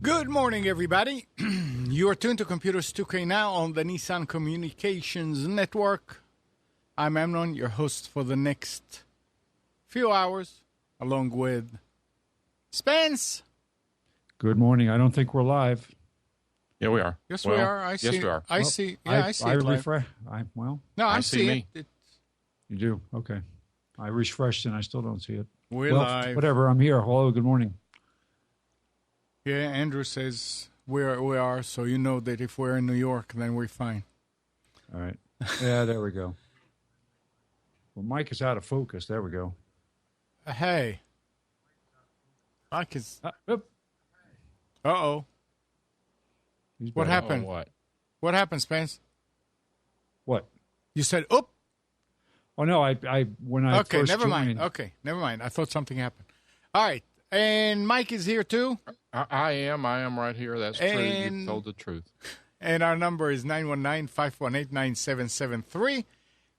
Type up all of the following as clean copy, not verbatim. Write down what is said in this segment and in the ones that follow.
Good morning, everybody. You are tuned to Computers 2K now on the Nissan Communications Network. I'm Amnon, your host for the next few hours, along with Spence. Good morning. I don't think we're live. Yeah, we are. Yes, we are. I see. Yes, we are. I see. Yeah, I see it live. No, I see see me. it. You do? Okay. I refreshed and I still don't see it. We're live. Whatever. I'm here. Hello. Good morning. Yeah, Andrew says we are, so you know that if we're in New York, then we're fine. All right. Yeah, there we go. Well, Mike is out of focus. There we go. Hey. Mike is... Oop. Uh-oh. What happened? What? What happened, Spence? What? You said, oop. Oh, no, when I okay, first never joined... mind. Okay, never mind. I thought something happened. All right. And Mike is here, too? I am right here. That's true. You told the truth. And our number is 919-518-9773.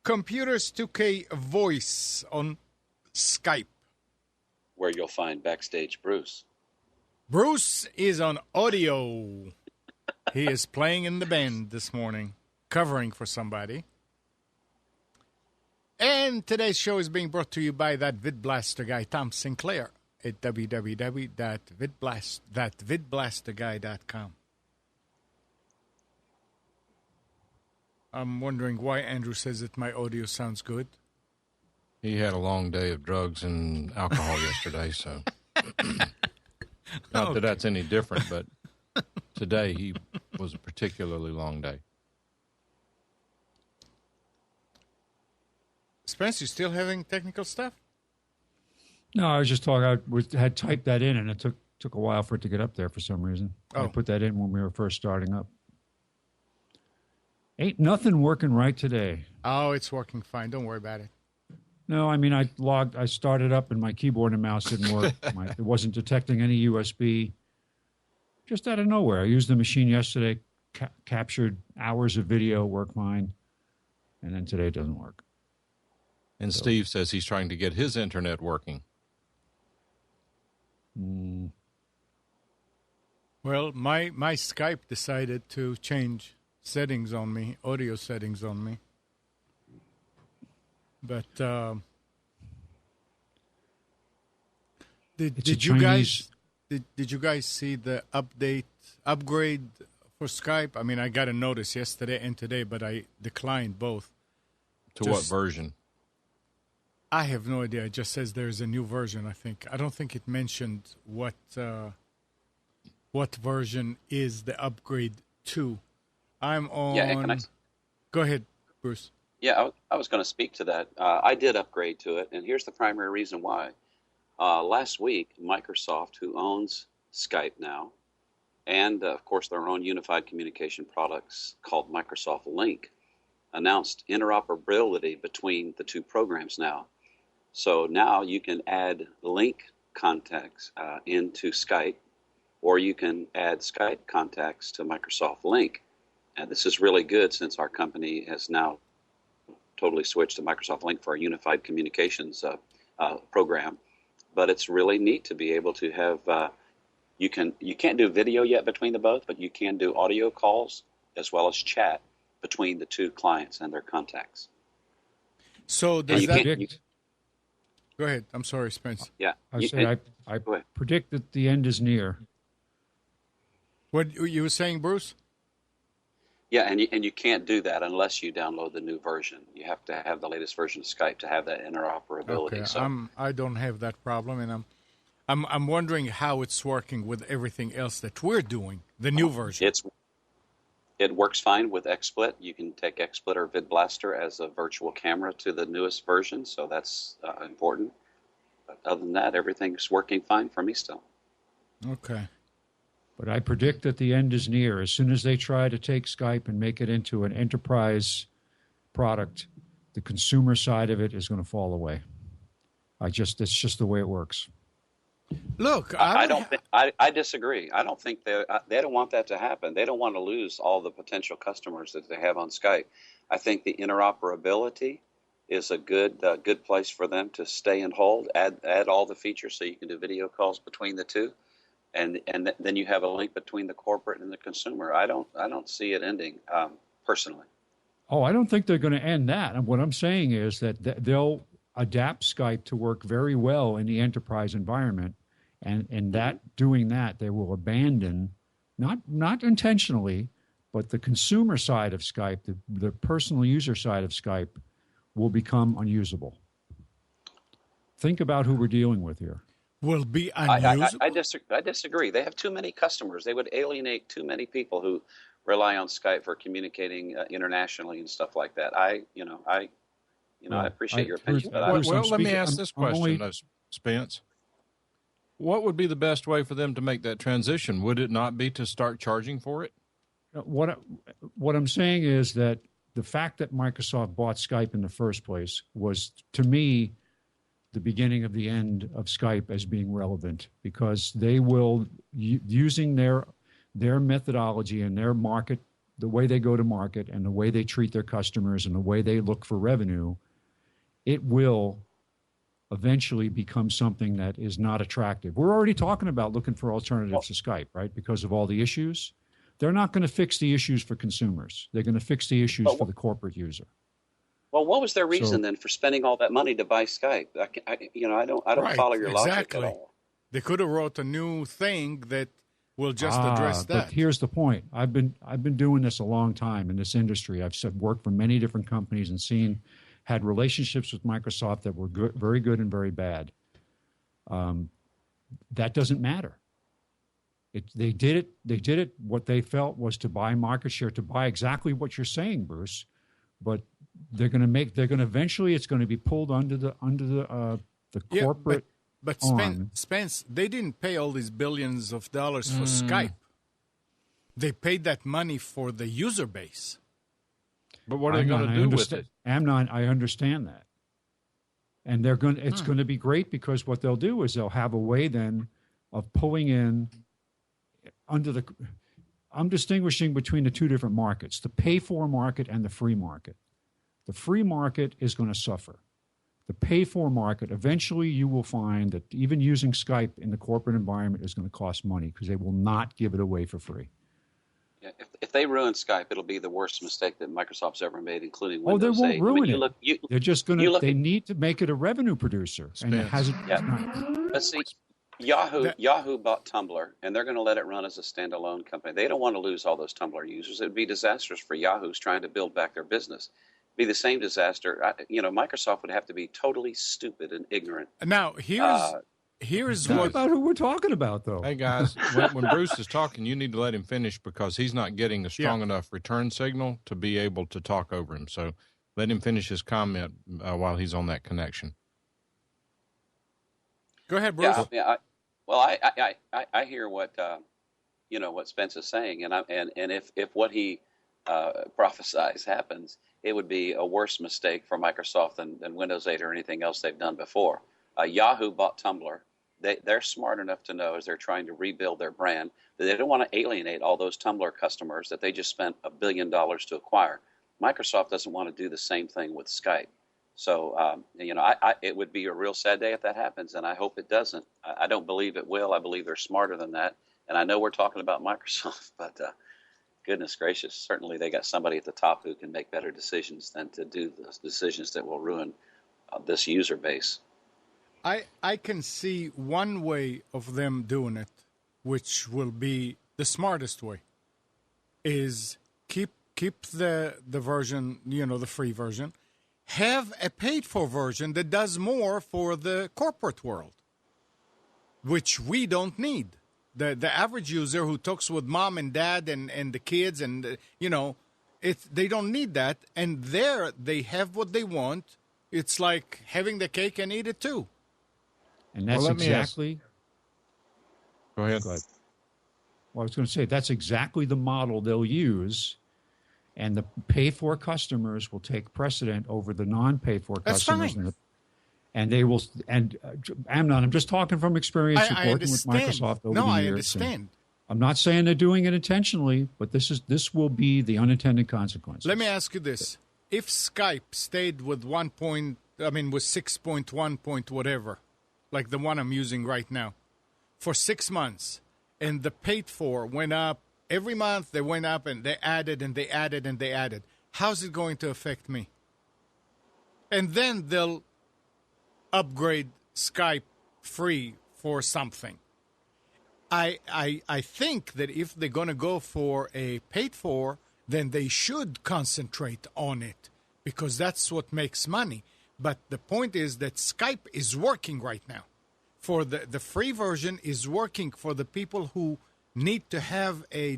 Computers 2K Voice on Skype. Where you'll find Backstage Bruce. Bruce is on audio. He is playing in the band this morning, covering for somebody. And today's show is being brought to you by that VidBlaster guy, Tom Sinclair, at www.vidblasterguy.com. I'm wondering why Andrew says that my audio sounds good. He had a long day of drugs and alcohol yesterday, so not that that's any different, but today he was a particularly long day. Spence, you still having technical stuff? No, I was just talking. I had typed that in, and it took a while for it to get up there for some reason. Oh. I put that in when we were first starting up. Ain't nothing working right today. Oh, it's working fine. Don't worry about it. No, I mean, I started up, and my keyboard and mouse didn't work. It wasn't detecting any USB. Just out of nowhere. I used the machine yesterday, captured hours of video, worked fine, and then today it doesn't work. And so, Steve says he's trying to get his internet working. Well, my Skype decided to change settings on me, audio settings on me. But did you guys see the upgrade for Skype? I mean, I got a notice yesterday and today, but I declined both. To what version? I have no idea. It just says there's a new version, I think. I don't think it mentioned what version is the upgrade to. I'm on... Yeah, Go ahead, Bruce. Yeah, I was going to speak to that. I did upgrade to it, and here's the primary reason why. Last week, Microsoft, who owns Skype now, and, of course, their own unified communication products called Microsoft Link, announced interoperability between the two programs now. So now you can add Link contacts into Skype, or you can add Skype contacts to Microsoft Link. And this is really good since our company has now totally switched to Microsoft Link for our unified communications program. But it's really neat to be able to have, you can't do video yet between the both, but you can do audio calls as well as chat between the two clients and their contacts. So does that... Go ahead. I'm sorry, Spence. Yeah. I predict that the end is near. What you were saying, Bruce? Yeah, and you can't do that unless you download the new version. You have to have the latest version of Skype to have that interoperability. Okay, so I don't have that problem, and I'm wondering how it's working with everything else that we're doing. The new version. It works fine with XSplit. You can take XSplit or VidBlaster as a virtual camera to the newest version, so that's important. But other than that, everything's working fine for me still. Okay. But I predict that the end is near. As soon as they try to take Skype and make it into an enterprise product, the consumer side of it is going to fall away. It's just the way it works. Look, I disagree. I don't think they don't want that to happen. They don't want to lose all the potential customers that they have on Skype. I think the interoperability is a good place for them to stay and hold. Add all the features so you can do video calls between the two. and then you have a link between the corporate and the consumer. I don't see it ending personally. Oh, I don't think they're going to end that. And what I'm saying is that they'll adapt Skype to work very well in the enterprise environment, and doing that, they will abandon, not intentionally, but the consumer side of Skype, the personal user side of Skype, will become unusable. Think about who we're dealing with here. Will be unusable? I disagree. They have too many customers. They would alienate too many people who rely on Skype for communicating internationally and stuff like that. I appreciate your opinion, but let me ask this question, Spence. What would be the best way for them to make that transition? Would it not be to start charging for it? What I'm saying is that the fact that Microsoft bought Skype in the first place was, to me, the beginning of the end of Skype as being relevant, because they will, using their methodology and their market, the way they go to market and the way they treat their customers and the way they look for revenue, it will eventually become something that is not attractive. We're already talking about looking for alternatives to Skype, right? Because of all the issues. They're not going to fix the issues for consumers. They're going to fix the issues for the corporate user. Well, what was their reason then for spending all that money to buy Skype? I don't follow your logic at all. They could have wrote a new thing that will just address that. But here's the point. I've been doing this a long time in this industry. I've worked for many different companies and had relationships with Microsoft that were good, very good and very bad. That doesn't matter. They did it. What they felt was to buy market share, to buy exactly what you're saying, Bruce. But eventually it's going to be pulled under the corporate. But Spence, they didn't pay all these billions of dollars for Skype. They paid that money for the user base. But what are they going to do with it? Amnon, I understand that. And it's going to be great, because what they'll do is they'll have a way then of pulling in I'm distinguishing between the two different markets, the pay-for market and the free market. The free market is going to suffer. The pay-for market, eventually you will find that even using Skype in the corporate environment is going to cost money, because they will not give it away for free. Yeah, if they ruin Skype, it'll be the worst mistake that Microsoft's ever made, including Windows 8. They won't ruin it. They're just going to. They need to make it a revenue producer, and it hasn't. Yeah. But see, Yahoo bought Tumblr, and they're going to let it run as a standalone company. They don't want to lose all those Tumblr users. It would be disastrous for Yahoo's trying to build back their business. It'd be the same disaster. Microsoft would have to be totally stupid and ignorant. Now, here's what about who we're talking about, though. Hey, guys, when Bruce is talking, you need to let him finish, because he's not getting a strong enough return signal to be able to talk over him. So let him finish his comment while he's on that connection. Go ahead, Bruce. I hear what what Spence is saying, and if what he prophesies happens, it would be a worse mistake for Microsoft than Windows 8 or anything else they've done before. Yahoo bought Tumblr. They're smart enough to know, as they're trying to rebuild their brand, that they don't want to alienate all those Tumblr customers that they just spent $1 billion to acquire. Microsoft doesn't want to do the same thing with Skype. So, it would be a real sad day if that happens, and I hope it doesn't. I don't believe it will. I believe they're smarter than that. And I know we're talking about Microsoft, but goodness gracious, certainly they got somebody at the top who can make better decisions than to do those decisions that will ruin this user base. I can see one way of them doing it, which will be the smartest way, is keep the version, the free version, have a paid-for version that does more for the corporate world, which we don't need. The average user who talks with mom and dad and the kids and, they don't need that. And there they have what they want. It's like having the cake and eat it too. And that's exactly... Go ahead. Well, I was going to say, that's exactly the model they'll use. And the pay-for customers will take precedent over the non-pay-for customers. Fine. And they will. And Amnon, I'm just talking from experience of working with Microsoft over the years. I understand. I'm not saying they're doing it intentionally, but this will be the unintended consequences. Let me ask you this: if Skype stayed with with 6.1 point whatever, like the one I'm using right now, for 6 months, and the paid for went up every month. They went up and they added and they added and they added. How's it going to affect me? And then they'll upgrade Skype free for something. I think that if they're going to go for a paid for, then they should concentrate on it because that's what makes money. But the point is that Skype is working right now. For the free version is working for the people who need to have a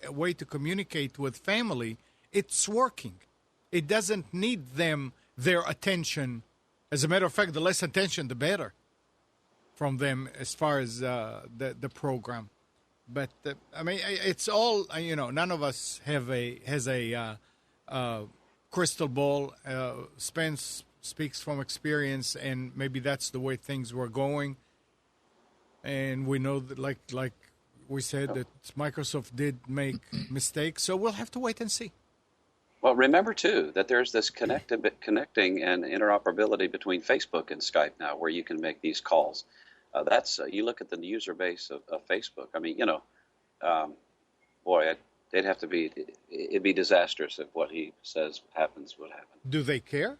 way to communicate with family. It's working. It doesn't need their attention. As a matter of fact, the less attention, the better from them as far as the program. But I mean, it's all none of us has a crystal ball. Spence speaks from experience, and maybe that's the way things were going. And we know that, like we said, that Microsoft did make mistakes. So we'll have to wait and see. Well, remember, too, that there's this connecting and interoperability between Facebook and Skype now where you can make these calls. You look at the user base of Facebook. I mean, it'd be disastrous if what he says happens would happen. Do they care?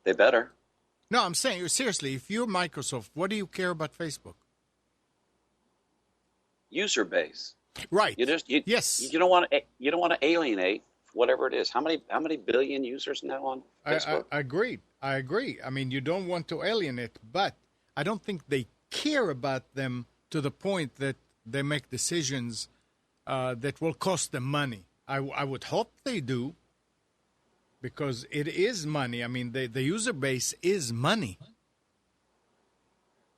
They better. No, I'm saying, seriously, if you're Microsoft, what do you care about Facebook? User base. Right. Yes. You don't want to alienate whatever it is. How many billion users now on Facebook? I agree. I mean, you don't want to alienate, but I don't think they care about them to the point that they make decisions that will cost them money. I would hope they do, because it is money. I mean, the user base is money.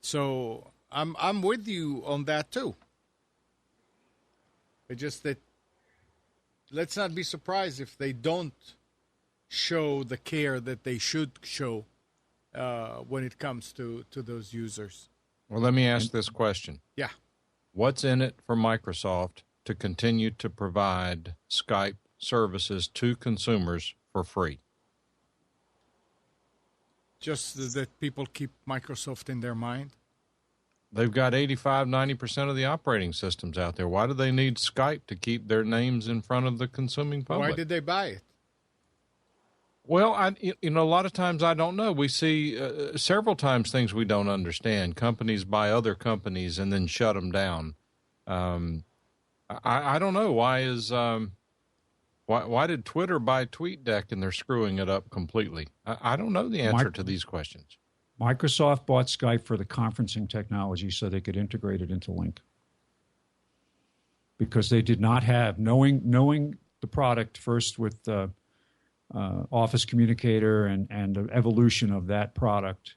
So I'm with you on that too. It's just that let's not be surprised if they don't show the care that they should show when it comes to those users. Well, let me ask this question. Yeah. What's in it for Microsoft to continue to provide Skype services to consumers for free? Just that people keep Microsoft in their mind? They've got 90% of the operating systems out there. Why do they need Skype to keep their names in front of the consuming public? Why did they buy it? Well, a lot of times I don't know. We see several times things we don't understand. Companies buy other companies and then shut them down. I don't know. Why did Twitter buy TweetDeck and they're screwing it up completely? I don't know the answer to these questions. Microsoft bought Skype for the conferencing technology so they could integrate it into Link. Because they did not have, knowing the product first with Office Communicator and the evolution of that product,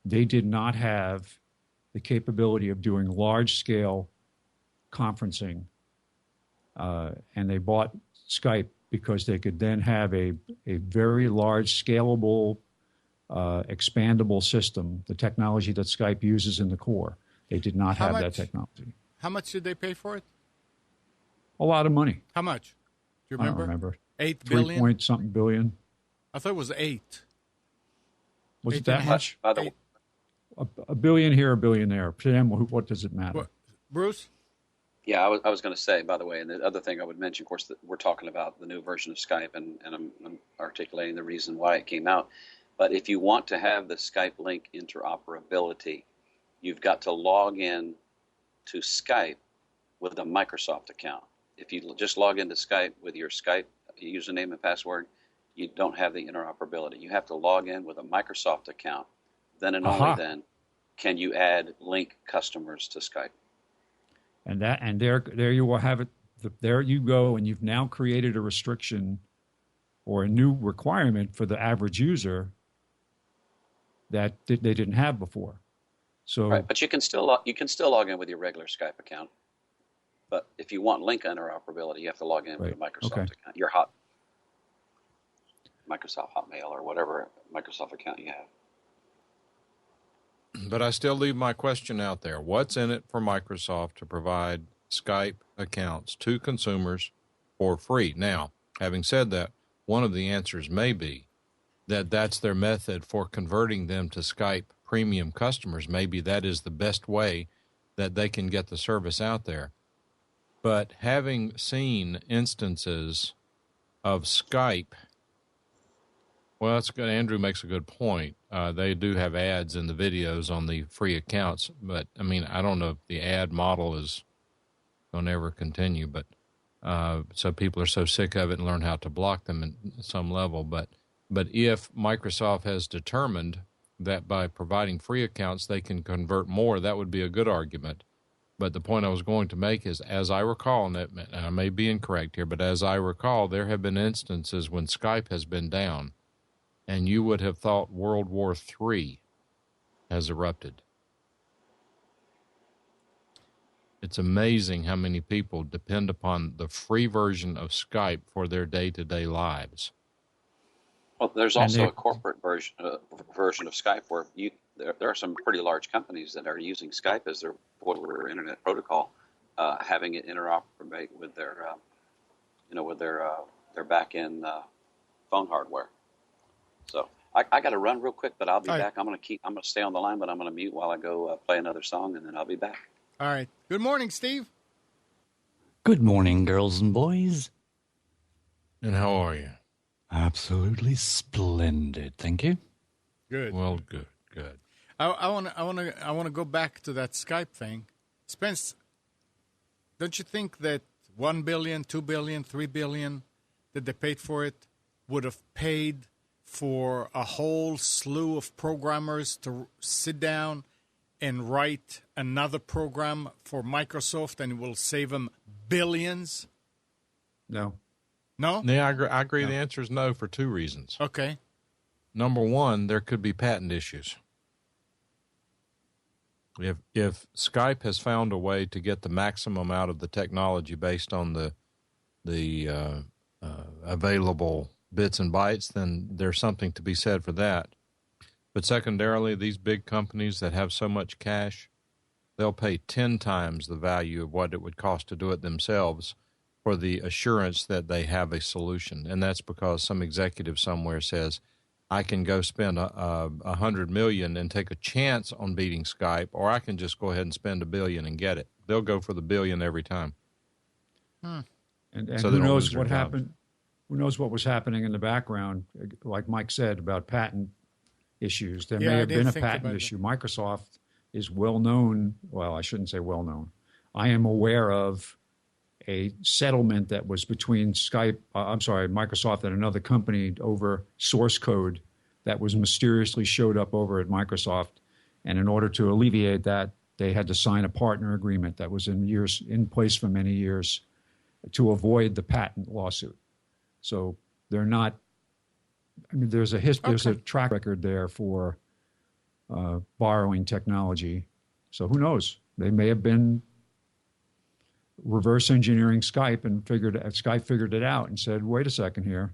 they did not have the capability of doing large-scale conferencing. And they bought Skype because they could then have a very large, scalable, expandable system, the technology that Skype uses in the core. They did not have that technology. How much did they pay for it? A lot of money. How much? Do you remember? I don't remember. 8 billion? 3-point-something billion. I thought it was 8. Was it that much? By the way, a billion here, a billion there. To them, what does it matter? What? Bruce? Yeah, I was going to say, by the way, and the other thing I would mention, of course, that we're talking about the new version of Skype, and I'm articulating the reason why it came out. But if you want to have the Skype link interoperability, you've got to log in to Skype with a Microsoft account. If you just log into Skype with your Skype username and password, you don't have the interoperability. You have to log in with a Microsoft account. Then and only then can you add link customers to Skype. And there you will have it. There you go, and you've now created a restriction or a new requirement for the average user that they didn't have before. So, right, but you can still log in with your regular Skype account. But if you want link interoperability, you have to log in with a Microsoft account. Your Microsoft Hotmail or whatever Microsoft account you have. But I still leave my question out there. What's in it for Microsoft to provide Skype accounts to consumers for free? Now, having said that, one of the answers may be that that's their method for converting them to Skype premium customers. Maybe that is the best way that they can get the service out there. But having seen instances of Skype, well, that's good. Andrew makes a good point. They do have ads in the videos on the free accounts, but I mean, I don't know if the ad model is going to ever continue, but so people are so sick of it and learn how to block them at some level. But if Microsoft has determined that by providing free accounts they can convert more, that would be a good argument. But the point I was going to make is, as I recall, and I may be incorrect here, but as I recall, there have been instances when Skype has been down, and you would have thought World War III has erupted. It's amazing how many people depend upon the free version of Skype for their day-to-day lives. Well, there's also a corporate version of Skype where there are some pretty large companies that are using Skype as their voice-over internet protocol, having it interoperate with their back-end phone hardware. So I got to run real quick, but I'll be back. I'm going to stay on the line, but I'm going to mute while I go play another song, and then I'll be back. All right. Good morning, Steve. Good morning, girls and boys. And how are you? Absolutely splendid, thank you. Good. Well, good. I want to go back to that Skype thing. Spence, don't you think that 1 billion, 2 billion, 3 billion that they paid for it would have paid for a whole slew of programmers to sit down and write another program for Microsoft, and it will save them billions? No. No? Yeah, I agree. No. The answer is no for two reasons. Okay. Number one, there could be patent issues. If Skype has found a way to get the maximum out of the technology based on the available bits and bytes, then there's something to be said for that. But secondarily, these big companies that have so much cash, they'll pay 10 times the value of what it would cost to do it themselves for the assurance that they have a solution. And that's because some executive somewhere says, I can go spend $100 million and take a chance on beating Skype, or I can just go ahead and spend $1 billion and get it. They'll go for the $1 billion every time. And So who they don't knows lose their what jobs. happened? Who knows what was happening in the background? Like Mike said about patent issues, there may have been a patent issue. Microsoft is well known. Well, I shouldn't say well known. I am aware of a settlement that was between Microsoft and another company over source code that was mysteriously showed up over at Microsoft. And in order to alleviate that, they had to sign a partner agreement that was in place for many years to avoid the patent lawsuit. So they're not. I mean, there's a track record there for borrowing technology. So who knows? They may have been reverse engineering Skype and Skype figured it out and said, "Wait a second here."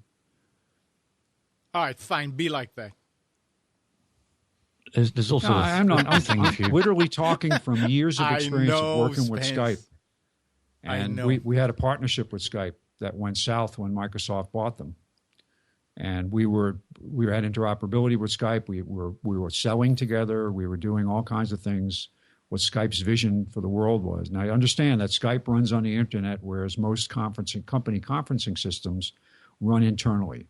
All right, fine. Be like that. There's also I'm literally talking from years of experience of working with Skype. And we had a partnership with Skype that went south when Microsoft bought them. And we had interoperability with Skype. We were selling together. We were doing all kinds of things. What Skype's vision for the world was. Now, I understand that Skype runs on the internet, whereas most company conferencing systems run internally.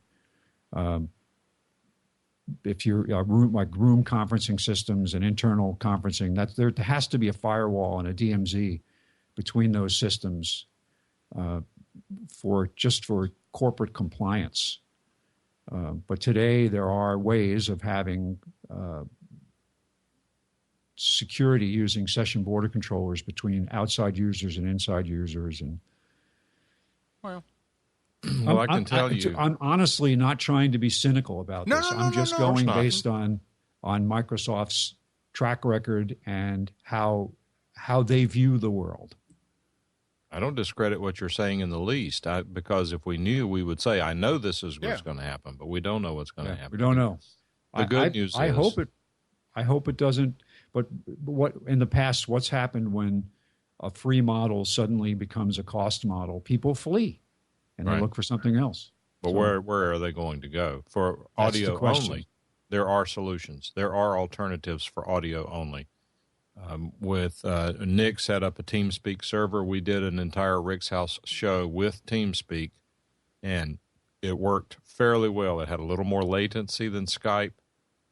If you're room conferencing systems and internal conferencing, there has to be a firewall and a DMZ between those systems for corporate compliance. But today there are ways of having security using session border controllers between outside users and inside users. And well, I can tell you. I'm honestly not trying to be cynical about this. I'm just going based on Microsoft's track record and how they view the world. I don't discredit what you're saying in the least, because if we knew, we would say, I know this is what's going to happen, but we don't know what's going to happen. We don't know. The good news is... I hope it doesn't. But what in the past, what's happened when a free model suddenly becomes a cost model? People flee, and they look for something else. But where are they going to go? For audio only, there are solutions. There are alternatives for audio only. with Nick set up a TeamSpeak server. We did an entire Rick's House show with TeamSpeak, and it worked fairly well. It had a little more latency than Skype.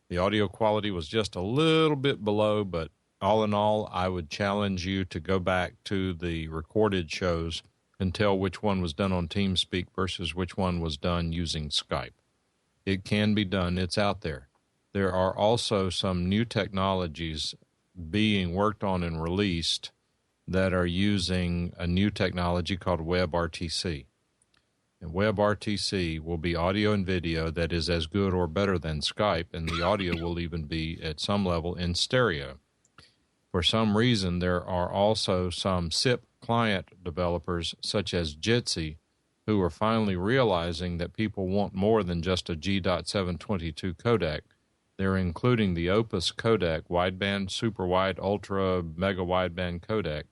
The audio quality was just a little bit below, but all in all, I would challenge you to go back to the recorded shows and tell which one was done on TeamSpeak versus which one was done using Skype. It can be done. It's out there. There are also some new technologies being worked on and released that are using a new technology called WebRTC. And WebRTC will be audio and video that is as good or better than Skype, and the audio will even be at some level in stereo. For some reason, there are also some SIP client developers, such as Jitsi, who are finally realizing that people want more than just a G.722 codec. They're including the Opus codec, wideband, super wide, ultra, mega wideband codec,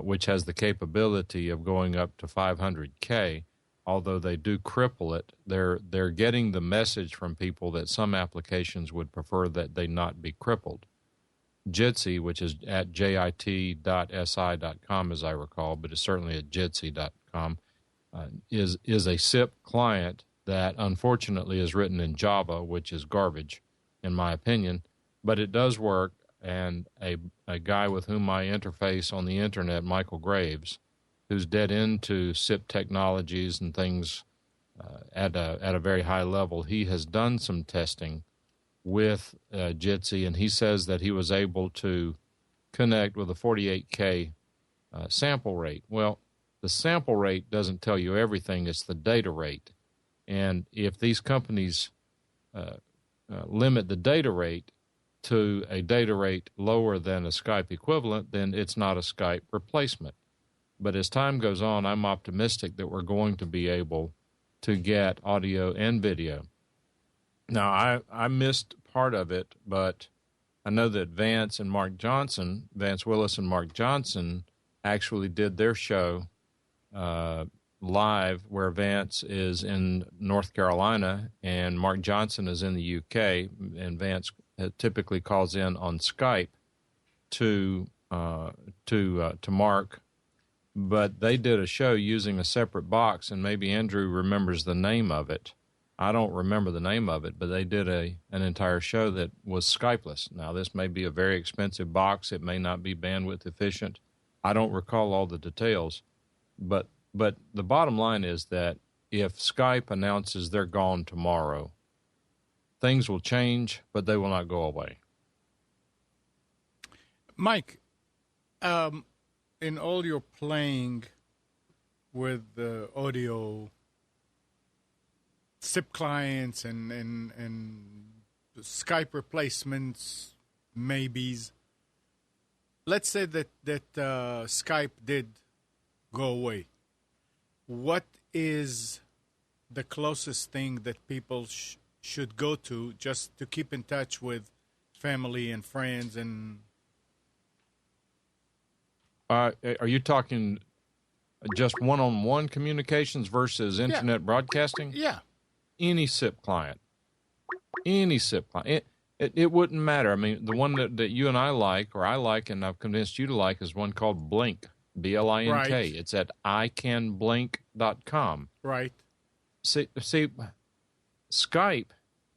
which has the capability of going up to 500K. Although they do cripple it, they're getting the message from people that some applications would prefer that they not be crippled. Jitsi, which is at jit.si.com, as I recall, but it's certainly at jitsi.com, is a SIP client that unfortunately is written in Java, which is garbage, in my opinion, but it does work. And a guy with whom I interface on the internet, Michael Graves, who's dead into SIP technologies and things at a very high level, he has done some testing with Jitsi, and he says that he was able to connect with a 48K sample rate. Well, the sample rate doesn't tell you everything. It's the data rate. And if these companies limit the data rate to a data rate lower than a Skype equivalent, then it's not a Skype replacement. But as time goes on, I'm optimistic that we're going to be able to get audio and video. Now, I missed part of it, but I know that Vance Willis and Mark Johnson, actually did their show live, where Vance is in North Carolina and Mark Johnson is in the UK, and Vance typically calls in on Skype to Mark. But they did a show using a separate box, and maybe Andrew remembers the name of it. I don't remember the name of it, but they did an entire show that was Skypeless. Now, this may be a very expensive box. It may not be bandwidth efficient. I don't recall all the details. But the bottom line is that if Skype announces they're gone tomorrow, things will change, but they will not go away. Mike, in all your playing with the audio SIP clients and Skype replacements, maybes, let's say that Skype did go away. What is the closest thing that people should go to just to keep in touch with family and friends? And are you talking just one-on-one communications versus internet broadcasting? Yeah. Any SIP client. It wouldn't matter. I mean, the one that you and I like, or I like, and I've convinced you to like, is one called Blink, Blink. Right. It's at icanblink.com. Right. See, Skype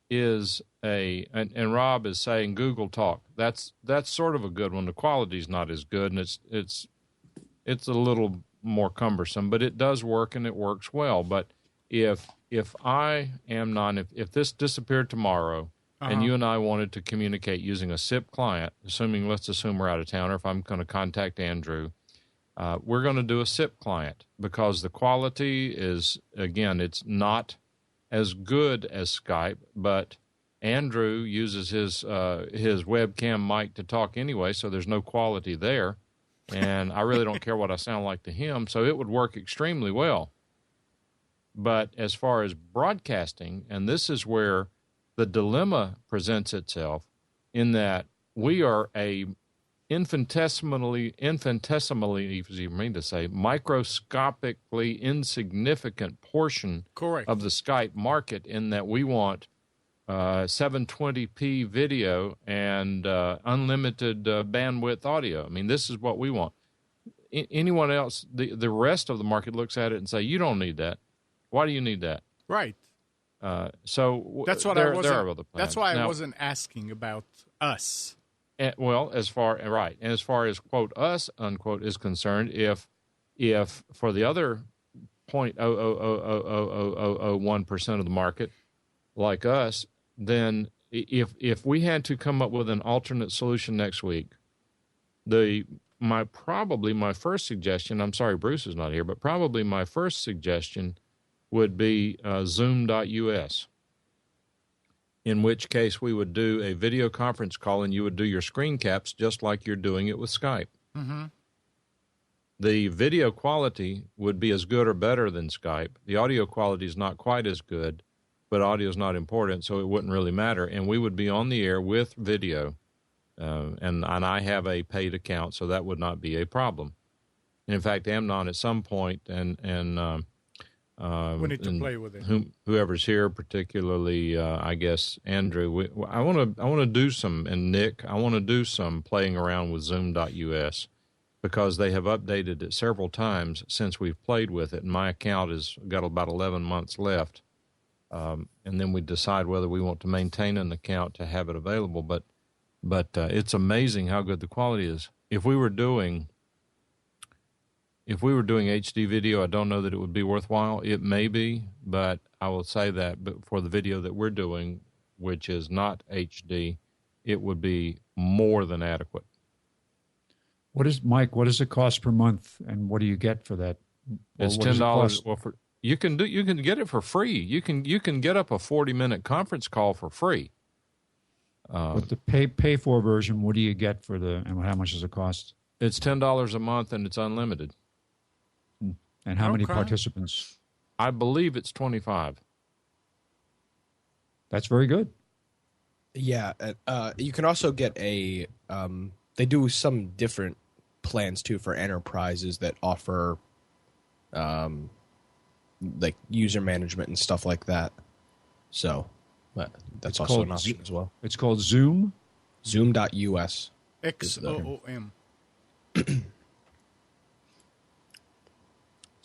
is and Rob is saying Google Talk. That's sort of a good one. The quality's not as good, and it's a little more cumbersome, but it does work and it works well. But if this disappeared tomorrow, and you and I wanted to communicate using a SIP client, let's assume we're out of town, or if I'm going to contact Andrew, we're going to do a SIP client, because the quality is, again, it's not as good as Skype, but Andrew uses his webcam mic to talk anyway, so there's no quality there, and I really don't care what I sound like to him, so it would work extremely well. But as far as broadcasting, and this is where the dilemma presents itself, in that we are a infinitesimally, microscopically insignificant portion Correct. of the Skype market, in that we want 720p video and unlimited bandwidth audio. I mean, this is what we want. Anyone else, the rest of the market looks at it and say, you don't need that. Why do you need that? Right. So that's what there are other plans. That's why I wasn't asking about us. Well, as far as quote us unquote is concerned, if for the other 0.0000001% of the market like us, then if we had to come up with an alternate solution next week, my first suggestion, I'm sorry Bruce is not here, but probably my first suggestion would be Zoom.us, in which case we would do a video conference call and you would do your screen caps just like you're doing it with Skype. Mm-hmm. The video quality would be as good or better than Skype. The audio quality is not quite as good, but audio is not important, so it wouldn't really matter. And we would be on the air with video, and I have a paid account, so that would not be a problem. And in fact, Amnon at some point, and we need to play with it. Whoever's here, particularly, I guess Andrew. I want to do some, and Nick. I want to do some playing around with Zoom.us because they have updated it several times since we've played with it, and my account has got about 11 months left. And then we decide whether we want to maintain an account to have it available. But it's amazing how good the quality is. If we were doing HD video, I don't know that it would be worthwhile. It may be, but I will say that but for the video that we're doing, which is not HD, it would be more than adequate. What is it cost per month, and what do you get for that? It's $10. Well, you can get it for free. You can get up a 40-minute conference call for free. But the pay for version, what do you get and how much does it cost? It's $10 a month and it's unlimited. And how many participants? I believe it's 25. That's very good. Yeah, you can also get they do some different plans too for enterprises that offer like user management and stuff like that. So, but that's also an option as well. It's called Zoom. Zoom.us. XOOM. It's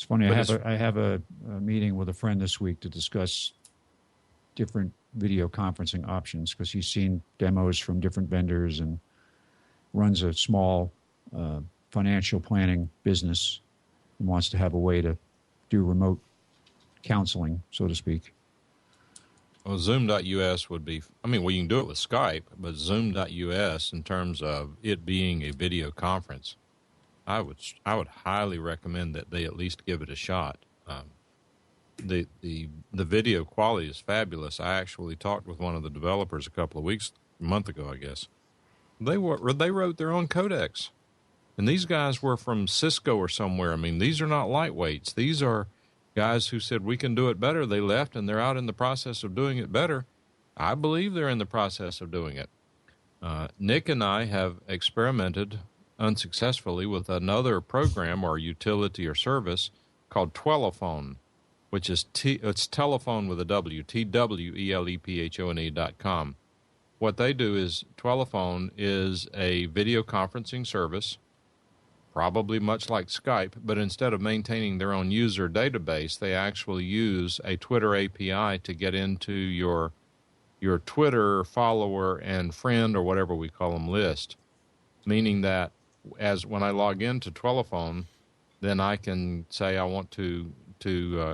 funny. I have a meeting with a friend this week to discuss different video conferencing options because he's seen demos from different vendors and runs a small financial planning business and wants to have a way to do remote counseling, so to speak. Well, Zoom.us would be, you can do it with Skype, but Zoom.us in terms of it being a video conference, I would highly recommend that they at least give it a shot. The video quality is fabulous. I actually talked with one of the developers a month ago, I guess. They wrote their own codecs, and these guys were from Cisco or somewhere. These are not lightweights. These are guys who said we can do it better. They left, and they're out in the process of doing it better. I believe they're in the process of doing it. Nick and I have experimented unsuccessfully with another program or utility or service called Twelephone, which is it's telephone with a W, TWELEPHONE.com. What they do is Twelephone is a video conferencing service, probably much like Skype, but instead of maintaining their own user database, they actually use a Twitter API to get into your Twitter follower and friend or whatever we call them list, meaning that when I log into Twelephone, then I can say I want to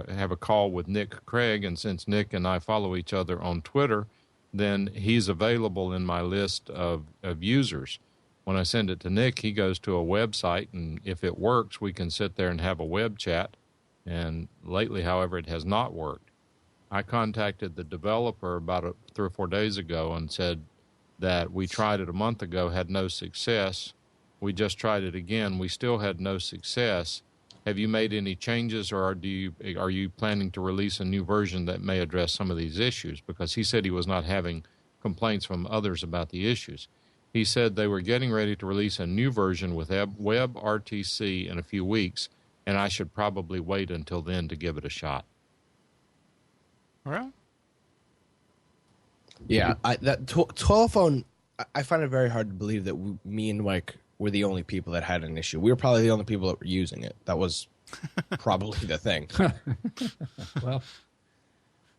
have a call with Nick Craig, and since Nick and I follow each other on Twitter, then he's available in my list of users. When I send it to Nick, he goes to a website, and if it works, we can sit there and have a web chat. And lately, however, it has not worked. I contacted the developer about 3 or 4 days ago and said that we tried it a month ago, had no success. We just tried it again. We still had no success. Have you made any changes, or are you planning to release a new version that may address some of these issues? Because he said he was not having complaints from others about the issues. He said they were getting ready to release a new version with WebRTC in a few weeks, and I should probably wait until then to give it a shot. Well, Yeah, telephone. I find it very hard to believe that me and Mike were the only people that had an issue. We were probably the only people that were using it. That was probably the thing. Well,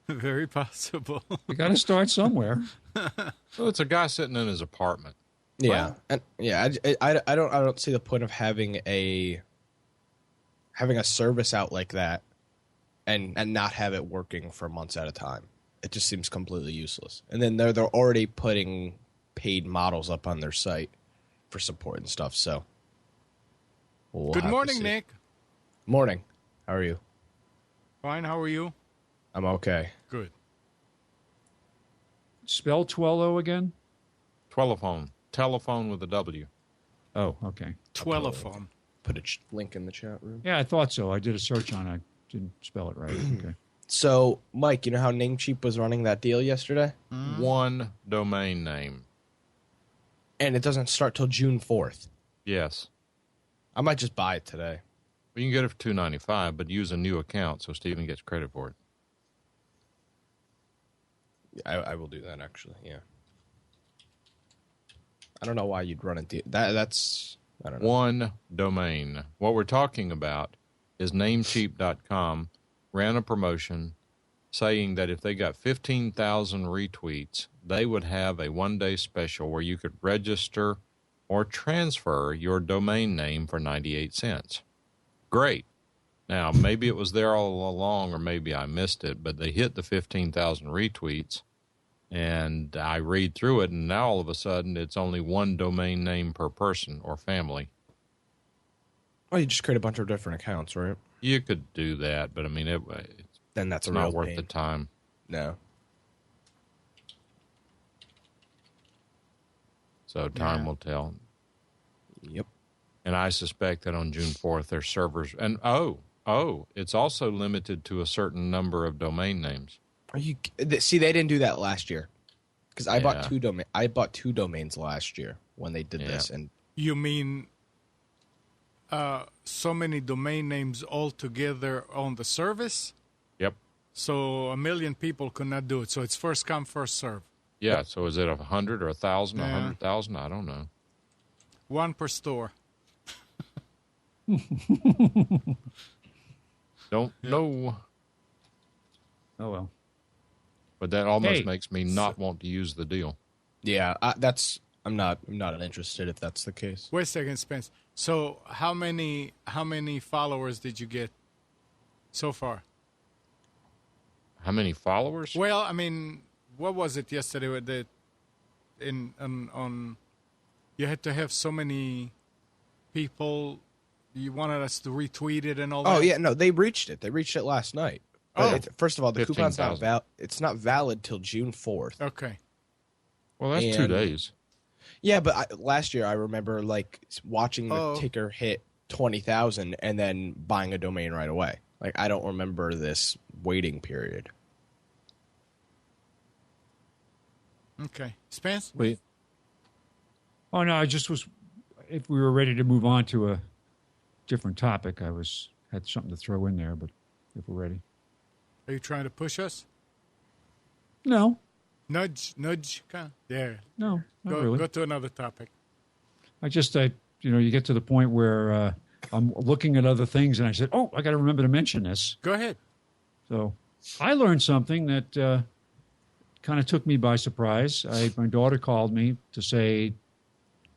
Very possible. you got to start somewhere. Well, it's a guy sitting in his apartment. Yeah, and yeah, I don't see the point of having a service out like that and not have it working for months at a time. It just seems completely useless. And then they're already putting paid models up on their site for support and stuff. So, Good morning, Nick. Morning. How are you? Fine. How are you? I'm okay. Good. Spell Twello again? Telephone with a W. Oh, okay. Telephone. Put a link in the chat room. Yeah, I thought so. I did a search on it. I didn't spell it right. Okay. So, Mike, you know how Namecheap was running that deal yesterday? One domain name. And it doesn't start till June 4th. Yes. I might just buy it today. Well, you can get it for $2.95, but use a new account so Steven gets credit for it. I will do that, actually, yeah. I don't know why you'd run it. That's, I don't know. One domain. What we're talking about is Namecheap.com ran a promotion saying that if they got 15,000 retweets, they would have a one-day special where you could register or transfer your domain name for 98 cents. Great. Now, maybe it was there all along or maybe I missed it, but they hit the 15,000 retweets, and I read through it, and now all of a sudden it's only one domain name per person or family. Well, you just create a bunch of different accounts, right? You could do that, but I mean, Then that's it's a real not worth pain. the time. No. So time will tell. Yep. And I suspect that on June 4th, their servers, and it's also limited to a certain number of domain names. Are you see? They didn't do that last year because I Yeah. bought two domains last year when they did this, and You mean so many domain names all together on the service? Yep. So 1 million people could not do it. So it's first come, first serve. Yeah. So is it 100 or 1,000, Yeah. 100,000? I don't know. One per store. Don't know. Oh, well. But that almost Hey. makes me not want to use the deal. yeah, I'm not interested if that's the case. Wait a second, Spence. So how many followers did you get so far? How many followers? Well, I mean, what was it yesterday with the on you had to have so many people. You wanted us to retweet it and all that. Oh yeah, no, they reached it. They reached it last night. But first of all, the coupon's not 15,000. It's not valid till June 4th. Okay. Well, that's 2 And- days. Yeah, but last year I remember like watching the ticker hit 20,000 and then buying a domain right away. Like I don't remember this waiting period. Okay. Spence? Wait. Oh, no, I just was, if we were ready to move on to a different topic, had something to throw in there, but if we're ready. Are you trying to push us? No, Nudge. There. no, not Go, really. go to another topic. You get to the point where I'm looking at other things and I said, oh, I got to remember to mention this. Go ahead. So I learned something that kind of took me by surprise. My daughter called me to say,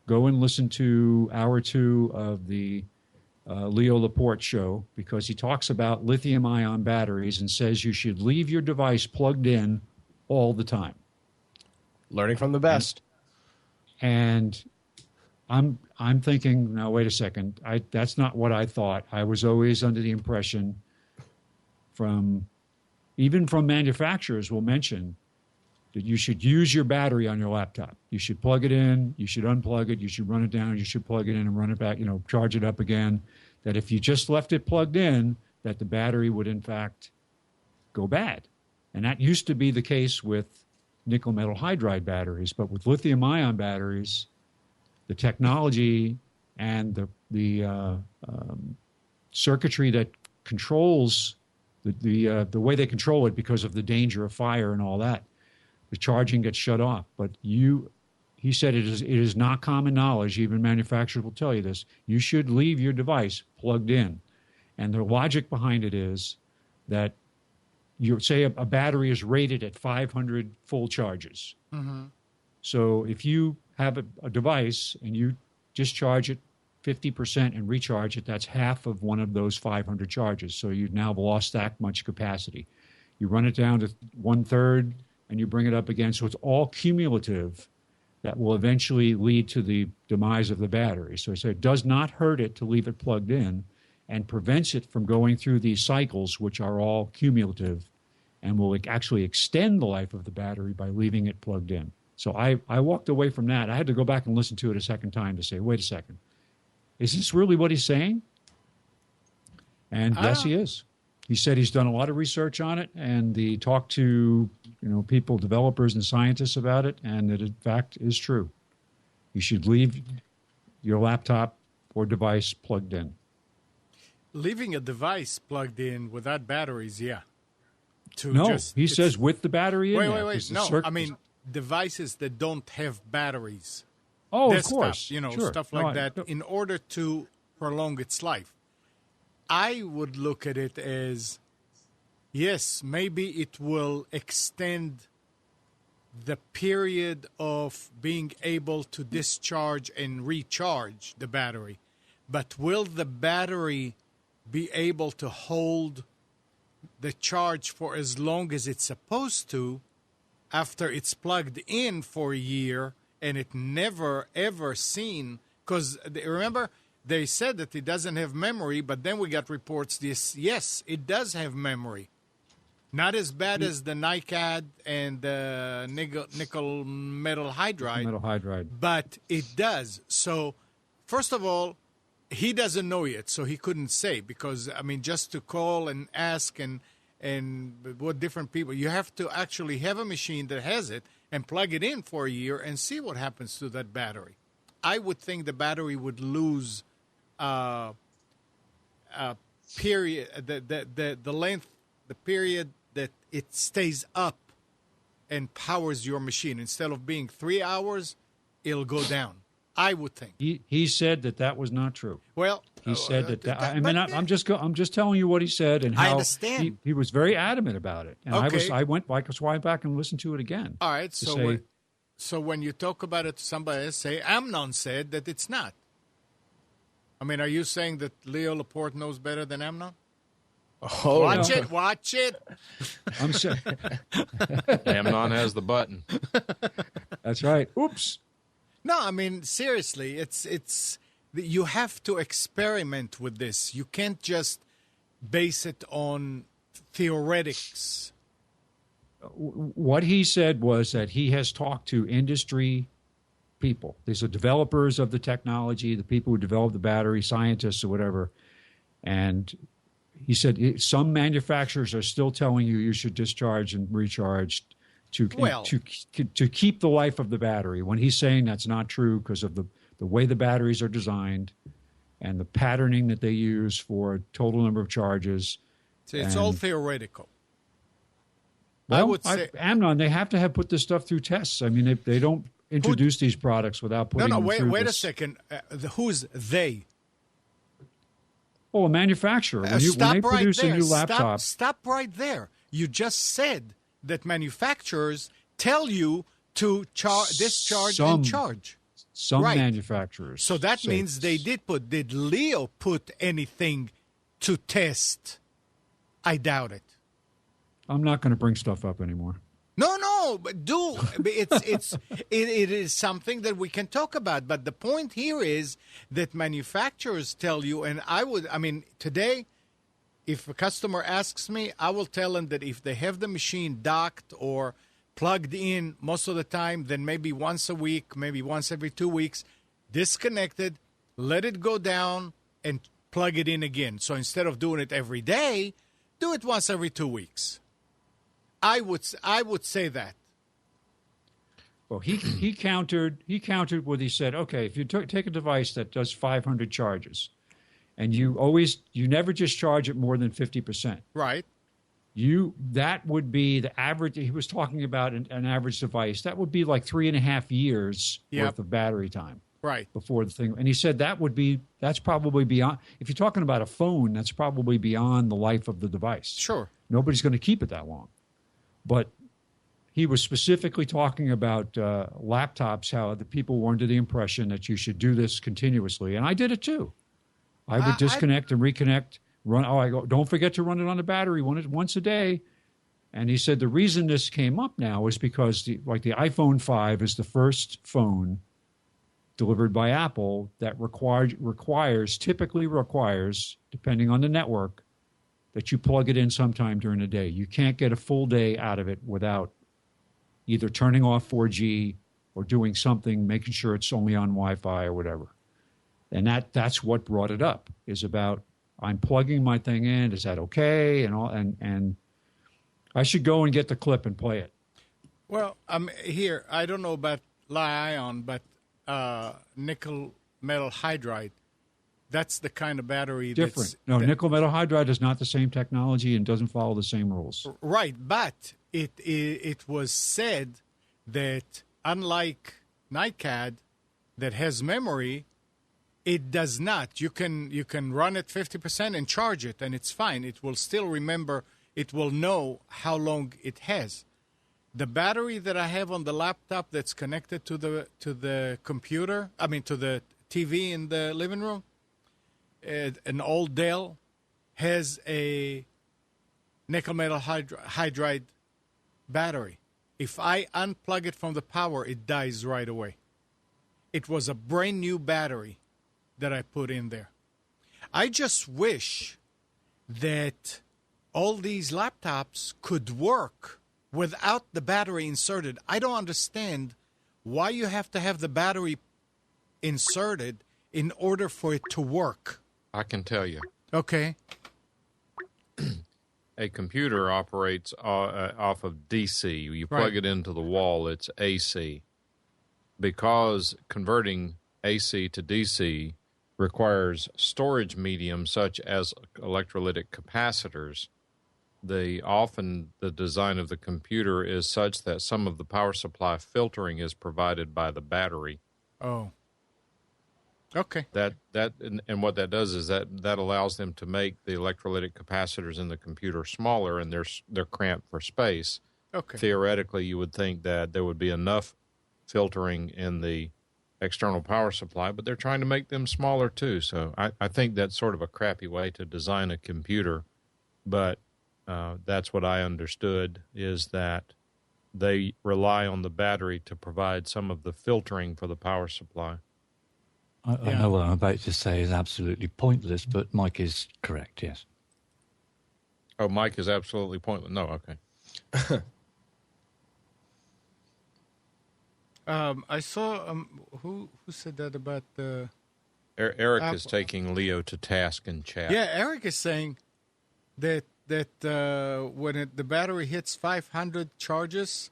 go and listen to hour 2 of the Leo Laporte show because he talks about lithium-ion batteries and says you should leave your device plugged in all the time. Learning from the best. And I'm thinking, now wait a second, that's not what I thought. I was always under the impression even from manufacturers will mention that you should use your battery on your laptop. You should plug it in, you should unplug it, you should run it down, you should plug it in and run it back, charge it up again. That if you just left it plugged in, that the battery would in fact go bad. And that used to be the case with nickel metal hydride batteries, but with lithium ion batteries, the technology and the circuitry that controls the way they control it because of the danger of fire and all that, the charging gets shut off. But he said it is not common knowledge, even manufacturers will tell you this, you should leave your device plugged in. And the logic behind it is that you say a battery is rated at 500 full charges. Mm-hmm. So if you have a device and you discharge it 50% and recharge it, that's half of one of those 500 charges. So you've now lost that much capacity. You run it down to 1/3 and you bring it up again. So it's all cumulative that will eventually lead to the demise of the battery. So it does not hurt it to leave it plugged in and prevents it from going through these cycles, which are all cumulative and will actually extend the life of the battery by leaving it plugged in. So I walked away from that. I had to go back and listen to it a second time to say, wait a second, is this really what he's saying? And yes, he is. He said he's done a lot of research on it, and he talked to people, developers and scientists about it, and it in fact is true. You should leave your laptop or device plugged in. Leaving a device plugged in without batteries, yeah. He says with the battery in there. Wait. No, I mean devices that don't have batteries. Oh, desktop, of course. Sure. Stuff like that, in order to prolong its life. I would look at it as, yes, maybe it will extend the period of being able to discharge and recharge the battery. But will the battery be able to hold the charge for as long as it's supposed to after it's plugged in for a year and it never, ever seen? Because remember, they said that it doesn't have memory, but then we got reports this, yes, it does have memory. Not as bad as the NiCad and the nickel metal hydride. But it does. So, first of all, he doesn't know yet, so he couldn't say, because, I mean, just to call and ask and what different people, you have to actually have a machine that has it and plug it in for a year and see what happens to that battery. I would think the battery would lose period, the length, the period that it stays up and powers your machine. Instead of being 3 hours, it'll go down. I would think. He said that was not true. Well, he said I'm just telling you what he said and how I understand. He was very adamant about it. And okay. I went back and listened to it again. All right. So when you talk about it to somebody else, say Amnon said that it's not. I mean, are you saying that Leo Laporte knows better than Amnon? Oh, watch it. I'm sorry. Amnon has the button. That's right. Oops. No, I mean, seriously, it's you have to experiment with this. You can't just base it on theoretics. What he said was that he has talked to industry people. These are developers of the technology, the people who develop the battery, scientists or whatever. And he said some manufacturers are still telling you should discharge and recharge to keep the life of the battery, when he's saying that's not true because of the way the batteries are designed and the patterning that they use for total number of charges. So it's all theoretical. Well, I would say, Amnon, they have to have put this stuff through tests. I mean, they don't introduce these products without putting them through wait this. a second. Who's they? Oh, a manufacturer. When they produce a new laptop. Stop right there. You just said that manufacturers tell you to discharge and charge. Some manufacturers. So that means they did put. Did Leo put anything to test? I doubt it. I'm not going to bring stuff up anymore. No, but it is something that we can talk about. But the point here is that manufacturers tell you, and today, if a customer asks me, I will tell them that if they have the machine docked or plugged in most of the time, then maybe once a week, maybe once every 2 weeks, disconnected, let it go down and plug it in again. So instead of doing it every day, do it once every 2 weeks. I would say that. Well, he countered what he said. Okay, if you take a device that does 500 charges, and you never just charge it more than 50%. Right. that would be the average. He was talking about an average device. That would be like 3.5 years worth of battery time. Right. Before the thing. And he said that's probably beyond, if you're talking about a phone, that's probably beyond the life of the device. Sure. Nobody's going to keep it that long. But he was specifically talking about laptops, how the people were under the impression that you should do this continuously. And I did it too. I would disconnect and reconnect. Don't forget to run it on the battery once a day. And he said the reason this came up now is because the iPhone 5 is the first phone delivered by Apple that typically requires, depending on the network, that you plug it in sometime during the day. You can't get a full day out of it without either turning off 4G or doing something, making sure it's only on Wi-Fi or whatever. And that's what brought it up, is about, I'm plugging my thing in, is that okay? And I should go and get the clip and play it. Well, here, I don't know about Li-ion, but nickel metal hydride, that's the kind of battery different. Nickel metal hydride is not the same technology and doesn't follow the same rules. Right, but it was said that unlike NiCad that has memory, it does not. You can run it 50% and charge it, and it's fine. It will still remember. It will know how long it has. The battery that I have on the laptop that's connected to the computer, to the TV in the living room, an old Dell, has a nickel metal hydride battery. If I unplug it from the power, it dies right away. It was a brand new battery that I put in there. I just wish that all these laptops could work without the battery inserted. I don't understand why you have to have the battery inserted in order for it to work. I can tell you. Okay. A computer operates off of DC. You plug it into the wall, it's AC. Because converting AC to DC requires storage medium such as electrolytic capacitors, often the design of the computer is such that some of the power supply filtering is provided by the battery. Oh. Okay. And what that does is that allows them to make the electrolytic capacitors in the computer smaller, and they're cramped for space. Okay. Theoretically, you would think that there would be enough filtering in the external power supply, but they're trying to make them smaller too. So I think that's sort of a crappy way to design a computer, but that's what I understood, is that they rely on the battery to provide some of the filtering for the power supply. I know what I'm about to say is absolutely pointless, but Mike is correct, yes. Oh, Mike is absolutely pointless. No, okay. I saw who said that about the Eric Apple. is taking Leo to task in chat. Yeah, Eric is saying that when the battery hits 500 charges,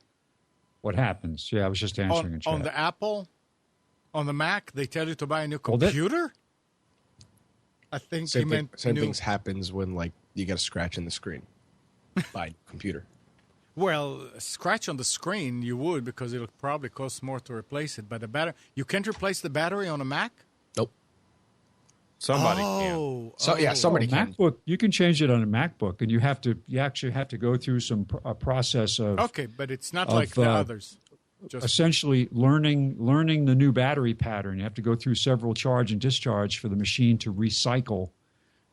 what happens? Yeah, I was just answering in chat. On the Apple, on the Mac, they tell you to buy a new computer. I think he meant same things happens when you get a scratch in the screen by computer. Well, scratch on the screen you would, because it'll probably cost more to replace it. But the battery, you can't replace the battery on a Mac? Nope. Somebody can. Somebody can. MacBook, you can change it on a MacBook, and you actually have to go through a process of. Okay, but it's not like the others. Essentially learning the new battery pattern. You have to go through several charge and discharge for the machine to recycle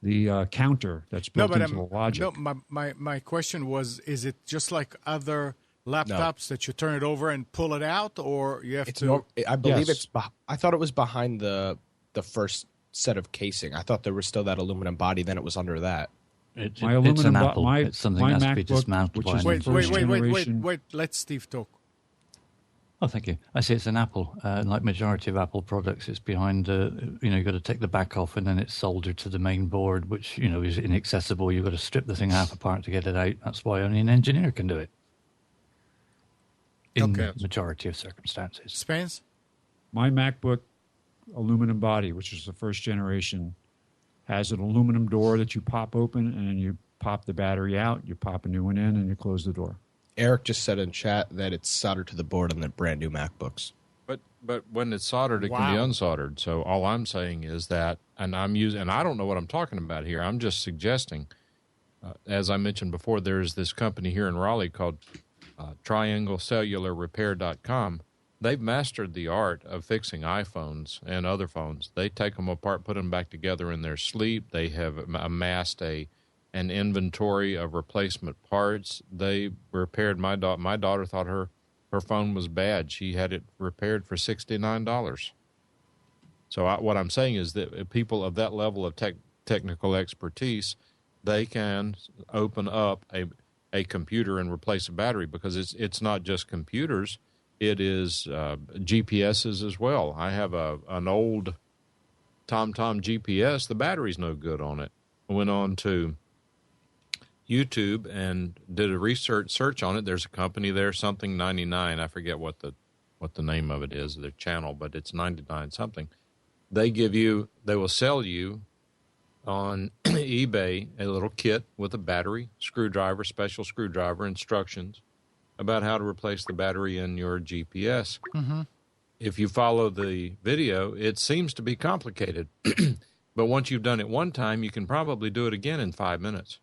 the counter that's built into the logic. No, my question was, is it just like other laptops that you turn it over and pull it out, or you have to? I believe it's. I thought it was behind the first set of casing. I thought there was still that aluminum body. Then it was under that. It's an Apple. It's something that has to be dismantled. Wait. Let Steve talk. Oh, thank you. I say it's an Apple. Like majority of Apple products, it's behind, you've got to take the back off, and then it's soldered to the main board, which, is inaccessible. You've got to strip the thing half apart to get it out. That's why only an engineer can do it. In the majority of circumstances. Spence? My MacBook aluminum body, which is the first generation, has an aluminum door that you pop open, and then you pop the battery out, you pop a new one in, and you close the door. Eric just said in chat that it's soldered to the board on the brand new MacBooks. But when it's soldered, it can be unsoldered. So all I'm saying is that, and I don't know what I'm talking about here. I'm just suggesting, as I mentioned before, there's this company here in Raleigh called TriangleCellularRepair.com. They've mastered the art of fixing iPhones and other phones. They take them apart, put them back together in their sleep. They have amassed an inventory of replacement parts. They repaired my daughter. My daughter thought her phone was bad. She had it repaired for $69. So what I'm saying is that people of that level of technical expertise, they can open up a computer and replace a battery, because it's not just computers. It is GPSs as well. I have an old TomTom GPS. The battery's no good on it. I went on to YouTube and did a search on it. There's a company there, something 99. I forget what the name of it is, their channel, but it's 99 something. They will sell you on eBay a little kit with a battery, screwdriver, special screwdriver, instructions about how to replace the battery in your GPS. Mm-hmm. If you follow the video, it seems to be complicated. But once you've done it one time, you can probably do it again in 5 minutes.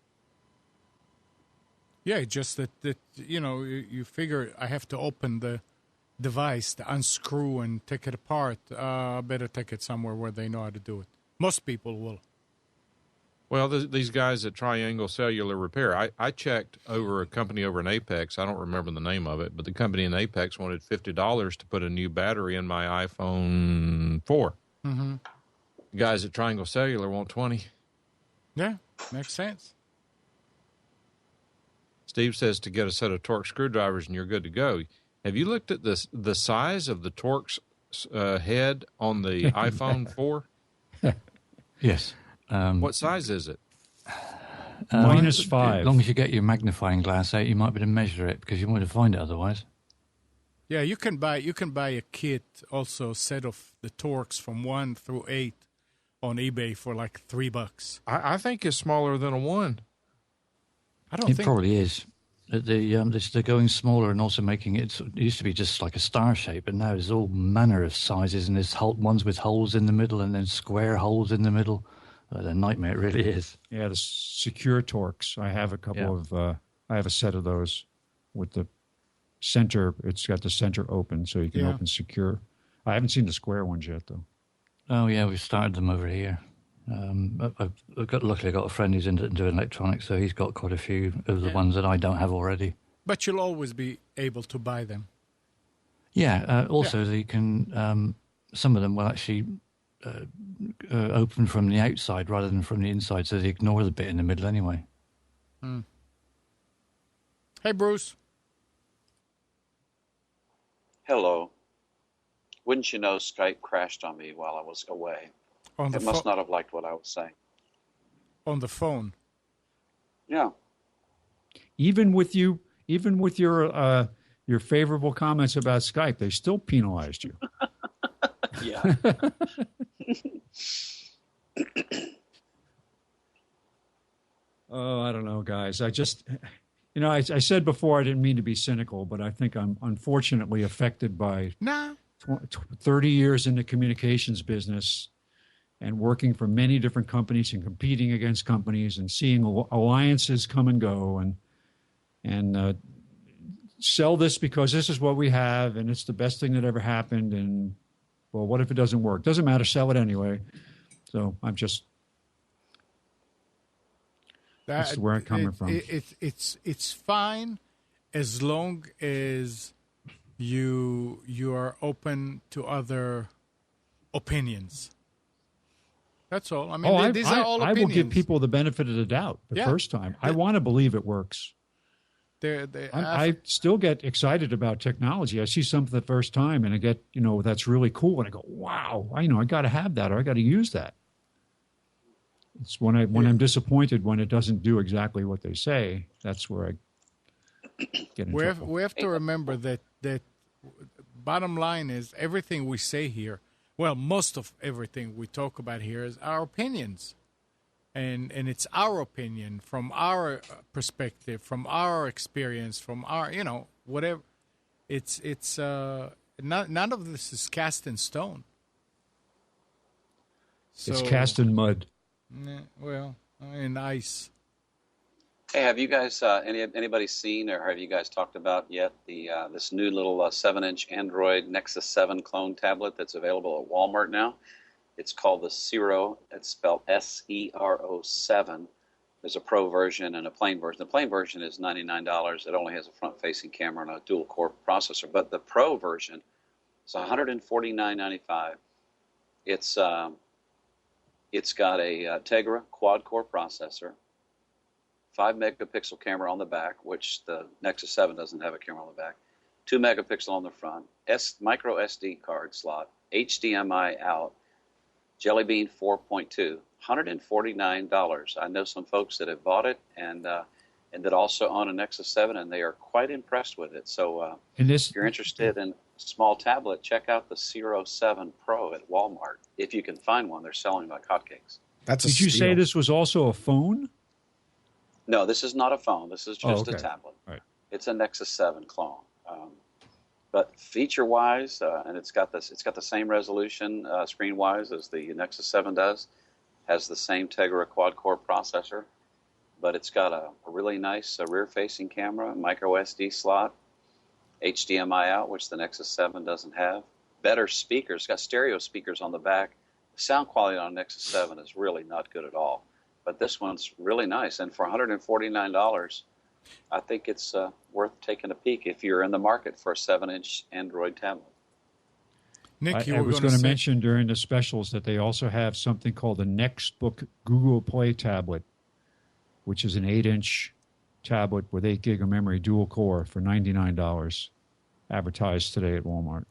Yeah, just that you figure I have to open the device, to unscrew and take it apart. Better take it somewhere where they know how to do it. Most people will. Well, these guys at Triangle Cellular Repair, I checked over a company over in Apex. I don't remember the name of it, but the company in Apex wanted $50 to put a new battery in my iPhone 4. Mm-hmm. The guys at Triangle Cellular want $20. Yeah, makes sense. Steve says to get a set of Torx screwdrivers and you're good to go. Have you looked at the size of the Torx head on the iPhone 4? Yes. What size is it? -5. As long as you get your magnifying glass out, you might be able to measure it, because you won't find it otherwise. Yeah, you can buy a kit, also a set of the Torx from 1 through 8 on eBay for like $3. I think it's smaller than a 1. I don't It think probably is. They're going smaller and also making it used to be just like a star shape, but now there's all manner of sizes, and there's ones with holes in the middle and then square holes in the middle. A nightmare it really is. Yeah, the secure Torx. I have a couple of. I have a set of those with the center. It's got the center open, so you can open secure. I haven't seen the square ones yet, though. Oh yeah, we've started them over here. Luckily, I got a friend who's into electronics, so he's got quite a few of the ones that I don't have already. But you'll always be able to buy them. Yeah. They can. Some of them will actually open from the outside rather than from the inside, so they ignore the bit in the middle anyway. Mm. Hey, Bruce. Hello. Wouldn't you know, Skype crashed on me while I was away. It must not have liked what I was saying. On the phone. Yeah. Even with your favorable comments about Skype, they still penalized you. Yeah. Oh, I don't know, guys. I just, I said before I didn't mean to be cynical, but I think I'm unfortunately affected by 30 years in the communications business and working for many different companies and competing against companies and seeing alliances come and go and sell this because this is what we have and it's the best thing that ever happened. And, well, what if it doesn't work? Doesn't matter. Sell it anyway. So I'm just... That's where I'm coming from. It's fine as long as you are open to other opinions. That's all. I mean, these are all opinions. I will give people the benefit of the doubt the first time. I want to believe it works. I still get excited about technology. I see something the first time, and I get, that's really cool, and I go, wow, I got to have that, or I got to use that. It's when I'm disappointed when it doesn't do exactly what they say. That's where I get in trouble. We have to remember that bottom line is everything we say here. Well, most of everything we talk about here is our opinions. and it's our opinion from our perspective, from our experience, from our whatever. It's none of this is cast in stone. It's cast in mud. Well, in ice. Hey, have you guys anybody seen or have you guys talked about yet the this new little 7-inch Android Nexus 7 clone tablet that's available at Walmart now? It's called the Zero. It's spelled SERO 7. There's a pro version and a plain version. The plain version is $99. It only has a front-facing camera and a dual-core processor. But the pro version is $149.95. It's got a Tegra quad-core processor, 5-megapixel camera on the back, which the Nexus 7 doesn't have a camera on the back, 2-megapixel on the front, micro SD card slot, HDMI out, Jelly Bean 4.2, $149. I know some folks that have bought it and that also own a Nexus 7, and they are quite impressed with it. So if you're interested in a small tablet, check out the Zero 7 Pro at Walmart. If you can find one, they're selling like hotcakes. Did you say this was also a phone? No, this is not a phone. This is just a tablet. Right. It's a Nexus 7 clone. But feature-wise, and it's got the same resolution screen-wise as the Nexus 7 does. Has the same Tegra quad-core processor, but it's got a really nice rear-facing camera, micro SD slot, HDMI out, which the Nexus 7 doesn't have. Better speakers. It's got stereo speakers on the back. The sound quality on Nexus 7 is really not good at all. But this one's really nice. And for $149, I think it's worth taking a peek if you're in the market for a 7-inch Android tablet. Nick, I was going to mention during the specials that they also have something called the Nextbook Google Play tablet, which is an 8-inch tablet with 8 gig of memory, dual core for $99, advertised today at Walmart.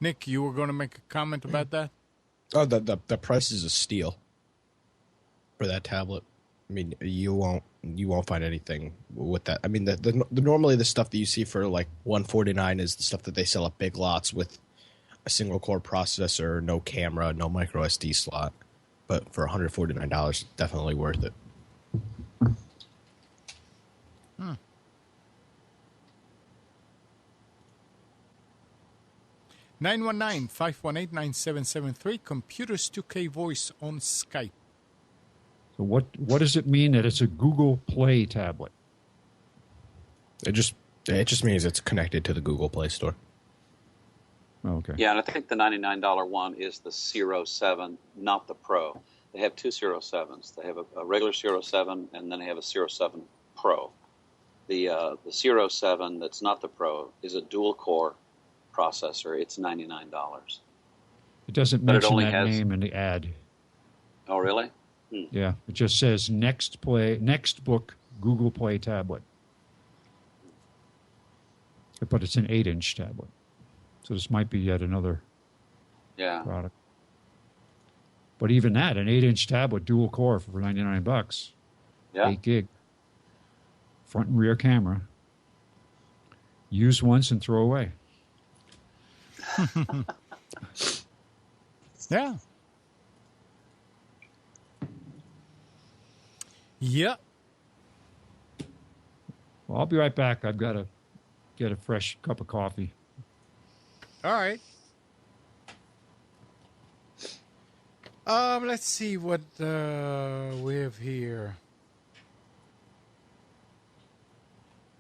Nick, you were going to make a comment about that? Oh, the price is a steal for that tablet. I mean, you won't find anything with that. I mean, the normally the stuff that you see for like $149 is the stuff that they sell at Big Lots with a single core processor, no camera, no micro SD slot. But for $149, it's definitely worth it. 919-518-9773. Computers 2K voice on Skype. So what does it mean that it's a Google Play tablet? It just means it's connected to the Google Play Store. Oh, okay. Yeah, and I think the $99 one is the Zero 7, not the Pro. They have two Zero 7s. They have a regular Zero 7, and then they have a Zero 7 Pro. The Zero 7 that's not the Pro is a dual-core processor. It's $99. It doesn't mention that name in the ad. Oh, really? Yeah, it just says Nextbook Google Play tablet. But it's an 8-inch tablet. So this might be yet another product. But even that, an 8-inch tablet, dual core for $99. Yeah. 8 gig. Front and rear camera. Use once and throw away. Yeah. Yep. Well, I'll be right back. I've got to get a fresh cup of coffee. All right. Let's see what we have here.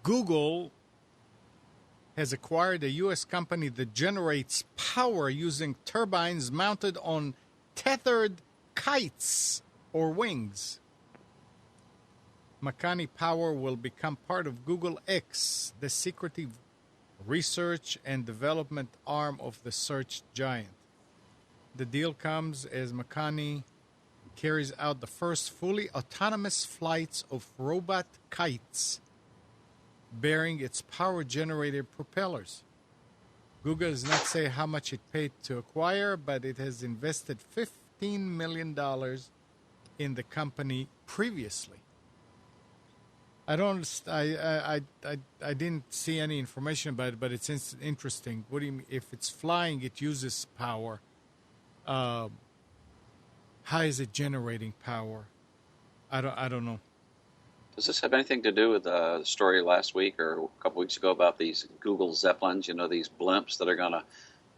Google has acquired a U.S. company that generates power using turbines mounted on tethered kites or wings. Makani Power will become part of Google X, the secretive research and development arm of the search giant. The deal comes as Makani carries out the first fully autonomous flights of robot kites bearing its power-generated propellers. Google does not say how much it paid to acquire, but it has invested $15 million in the company previously. I didn't see any information about it, but it's interesting. What do you mean? If it's flying, it uses power. How is it generating power? I don't know. Does this have anything to do with the story last week or a couple weeks ago about these Google Zeppelins? You know, these blimps that are going to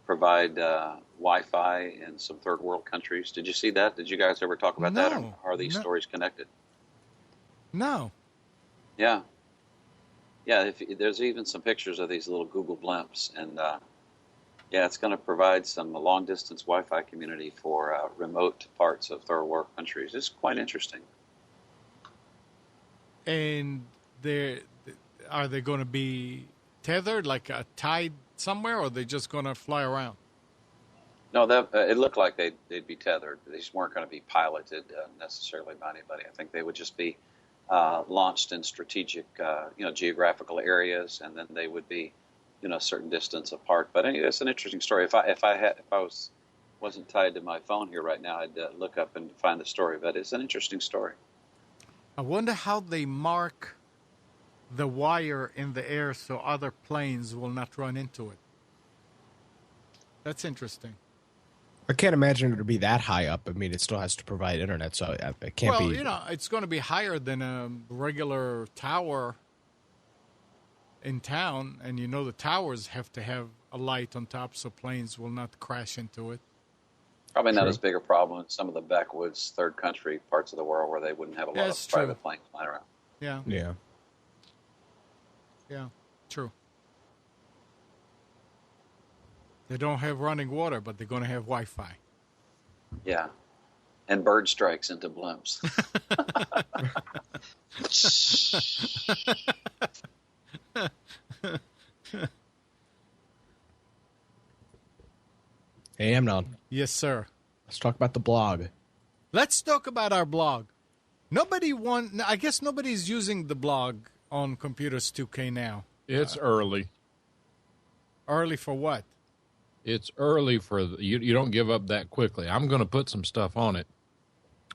provide Wi-Fi in some third world countries. Did you see that? Did you guys ever talk about that? Or are these stories connected? No. Yeah. Yeah, there's even some pictures of these little Google blimps, and yeah, it's going to provide some long-distance Wi-Fi community for remote parts of third world countries. It's quite interesting. And are they going to be tethered, like tied somewhere, or are they just going to fly around? No, it looked like they'd be tethered. They just weren't going to be piloted necessarily by anybody. I think they would just be launched in strategic, geographical areas, and then they would be, a certain distance apart. But anyway, it's an interesting story. If I wasn't tied to my phone here right now, I'd look up and find the story. But it's an interesting story. I wonder how they mark the wire in the air so other planes will not run into it. That's interesting. I can't imagine it to be that high up. I mean, it still has to provide internet, so it can't be. Well, it's going to be higher than a regular tower in town, and the towers have to have a light on top so planes will not crash into it. Probably not as big a problem in some of the backwoods third country parts of the world where they wouldn't have a lot of private planes flying around. Yeah. Yeah. Yeah, true. They don't have running water, but they're going to have Wi-Fi. Yeah. And bird strikes into blimps. Hey, Amnon. Yes, sir. Let's talk about the blog. Let's talk about our blog. I guess nobody's using the blog on Computers 2K now. It's early. Early for what? It's early for you don't give up that quickly. I'm going to put some stuff on it,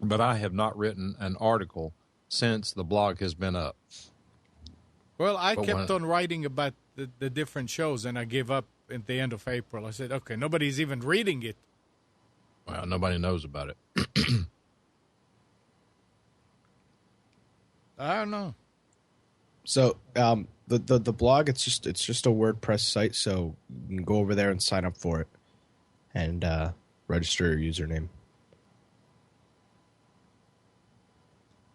but I have not written an article since the blog has been up. Well, I kept on writing about the different shows, and I gave up at the end of April. I said, okay, nobody's even reading it. Well, nobody knows about it. I don't know. So the blog, it's just a WordPress site, so you can go over there and sign up for it and register your username.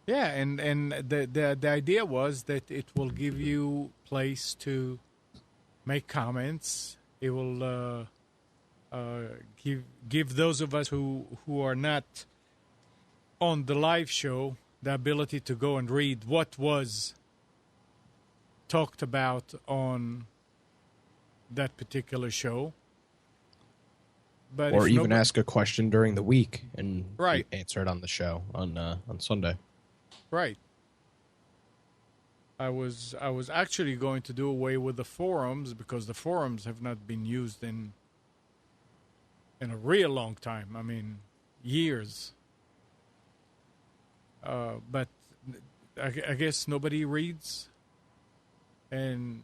Yeah, and the idea was that it will give you place to make comments. It will give those of us who are not on the live show the ability to go and read what was talked about on that particular show. But or even ask a question during the week and answer it on the show on Sunday. Right. I was actually going to do away with the forums because the forums have not been used in a real long time. I mean, years. But I guess nobody reads and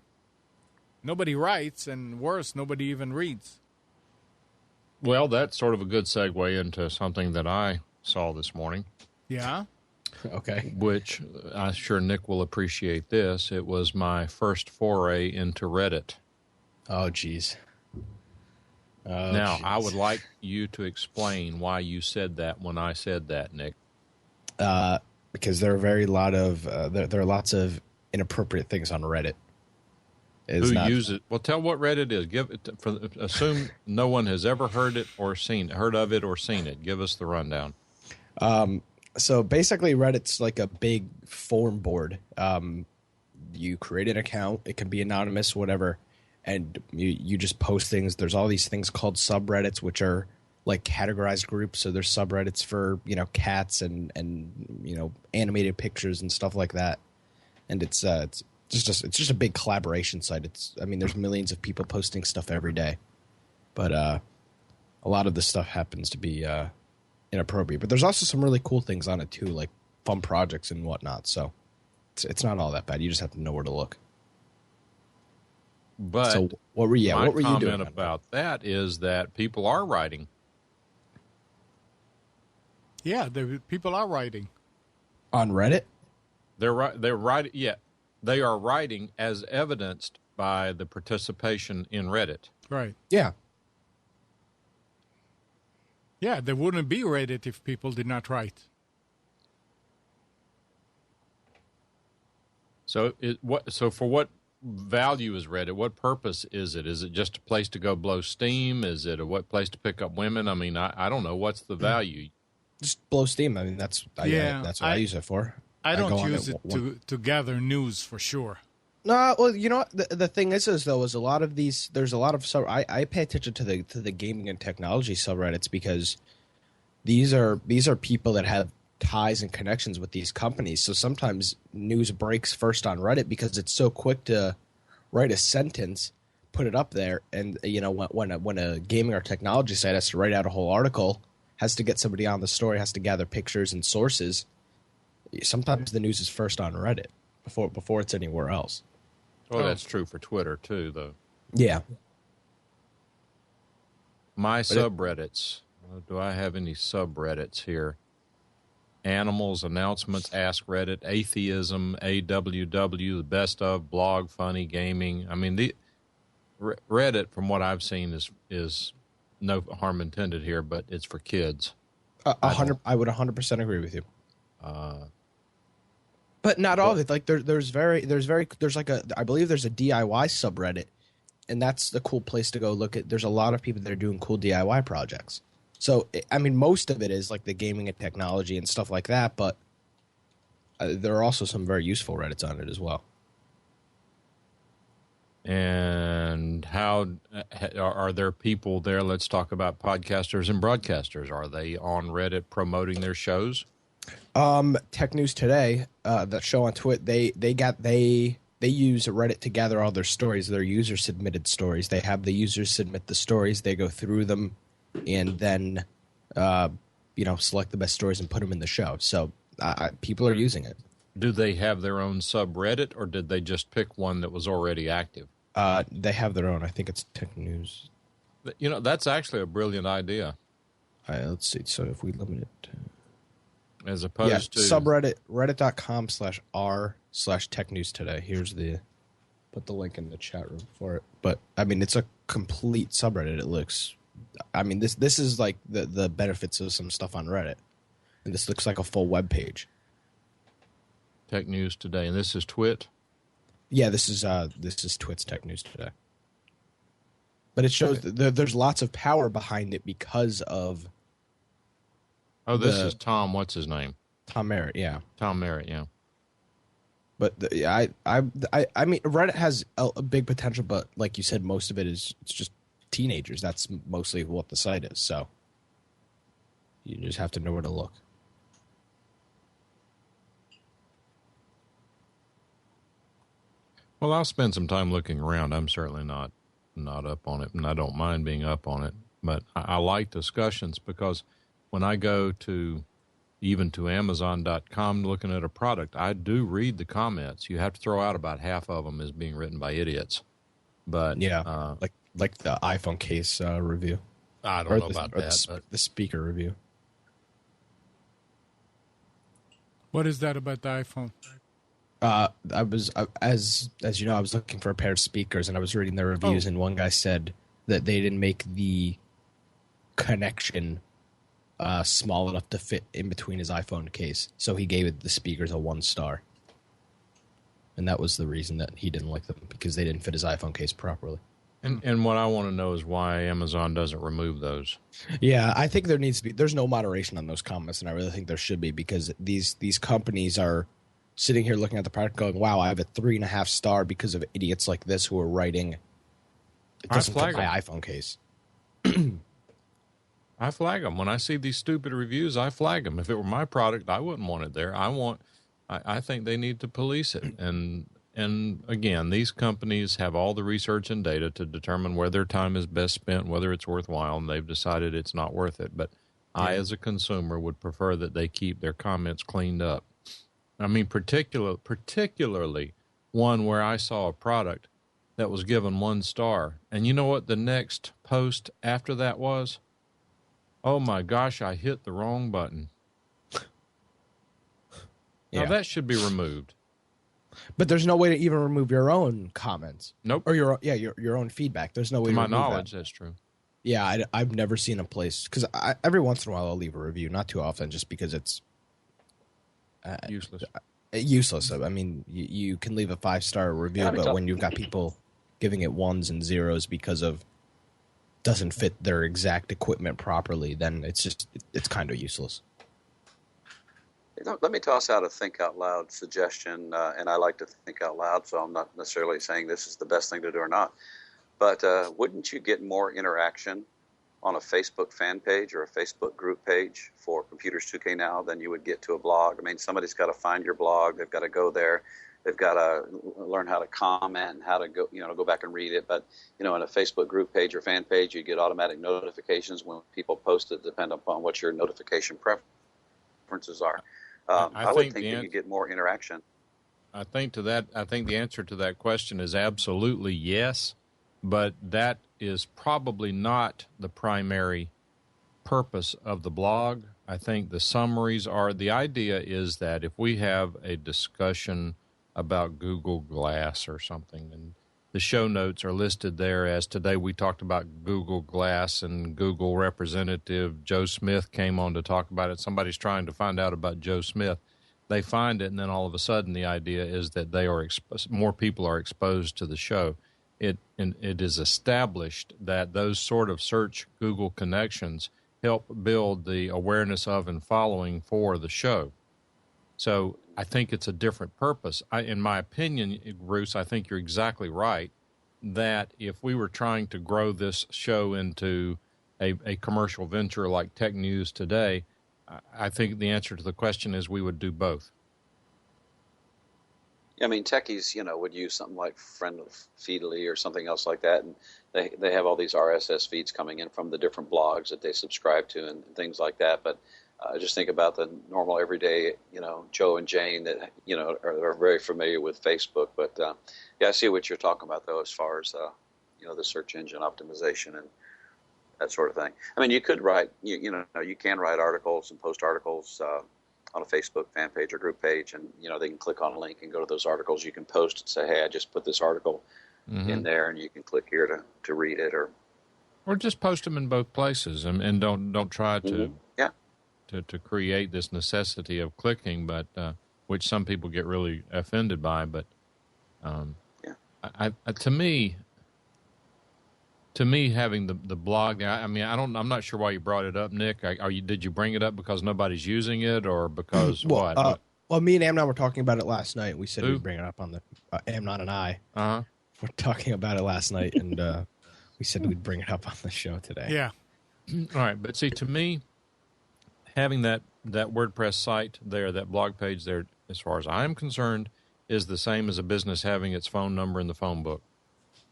nobody writes, and worse, nobody even reads. Well, that's sort of a good segue into something that I saw this morning. Yeah? Okay. Which I'm sure Nick will appreciate this. It was my first foray into Reddit. Oh, geez. Now, I would like you to explain why you said that when I said that, Nick. Because there are there are lots of inappropriate things on Reddit. Use it? Well, tell what Reddit is. Assume no one has ever heard of it or seen it. Give us the rundown. So basically, Reddit's like a big forum board. You create an account; it can be anonymous, whatever, and you just post things. There's all these things called subreddits, which are like categorized groups. So there's subreddits for cats and animated pictures and stuff like that. And it's just a big collaboration site. There's millions of people posting stuff every day, but a lot of this stuff happens to be inappropriate. But there's also some really cool things on it too, like fun projects and whatnot. So it's not all that bad. You just have to know where to look. But so what were you doing? My comment about that is that people are writing. Yeah, people are writing. On Reddit? They're writing. Yeah, they are writing as evidenced by the participation in Reddit. Right. Yeah. Yeah, there wouldn't be Reddit if people did not write. So So for what value is Reddit? What purpose is it? Is it just a place to go blow steam? Is it what place to pick up women? I mean, I don't know. What's the value? Just blow steam. I mean, that's what I use it for. I don't use it to gather news for sure. No, well, you know what? The thing is a lot of these. There's a lot of I pay attention to the gaming and technology subreddits because these are people that have ties and connections with these companies. So sometimes news breaks first on Reddit because it's so quick to write a sentence, put it up there, and when a gaming or technology site has to write out a whole article, has to get somebody on the story, has to gather pictures and sources. Sometimes the news is first on Reddit before it's anywhere else. Well, that's true for Twitter too, though. Yeah. My subreddits. Do I have any subreddits here? Animals, announcements, Ask Reddit, atheism, AWW, the best of, blog, funny, gaming. I mean, the Reddit, from what I've seen, is no harm intended here, but it's for kids. I would 100% agree with you. But not all of it. Like there's like I believe there's a DIY subreddit, and that's the cool place to go look at. There's a lot of people that are doing cool DIY projects. So I mean, most of it is like the gaming and technology and stuff like that. But there are also some very useful Reddits on it as well. And how are there people there? Let's talk about podcasters and broadcasters. Are they on Reddit promoting their shows? Tech News Today, that show on Twit, they use Reddit to gather all their stories, their user submitted stories. They have the users submit the stories, they go through them, and then select the best stories and put them in the show. So people are using it. Do they have their own subreddit, or did they just pick one that was already active? They have their own. I think it's Tech News. That's actually a brilliant idea. Let's see. So if we limit it to... As opposed to subreddit, reddit.com/r/Tech News Today. Put the link in the chat room for it. But I mean, it's a complete subreddit. It looks, I mean, this is like the benefits of some stuff on Reddit, and this looks like a full web page. Tech News Today, and this is Twit. Yeah, this is Twit's Tech News Today. But it shows there's lots of power behind it because of. Oh, this is Tom. What's his name? Tom Merritt. Yeah. Tom Merritt. Yeah. But I mean, Reddit has a big potential, but like you said, most of it's just teenagers. That's mostly what the site is. So you just have to know where to look. Well, I'll spend some time looking around. I'm certainly not up on it, and I don't mind being up on it. But I like discussions because when I go to Amazon.com looking at a product, I do read the comments. You have to throw out about half of them as being written by idiots. But yeah, like the iPhone case review. I don't know about that. But the speaker review. What is that about the iPhone? As you know, I was looking for a pair of speakers, and I was reading their reviews, and one guy said that they didn't make the connection small enough to fit in between his iPhone case, so he gave the speakers a 1 star, and that was the reason that he didn't like them, because they didn't fit his iPhone case properly. And what I want to know is why Amazon doesn't remove those. Yeah, I think there's no moderation on those comments, and I really think there should be, because these companies are sitting here looking at the product going, wow, I have a 3.5 star because of idiots like this who are writing, it doesn't fit my iPhone case. I flag them. When I see these stupid reviews, I flag them. If it were my product, I wouldn't want it there. I think they need to police it. And again, these companies have all the research and data to determine where their time is best spent, whether it's worthwhile, and they've decided it's not worth it. But I, as a consumer, would prefer that they keep their comments cleaned up. I mean, particularly one where I saw a product that was given 1 star. And you know what the next post after that was? Oh, my gosh, I hit the wrong button. Now, that should be removed. But there's no way to even remove your own comments. Nope. Or your own feedback. There's no way To to my remove knowledge, that. that's true. Yeah, I've never seen a place, because every once in a while I'll leave a review, not too often, just because it's Useless. Useless. I mean, you can leave a 5-star review, but when you've got people giving it 1s and 0s because of doesn't fit their exact equipment properly, then it's kind of useless. Let me toss out a think out loud suggestion, and I like to think out loud, so I'm not necessarily saying this is the best thing to do or not. But wouldn't you get more interaction on a Facebook fan page or a Facebook group page for Computers 2K Now than you would get to a blog? I mean, somebody's got to find your blog. They've got to go there. They've got to learn how to comment and how to go back and read it. But, in a Facebook group page or fan page, you get automatic notifications when people post it, depending upon what your notification preferences are. I would think that you get more interaction. I think the answer to that question is absolutely yes, but that is probably not the primary purpose of the blog. I think the summaries are, the idea is that if we have a discussion about Google Glass or something, and the show notes are listed there, as today we talked about Google Glass and Google representative Joe Smith came on to talk about it. Somebody's trying to find out about Joe Smith. They find it, and then all of a sudden the idea is that they are more people are exposed to the show. It is established that those sort of search Google connections help build the awareness of and following for the show. So I think it's a different purpose. In my opinion, Bruce, I think you're exactly right that if we were trying to grow this show into a commercial venture like Tech News Today, I think the answer to the question is we would do both. I mean, techies, would use something like Friend of Feedly or something else like that, and they have all these RSS feeds coming in from the different blogs that they subscribe to and things like that. But just think about the normal, everyday, Joe and Jane that are very familiar with Facebook. But I see what you're talking about though, as far as the search engine optimization and that sort of thing. I mean, you could write, you can write articles and post articles on a Facebook fan page or group page, and they can click on a link and go to those articles. You can post and say, "Hey, I just put this article in there," and you can click here to read it, or just post them in both places, and don't try to to create this necessity of clicking, but which some people get really offended by. But to me, having the blog, I'm not sure why you brought it up, Nick. Did you bring it up because nobody's using it, or because what? Well, me and Amnon were talking about it last night. We said we'd bring it up on the Amnon and I. We're talking about it last night, and we said we'd bring it up on the show today. Yeah. All right, but see, to me, having that WordPress site there, that blog page there, as far as I'm concerned, is the same as a business having its phone number in the phone book.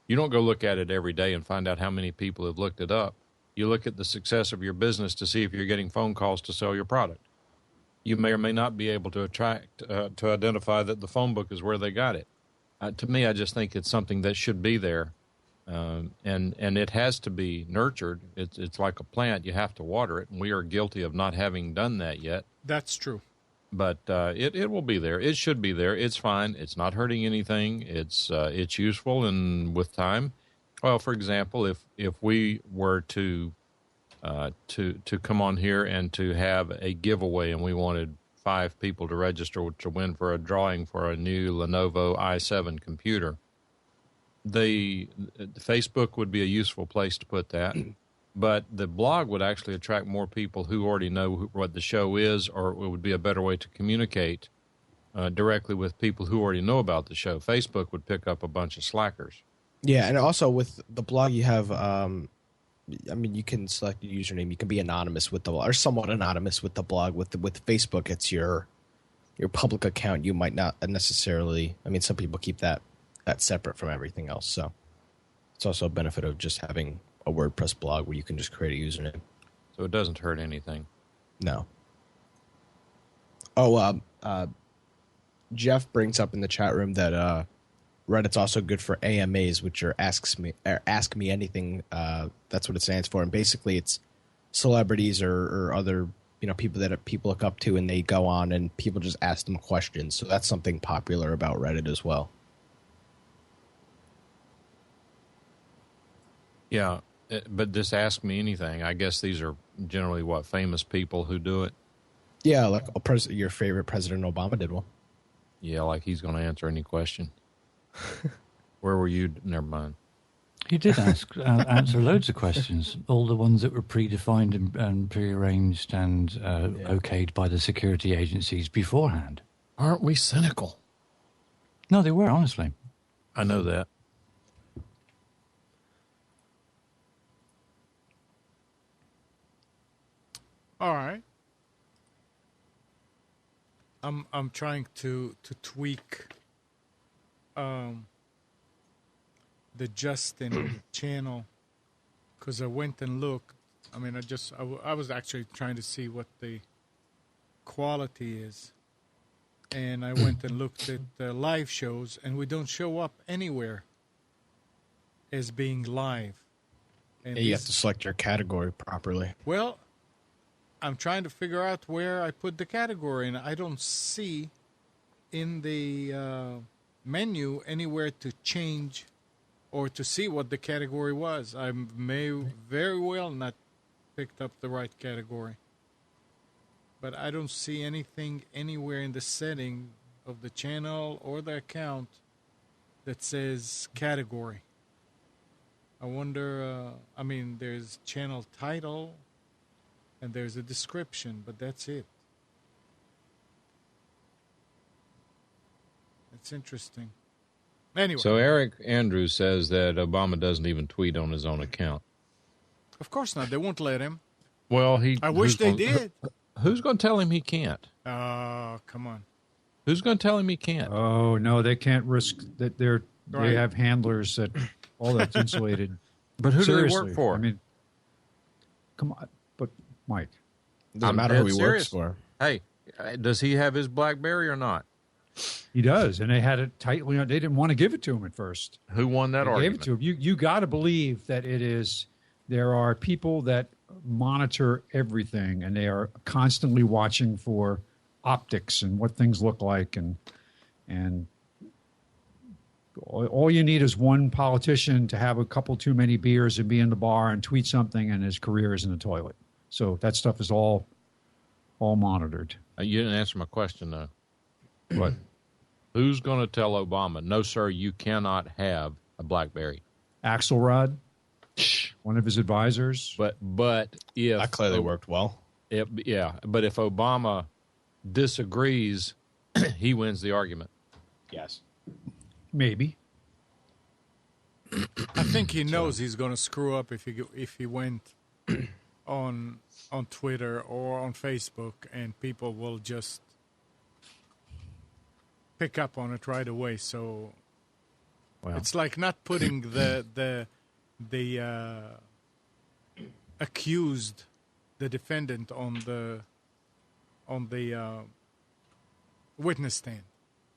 You don't go look at it every day and find out how many people have looked it up. You look at the success of your business to see if you're getting phone calls to sell your product. You may or may not be able to to identify that the phone book is where they got it. To me, I just think it's something that should be there, and it has to be nurtured. It's like a plant. You have to water it, and we are guilty of not having done that yet. That's true. But it will be there. It should be there. It's fine. It's not hurting anything. It's useful, and with time, well, for example, if we were to come on here and to have a giveaway, and we wanted 5 people to register to win for a drawing for a new Lenovo i7 computer, the Facebook would be a useful place to put that. But the blog would actually attract more people who already know what the show is, or it would be a better way to communicate directly with people who already know about the show. Facebook would pick up a bunch of slackers. Yeah, and also with the blog, you have, you can select your username. You can be anonymous with the blog, or somewhat anonymous with the blog. With Facebook, it's your public account. You might not necessarily. Some people keep that separate from everything else. So it's also a benefit of just having a WordPress blog where you can just create a username. So it doesn't hurt anything. No. Oh, Jeff brings up in the chat room that Reddit's also good for AMAs, which are Ask Me Anything. That's what it stands for. And basically it's celebrities or other people that people look up to, and they go on and people just ask them questions. So that's something popular about Reddit as well. Yeah, but just ask me anything. I guess these are generally famous people who do it. Yeah, like your favorite President Obama did one. Yeah, like he's going to answer any question. Where were you? Never mind. He did answer loads of questions, all the ones that were predefined and prearranged and okayed by the security agencies beforehand. Aren't we cynical? No, they were, honestly. I know that. All right. I'm trying to tweak the Justin channel, because I went and looked. I mean, I was actually trying to see what the quality is, and I went and looked at the live shows, and we don't show up anywhere as being live. And you have to select your category properly. Well, I'm trying to figure out where I put the category, and I don't see in the menu anywhere to change or to see what the category was. I may very well not picked up the right category. But I don't see anything anywhere in the setting of the channel or the account that says category. I wonder, there's channel title and there's a description, but that's it. It's interesting. Anyway. So Eric Andrews says that Obama doesn't even tweet on his own account. Of course not. They won't let him. Well, I wish they did. Who's going to tell him he can't? Oh, come on. Who's going to tell him he can't? Oh, no, they can't risk that. They Right. have handlers that all that's insulated. But who Seriously, do they work for? I mean, come on. But, Mike. Doesn't matter who he works for. Hey, does he have his BlackBerry or not? He does, and they had it tightly. They didn't want to give it to him at first. Who won that They argument? gave it to him. You got to believe that it is. There are people that monitor everything, and they are constantly watching for optics and what things look like, and all you need is one politician to have a couple too many beers and be in the bar and tweet something, and his career is in the toilet. So that stuff is all monitored. You didn't answer my question, though. What? Who's going to tell Obama, no, sir, you cannot have a BlackBerry? Axelrod, one of his advisors. But if... That clearly worked well. But if Obama disagrees, he wins the argument. Yes. Maybe. I think he knows he's going to screw up if he went on Twitter or on Facebook, and people will just pick up on it right away. So it's like not putting the accused, the defendant, on the witness stand,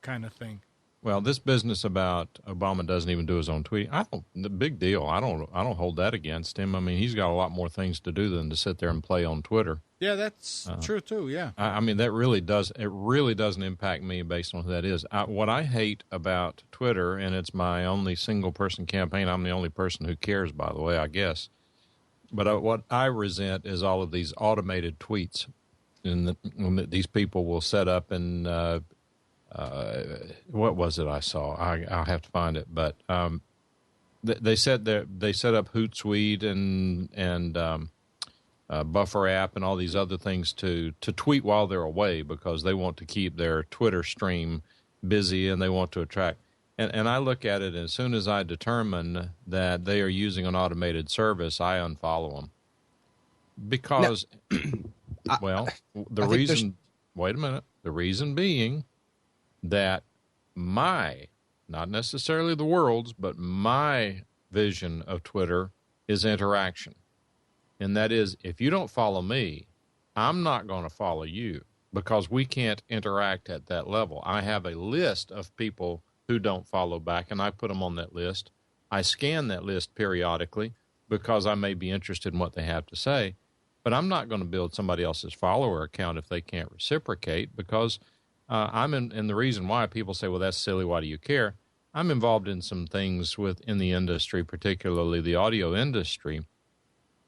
kind of thing. Well, this business about Obama doesn't even do his own tweeting, the big deal. I don't hold that against him. I mean, he's got a lot more things to do than to sit there and play on Twitter. Yeah, that's true too. Yeah. I mean, that really does. It really doesn't impact me based on who that is. What I hate about Twitter, and it's my only single person campaign. I'm the only person who cares, by the way, I guess. But what I resent is all of these automated tweets, and these people will set up and. What was it I saw? I'll have to find it. But they set up Hootsuite and Buffer app and all these other things to tweet while they're away, because they want to keep their Twitter stream busy and they want to attract. And I look at it, and as soon as I determine that they are using an automated service, I unfollow them. Because, the reason. Wait a minute. The reason being that not necessarily the world's, but my vision of Twitter is interaction. And that is, if you don't follow me, I'm not going to follow you, because we can't interact at that level. I have a list of people who don't follow back, and I put them on that list. I scan that list periodically because I may be interested in what they have to say. but I'm not going to build somebody else's follower account if they can't reciprocate, because and the reason why people say, well, that's silly, why do you care? I'm involved in some things in the industry, particularly the audio industry,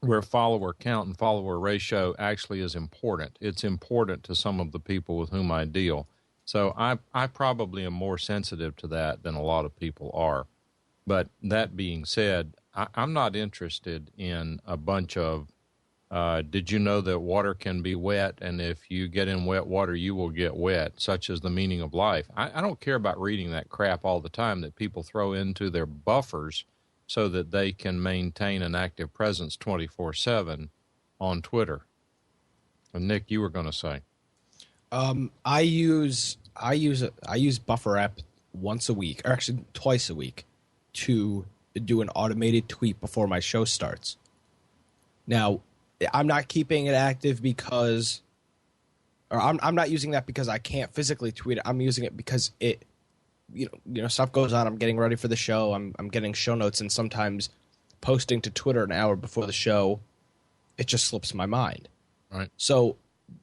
where follower count and follower ratio actually is important. It's important to some of the people with whom I deal. So I probably am more sensitive to that than a lot of people are. But that being said, I'm not interested in a bunch of, did you know that water can be wet, and if you get in wet water, you will get wet, such as the meaning of life. I don't care about reading that crap all the time that people throw into their buffers so that they can maintain an active presence 24/7 on Twitter. And Nick, you were going to say. I use Buffer app once a week, or actually twice a week, to do an automated tweet before my show starts. Now, I'm not keeping it active because, or I'm not using that because I can't physically tweet it. I'm using it because it, you know, stuff goes on. I'm getting ready for the show. I'm getting show notes, and sometimes posting to Twitter an hour before the show, it just slips my mind. Right. So,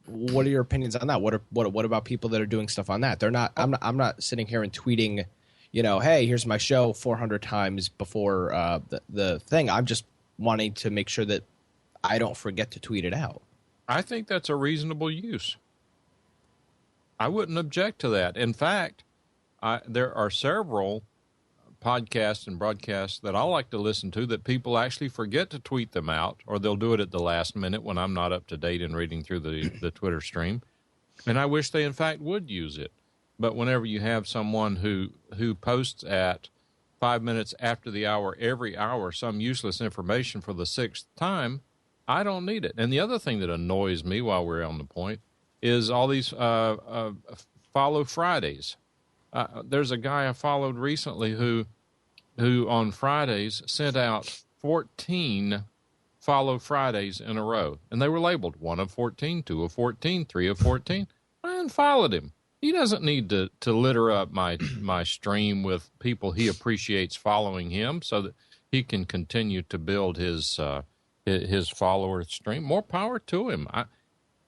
what are your opinions on that? What about people that are doing stuff on that? They're not. I'm not sitting here and tweeting, you know, hey, here's my show 400 times before the thing. I'm just wanting to make sure that I don't forget to tweet it out. I think that's a reasonable use. I wouldn't object to that. In fact, there are several podcasts and broadcasts that I like to listen to that people actually forget to tweet them out, or they'll do it at the last minute when I'm not up to date and reading through the Twitter stream. And I wish they, in fact, would use it. But whenever you have someone who posts at 5 minutes after the hour, every hour, some useless information for the sixth time, I don't need it. And the other thing that annoys me while we're on the point is all these Follow Fridays. There's a guy I followed recently who on Fridays sent out 14 Follow Fridays in a row. And they were labeled 1 of 14, 2 of 14, 3 of 14. I unfollowed him. He doesn't need to litter up my stream with people he appreciates following him so that he can continue to build his follower stream. More power to him.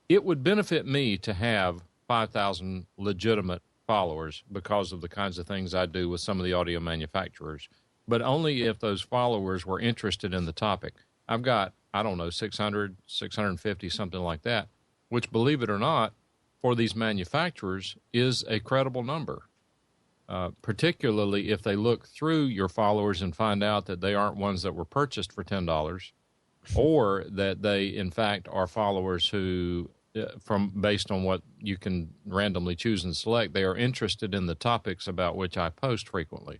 It would benefit me to have 5,000 legitimate followers because of the kinds of things I do with some of the audio manufacturers, but only if those followers were interested in the topic. I've got, 600, 650, something like that, which, believe it or not, for these manufacturers is a credible number, particularly if they look through your followers and find out that they aren't ones that were purchased for $10 or that they, in fact, are followers who, based on what you can randomly choose and select, they are interested in the topics about which I post frequently.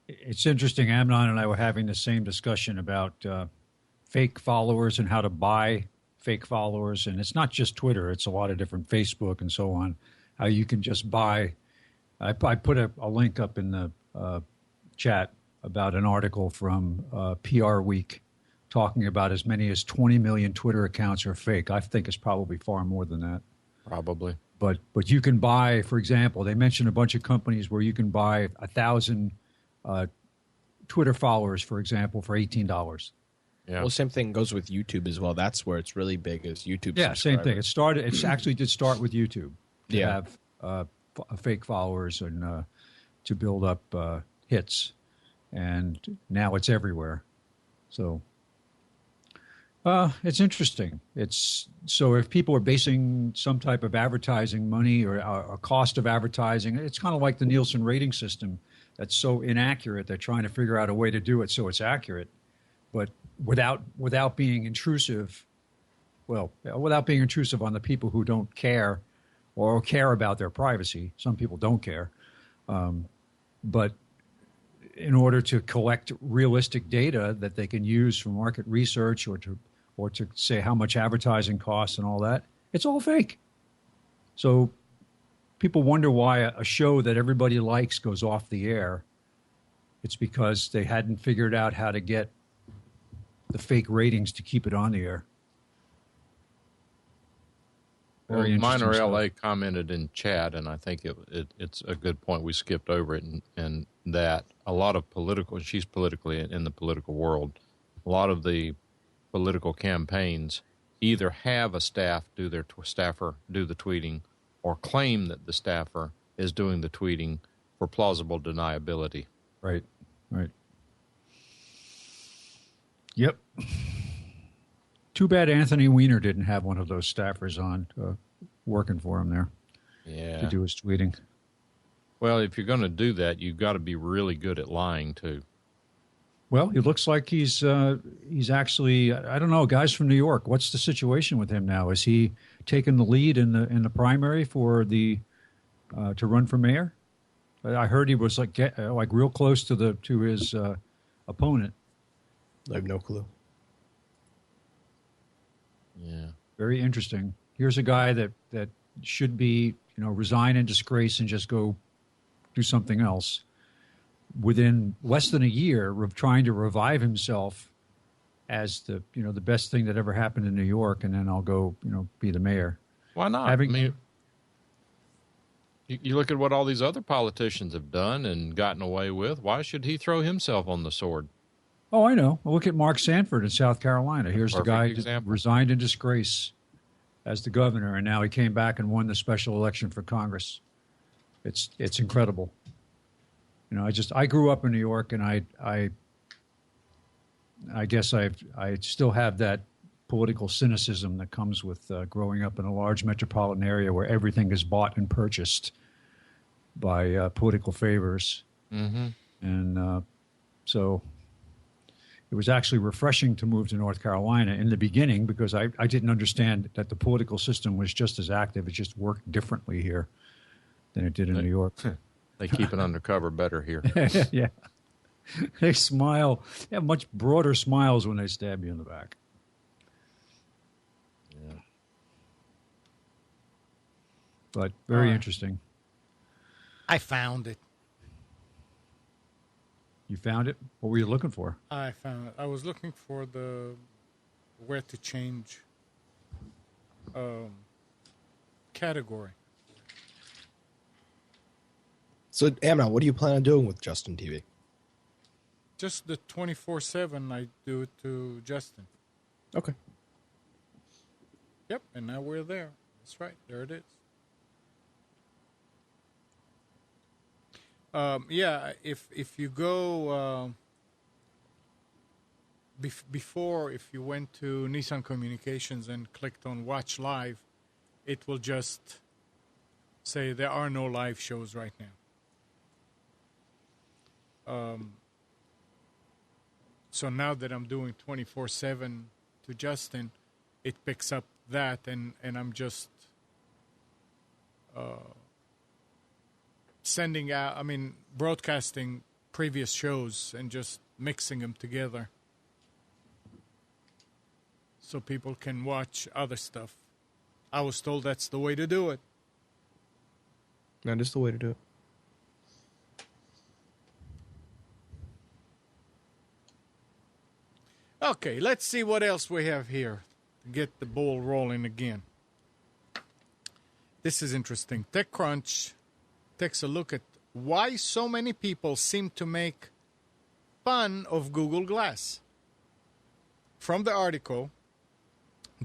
It's interesting. Amnon and I were having the same discussion about fake followers and how to buy fake followers. And it's not just Twitter. It's a lot of different Facebook and so on, how you can just buy. I put a link up in the chat about an article from PR Week talking about as many as 20 million Twitter accounts are fake. I think it's probably far more than that. Probably. But you can buy, for example, they mentioned a bunch of companies where you can buy 1,000 Twitter followers, for example, for $18. Yeah. Well, same thing goes with YouTube as well. That's where it's really big, is YouTube. Yeah, same thing. It actually did start with YouTube to have fake followers and to build up hits, and now it's everywhere. So it's interesting. So if people are basing some type of advertising money or a cost of advertising, it's kind of like the Nielsen rating system. That's so inaccurate. They're trying to figure out a way to do it so it's accurate, but without being intrusive. Well, without being intrusive on the people who don't care or care about their privacy. Some people don't care, but in order to collect realistic data that they can use for market research or to say how much advertising costs and all that, it's all fake. So people wonder why a show that everybody likes goes off the air. It's because they hadn't figured out how to get the fake ratings to keep it on the air. Well, Minor LA commented in chat, and I think it's a good point. We skipped over it, and that a lot of she's politically in the political world, a lot of the political campaigns either have a staffer do the tweeting, or claim that the staffer is doing the tweeting for plausible deniability. Right. Yep. Too bad Anthony Weiner didn't have one of those staffers on working for him there to do his tweeting. Well, if you're going to do that, you've got to be really good at lying, too. Well, it looks like he's actually, I don't know, guys from New York. What's the situation with him now? Is he taking the lead in the primary for the to run for mayor? I heard he was like real close to his opponent. I have no clue. Yeah, very interesting. Here's a guy that should be, resign in disgrace and just go do something else. Within less than a year of trying to revive himself as the best thing that ever happened in New York, and then I'll go be the mayor. Why not? You look at what all these other politicians have done and gotten away with. Why should he throw himself on the sword? Oh, I know. Well, look at Mark Sanford in South Carolina. Here's Perfect the guy example. who resigned in disgrace as the governor, and now he came back and won the special election for Congress. It's incredible. I grew up in New York, and I guess I still have that political cynicism that comes with growing up in a large metropolitan area where everything is bought and purchased by political favors. Mm-hmm. And so it was actually refreshing to move to North Carolina in the beginning because I didn't understand that the political system was just as active. It just worked differently here than it did in New York. They keep it undercover better here. Yeah. They smile. They have much broader smiles when they stab you in the back. Yeah. But very interesting. I found it. You found it? What were you looking for? I found it. I was looking for where to change category. So, Amnon, what do you plan on doing with Justin TV? Just the 24/7 I do it to Justin. Okay. Yep, and now we're there. That's right. There it is. If you go before, if you went to Nissan Communications and clicked on Watch Live, it will just say there are no live shows right now. So now that I'm doing 24/7 to Justin, it picks up that, and I'm just sending out, broadcasting previous shows and just mixing them together so people can watch other stuff. I was told that's the way to do it. That is the way to do it. Okay, let's see what else we have here to get the ball rolling again. This is interesting. TechCrunch takes a look at why so many people seem to make fun of Google Glass. From the article,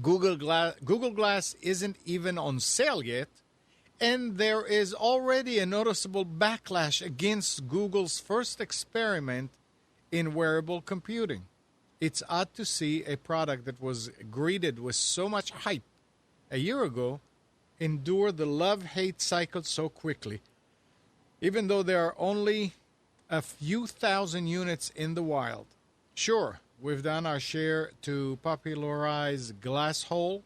Google Glass isn't even on sale yet, and there is already a noticeable backlash against Google's first experiment in wearable computing. It's odd to see a product that was greeted with so much hype a year ago endure the love-hate cycle so quickly, even though there are only a few thousand units in the wild. Sure, we've done our share to popularize Glass Hole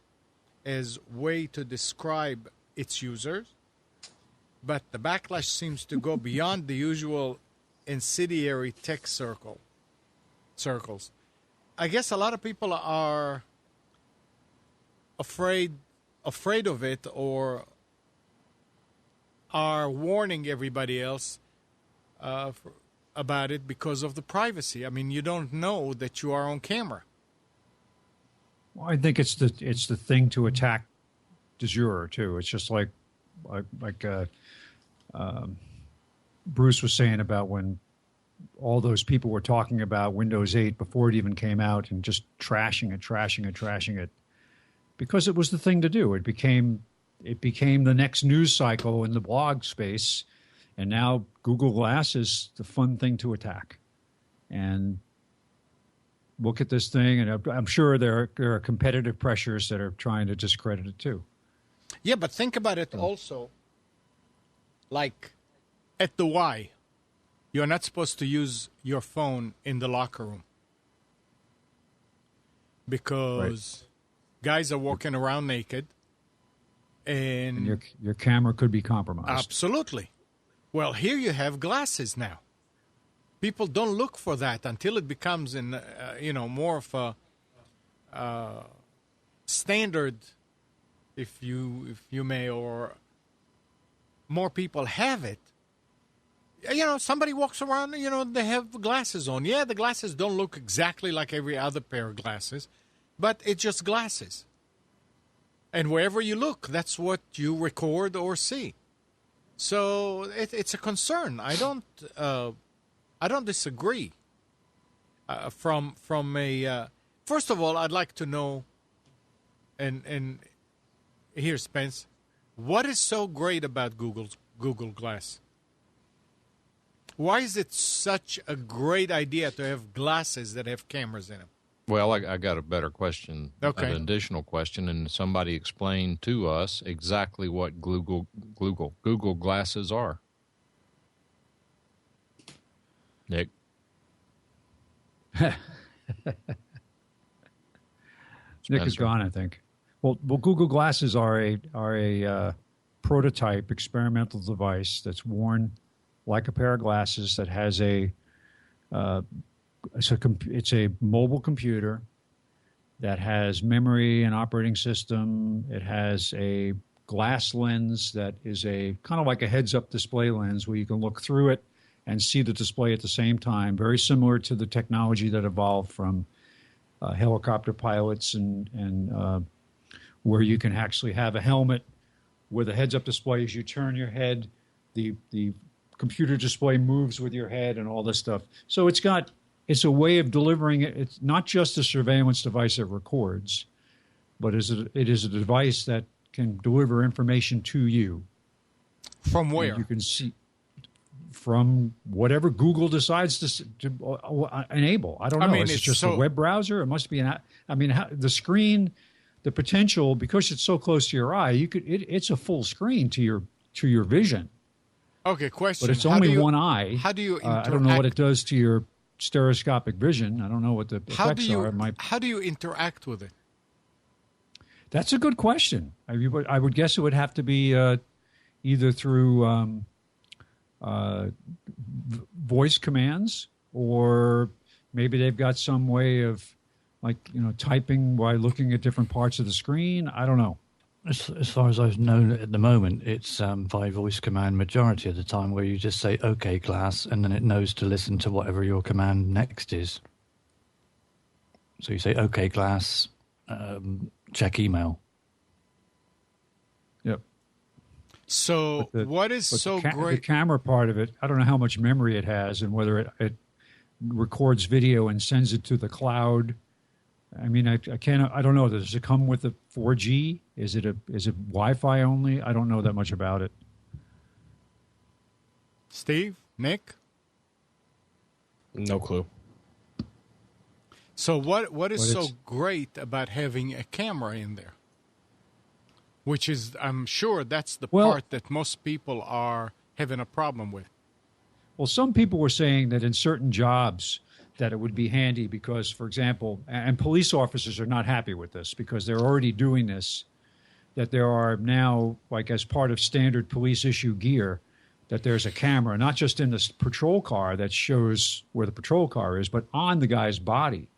as way to describe its users, but the backlash seems to go beyond the usual incendiary tech circles. I guess a lot of people are afraid of it, or are warning everybody else about it because of the privacy. I mean, you don't know that you are on camera. Well, I think it's the thing to attack de jure too. It's just like Bruce was saying about when all those people were talking about Windows 8 before it even came out and just trashing it because it was the thing to do. It became the next news cycle in the blog space, and now Google Glass is the fun thing to attack. And look at this thing, and I'm sure there are competitive pressures that are trying to discredit it too. Yeah, but think about it also. Like at the Y, you're not supposed to use your phone in the locker room because guys are walking around naked, and your camera could be compromised. Absolutely. Well, here you have glasses now. People don't look for that until it becomes more of a standard, if you may, or more people have it. Somebody walks around, they have glasses on. Yeah, the glasses don't look exactly like every other pair of glasses, but it's just glasses. And wherever you look, that's what you record or see. So it's a concern. I don't disagree. From a first of all, I'd like to know, and here, Spence, what is so great about Google Glass? Why is it such a great idea to have glasses that have cameras in them? Well, I got a better question, okay. An additional question, and somebody explained to us exactly what Google glasses are. Nick? Nick is gone, I think. Well, Google glasses are a prototype experimental device that's worn like a pair of glasses that has it's a mobile computer that has memory and operating system. It has a glass lens that is a kind of like a heads-up display lens where you can look through it and see the display at the same time, very similar to the technology that evolved from helicopter pilots and where you can actually have a helmet with a heads-up display. As you turn your head, the computer display moves with your head and all this stuff. So it's a way of delivering it. It's not just a surveillance device that records, but it is a device that can deliver information to you. From where? And you can see from whatever Google decides to enable. I don't know. Is it just a web browser? It must be the screen, the potential, because it's so close to your eye, it's a full screen to your vision. Okay, question. But it's only one eye. How do you interact? I don't know what it does to your stereoscopic vision. I don't know what the effects are. How do you interact with it? That's a good question. I would guess it would have to be either through voice commands, or maybe they've got some way of typing while looking at different parts of the screen. I don't know. As far as I've known at the moment, it's by voice command majority of the time, where you just say, OK, class, and then it knows to listen to whatever your command next is. So you say, OK, class, check email. Yep. So what is so great? The camera part of it, I don't know how much memory it has and whether it records video and sends it to the cloud. I mean, I don't know. Does it come with the 4G? Is it Wi-Fi only? I don't know that much about it. Steve, Nick, no clue. So what is so great about having a camera in there? Which is, I'm sure that's the part that most people are having a problem with. Well, some people were saying that in certain jobs that it would be handy because, for example, and police officers are not happy with this because they're already doing this, that there are now, like as part of standard police issue gear, that there's a camera, not just in this patrol car that shows where the patrol car is, but on the guy's body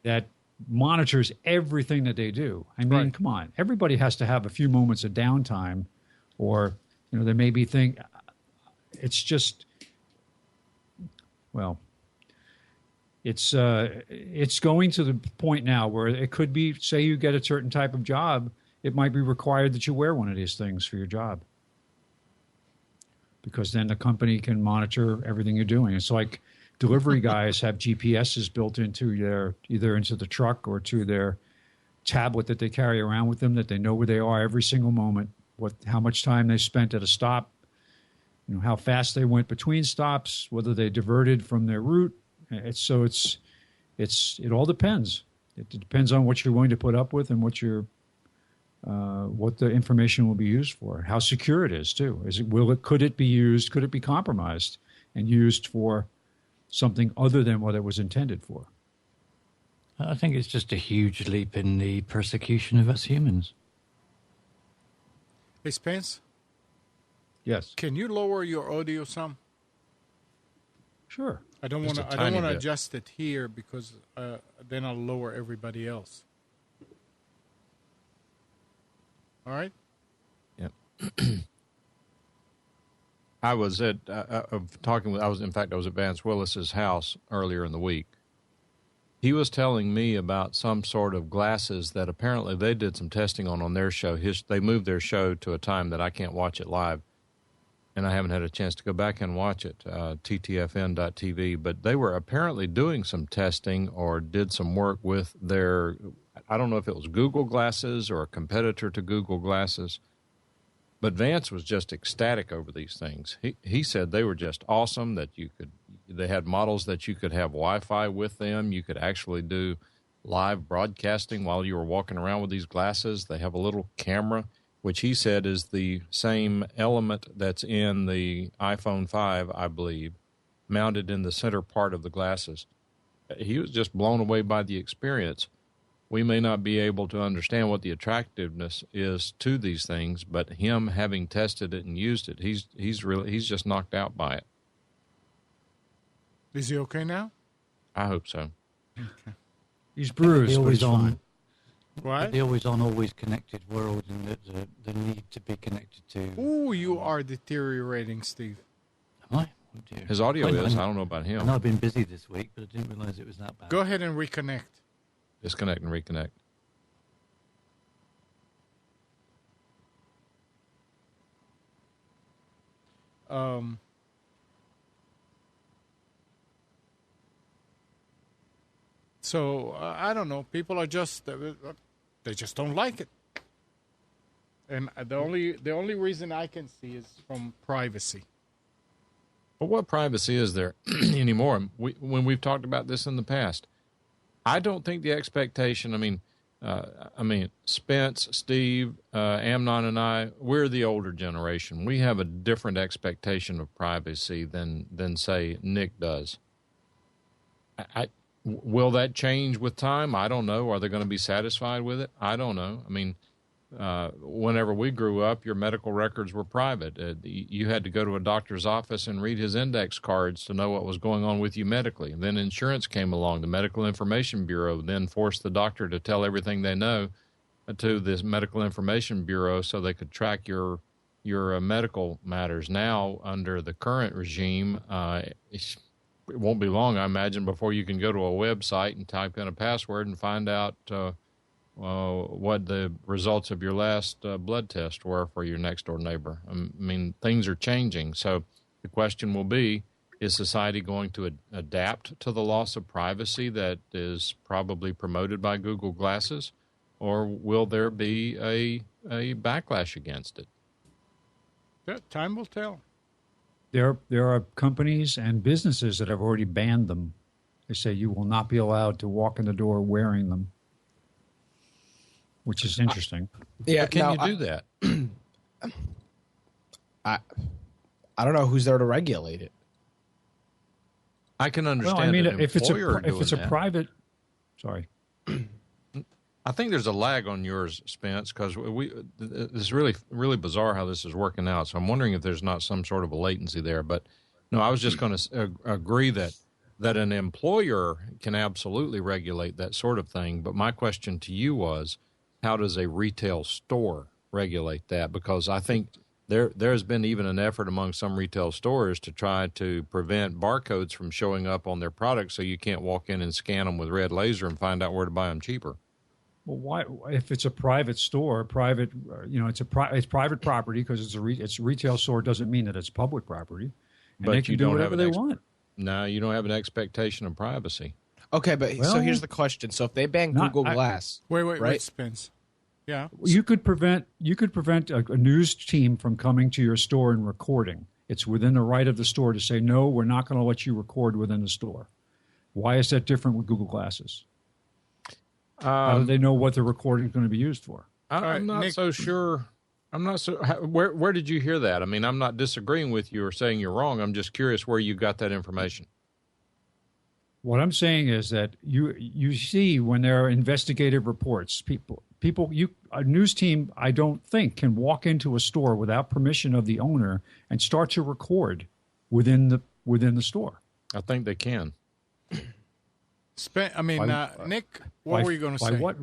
that monitors everything that they do. I mean, come on. Everybody has to have a few moments of downtime, or, there may be it's just, well, it's going to the point now where it could be, say you get a certain type of job, it might be required that you wear one of these things for your job. because then the company can monitor everything you're doing. It's like delivery guys have GPSs built into either into the truck or to their tablet that they carry around with them, that they know where they are every single moment, how much time they spent at a stop, how fast they went between stops, whether they diverted from their route. It all depends. It depends on what you're willing to put up with and what the information will be used for, how secure it is too. Could it be used? Could it be compromised and used for something other than what it was intended for? I think it's just a huge leap in the persecution of us humans. Hey, Spence? Yes. Can you lower your audio some? Sure. I don't want to adjust it here because then I'll lower everybody else. All right? Yep. I was at I was at Vance Willis's house earlier in the week. He was telling me about some sort of glasses that apparently they did some testing on their show. They moved their show to a time that I can't watch it live, and I haven't had a chance to go back and watch it, ttfn.tv. But they were apparently doing some testing or did some work with their, I don't know if it was Google Glasses or a competitor to Google Glasses, but Vance was just ecstatic over these things. He said they were just awesome, that they had models that you could have Wi-Fi with them. You could actually do live broadcasting while you were walking around with these glasses. They have a little camera, which he said is the same element that's in the iPhone 5, I believe, mounted in the center part of the glasses. He was just blown away by the experience. We may not be able to understand what the attractiveness is to these things, but him having tested it and used it, he's just knocked out by it. Is he okay now? I hope so. Okay. He's bruised. The always on, what? The always on, always connected world, and the need to be connected to. Ooh, you are deteriorating, Steve. Am I? Oh dear. His audio is. I don't know about him. I know I've been busy this week, but I didn't realize it was that bad. Go ahead and reconnect. Disconnect and reconnect. So I don't know. People are just they just don't like it, and the only reason I can see is from privacy. But what privacy is there anymore? When we've talked about this in the past, I don't think the expectation. I mean, Spence, Steve, Amnon, and I, we're the older generation. We have a different expectation of privacy than say Nick does. Will that change with time? I don't know. Are they going to be satisfied with it? I don't know. I mean, whenever we grew up, your medical records were private. You had to go to a doctor's office and read his index cards to know what was going on with you medically. And then insurance came along. The Medical Information Bureau then forced the doctor to tell everything they know to this Medical Information Bureau so they could track your medical matters. Now, under the current regime, it won't be long, I imagine, before you can go to a website and type in a password and find out what the results of your last blood test were for your next door neighbor. I mean, things are changing. So the question will be, is society going to adapt to the loss of privacy that is probably promoted by Google Glasses, or will there be a backlash against it? Yeah, time will tell. There are companies and businesses that have already banned them. They say you will not be allowed to walk in the door wearing them, which is interesting. But can you do that? I don't know who's there to regulate it. I can understand. Well, I mean, an if it's a that. private, sorry. I think there's a lag on yours, Spence, because it's really bizarre how this is working out. So I'm wondering if there's not some sort of a latency there. But no, I was just going to agree that an employer can absolutely regulate that sort of thing. But my question to you was, how does a retail store regulate that? Because I think there's been even an effort among some retail stores to try to prevent barcodes from showing up on their products so you can't walk in and scan them with red laser and find out where to buy them cheaper. Well, why? If it's a private store, it's private property because it's a retail store. Doesn't mean that it's public property, and they can do whatever they want. No, you don't have an expectation of privacy. Okay, but so here's the question: so if they ban Google Glass, wait, Spence. Yeah, you could prevent a news team from coming to your store and recording. It's within the right of the store to say no. We're not going to let you record within the store. Why is that different with Google Glasses? How do they know what the recording is going to be used for? I'm not so sure. I'm not so. Where did you hear that? I mean, I'm not disagreeing with you or saying you're wrong. I'm just curious where you got that information. What I'm saying is that you see when there are investigative reports, a news team, I don't think, can walk into a store without permission of the owner and start to record within the store. I think they can. Nick, what were you going to say? What?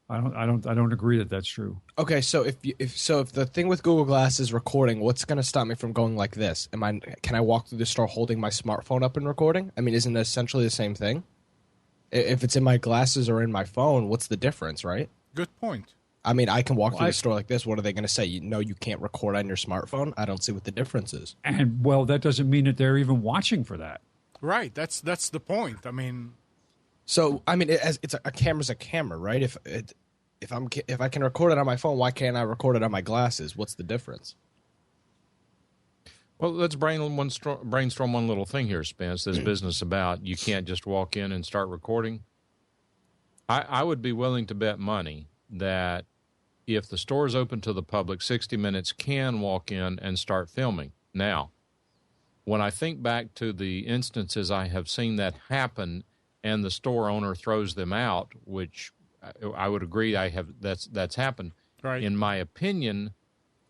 I don't agree that that's true. Okay, so if the thing with Google Glass is recording, what's going to stop me from going like this? Can I walk through the store holding my smartphone up and recording? I mean, isn't it essentially the same thing? If it's in my glasses or in my phone, what's the difference, right? Good point. I mean, I can walk through the store like this. What are they going to say? You can't record on your smartphone? I don't see what the difference is. And well, that doesn't mean that they're even watching for that. Right. That's the point. I mean, so I mean, it's a camera's a camera, right? If I can record it on my phone, why can't I record it on my glasses? What's the difference? Well, let's brainstorm one little thing here, Spence. This business about you can't just walk in and start recording. I would be willing to bet money that if the store is open to the public, 60 Minutes can walk in and start filming. Now, when I think back to the instances I have seen that happen and the store owner throws them out, which I would agree that's happened. Right. In my opinion,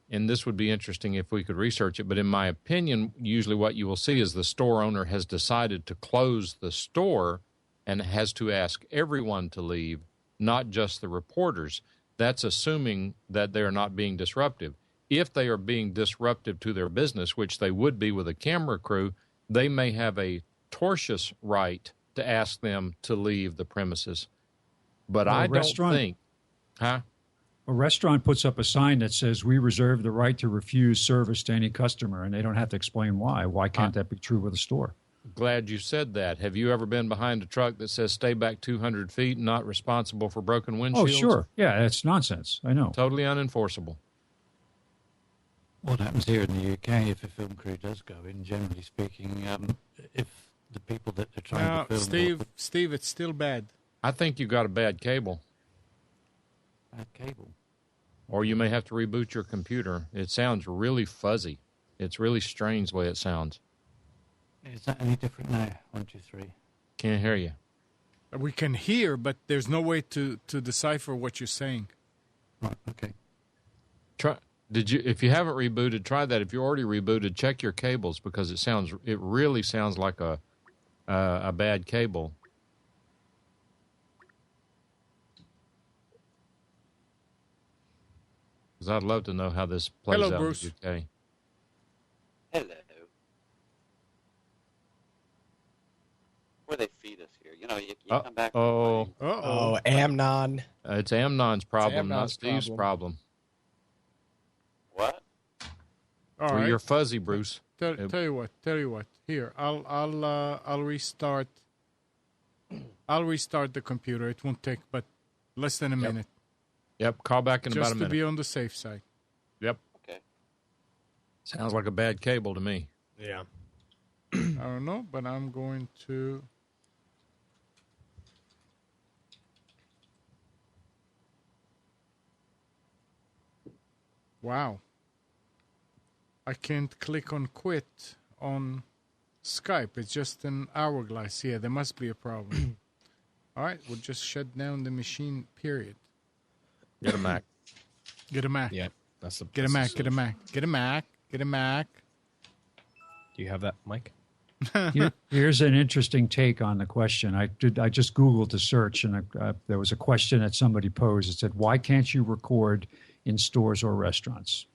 and this would be interesting if we could research it, but in my opinion, usually what you will see is the store owner has decided to close the store and has to ask everyone to leave, not just the reporters. That's assuming that they're not being disruptive. If they are being disruptive to their business, which they would be with a camera crew, they may have a tortious right to ask them to leave the premises. But I don't think... Huh? A restaurant puts up a sign that says, we reserve the right to refuse service to any customer, and they don't have to explain why. Why can't that be true with a store? Glad you said that. Have you ever been behind a truck that says stay back 200 feet, not responsible for broken windshields? Oh, sure. Yeah, that's nonsense. I know. Totally unenforceable. What happens here in the UK if a film crew does go in, generally speaking, if the people that are trying to film... Steve, it's still bad. I think you got a bad cable. Bad cable? Or you may have to reboot your computer. It sounds really fuzzy. It's really strange the way it sounds. Is that any different now? 1, 2, 3. Can't hear you. We can hear, but there's no way to decipher what you're saying. Right, okay. If you haven't rebooted, try that. If you already rebooted, check your cables because it really sounds like a bad cable. Because I'd love to know how this plays out Bruce. in the UK. Hello. Where they feed us here. You know, you come back. Oh, Amnon. It's Amnon's problem, not Amnon's Steve's problem. What? All right. You're fuzzy, Bruce. Tell you what. Here, I'll restart. I'll restart the computer. It won't take but less than a minute. Yep, call back in about a minute. Just to be on the safe side. Yep. Okay. Sounds like a bad cable to me. Yeah. I don't know, but I'm going to... Wow. I can't click on quit on Skype. It's just an hourglass. Yeah, there must be a problem. All right, we'll just shut down the machine, period. Get a Mac. Get a Mac. Yeah. Get a Mac. Get a Mac. Get a Mac. Get a Mac. Do you have that, Mike? Here's an interesting take on the question. I just Googled the search, and there was a question that somebody posed. It said, why can't you record in stores or restaurants?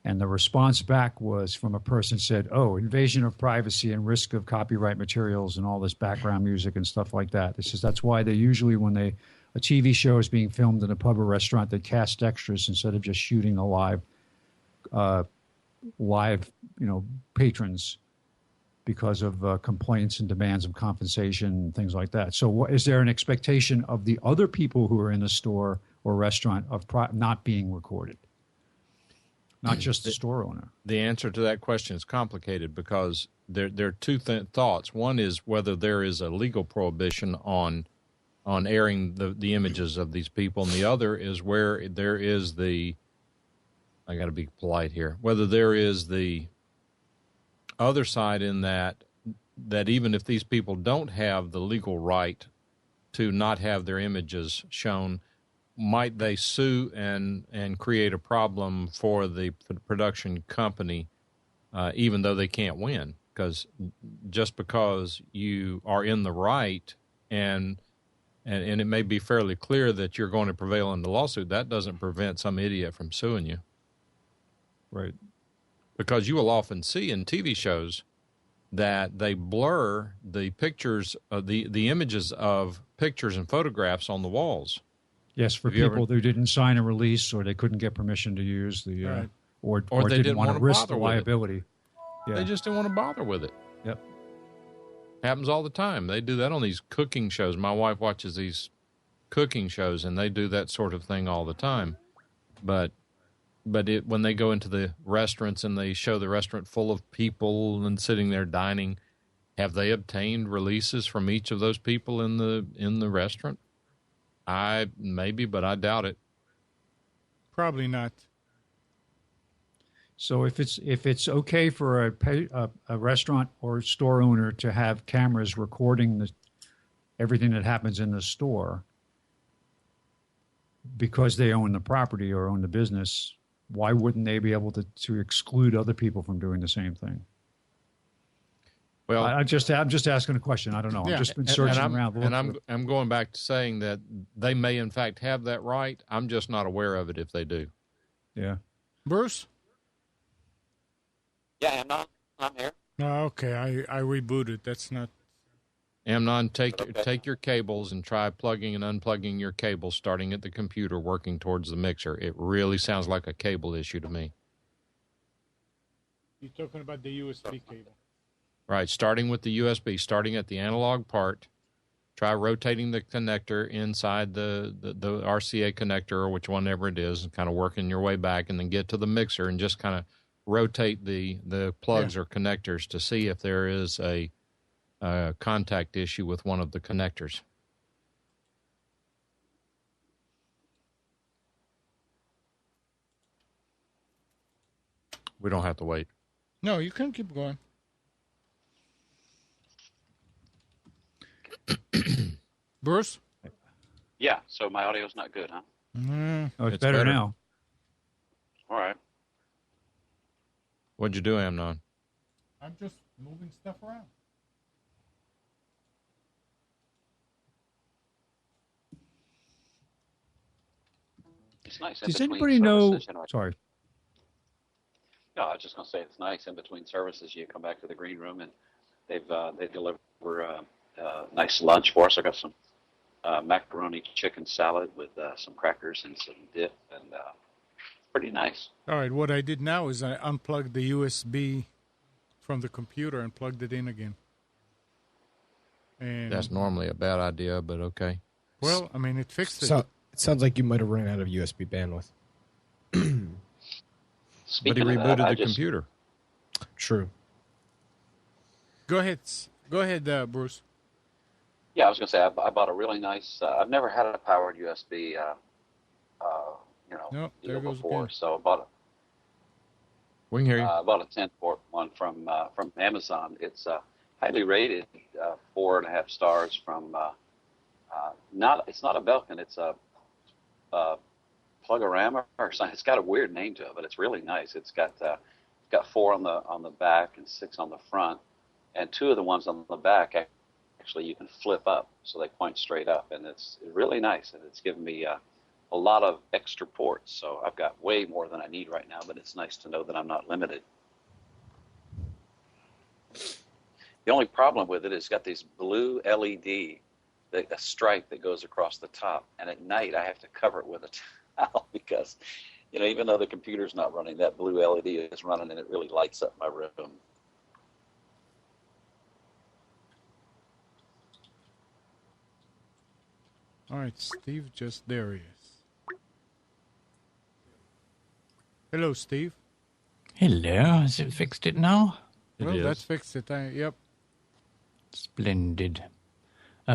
And the response back was from a person said, invasion of privacy and risk of copyright materials and all this background music and stuff like that. This is that's why they usually, when a TV show is being filmed in a pub or restaurant, that cast extras instead of just shooting a live, patrons because of complaints and demands of compensation and things like that. So is there an expectation of the other people who are in the store or restaurant of not being recorded? Not just the store owner. The answer to that question is complicated because there are two thoughts. One is whether there is a legal prohibition on airing the images of these people, and the other is where there is I got to be polite here, whether there is the other side in that even if these people don't have the legal right to not have their images shown, might they sue and create a problem for the production company, even though they can't win? Because just because you are in the right and it may be fairly clear that you're going to prevail in the lawsuit, that doesn't prevent some idiot from suing you. Right. Because you will often see in TV shows that they blur the pictures, the images of pictures and photographs on the walls. Yes, for people who didn't sign a release or they couldn't get permission to use the, right. or they didn't want to risk the liability. Yeah. They just didn't want to bother with it. Yep. Happens all the time. They do that on these cooking shows. My wife watches these cooking shows, and they do that sort of thing all the time. But when they go into the restaurants and they show the restaurant full of people and sitting there dining, have they obtained releases from each of those people in the restaurant? Maybe, but I doubt it. Probably not. So if it's okay for a restaurant or store owner to have cameras recording everything that happens in the store because they own the property or own the business, why wouldn't they be able to exclude other people from doing the same thing? Well, I'm just asking a question. I don't know. Yeah. I've just been searching around. And I'm going back to saying that they may in fact have that right. I'm just not aware of it if they do. Yeah. Bruce? Yeah, I'm here. No, okay. I rebooted. That's not. Amnon, take your cables and try plugging and unplugging your cables, starting at the computer, working towards the mixer. It really sounds like a cable issue to me. You're talking about the USB cable. Right, starting with the USB, starting at the analog part, try rotating the connector inside the RCA connector or which one ever it is, and kind of working your way back, and then get to the mixer and just kind of rotate the plugs or connectors to see if there is a contact issue with one of the connectors. We don't have to wait. No, you can keep going. Bruce? Yeah, so my audio's not good, huh? Oh, it's better now. All right. What'd you do, Amnon? I'm just moving stuff around. It's nice. Does anybody know? Sorry. No, I was just going to say it's nice in between services. You come back to the green room and they deliver nice lunch for us. I got some macaroni chicken salad with some crackers and some dip, and pretty nice. All right, what I did now is I unplugged the USB from the computer and plugged it in again. And that's normally a bad idea, but okay. Well, I mean, it fixed it. So, it sounds like you might have run out of USB bandwidth. But he rebooted the computer. True. Go ahead, Bruce. Yeah, I was going to say I bought a really nice. I've never had a powered USB, before. Again. So I bought we can hear you. I bought a 10-port one from Amazon. It's highly rated, 4.5 stars from. It's not a Belkin. It's a Plugorama or something. It's got a weird name to it, but it's really nice. It's got 4 on the back and 6 on the front, and 2 of the ones on the back actually you can flip up so they point straight up, and it's really nice, and it's given me a lot of extra ports. So I've got way more than I need right now, but it's nice to know that I'm not limited. The only problem with it is it's got this blue LED a stripe that goes across the top. And at night, I have to cover it with a towel because, even though the computer's not running, that blue LED is running, and it really lights up my room. All right, Steve, just there he is. Hello, Steve. Hello, has it fixed it now? Well, that's fixed it. Yep. Splendid.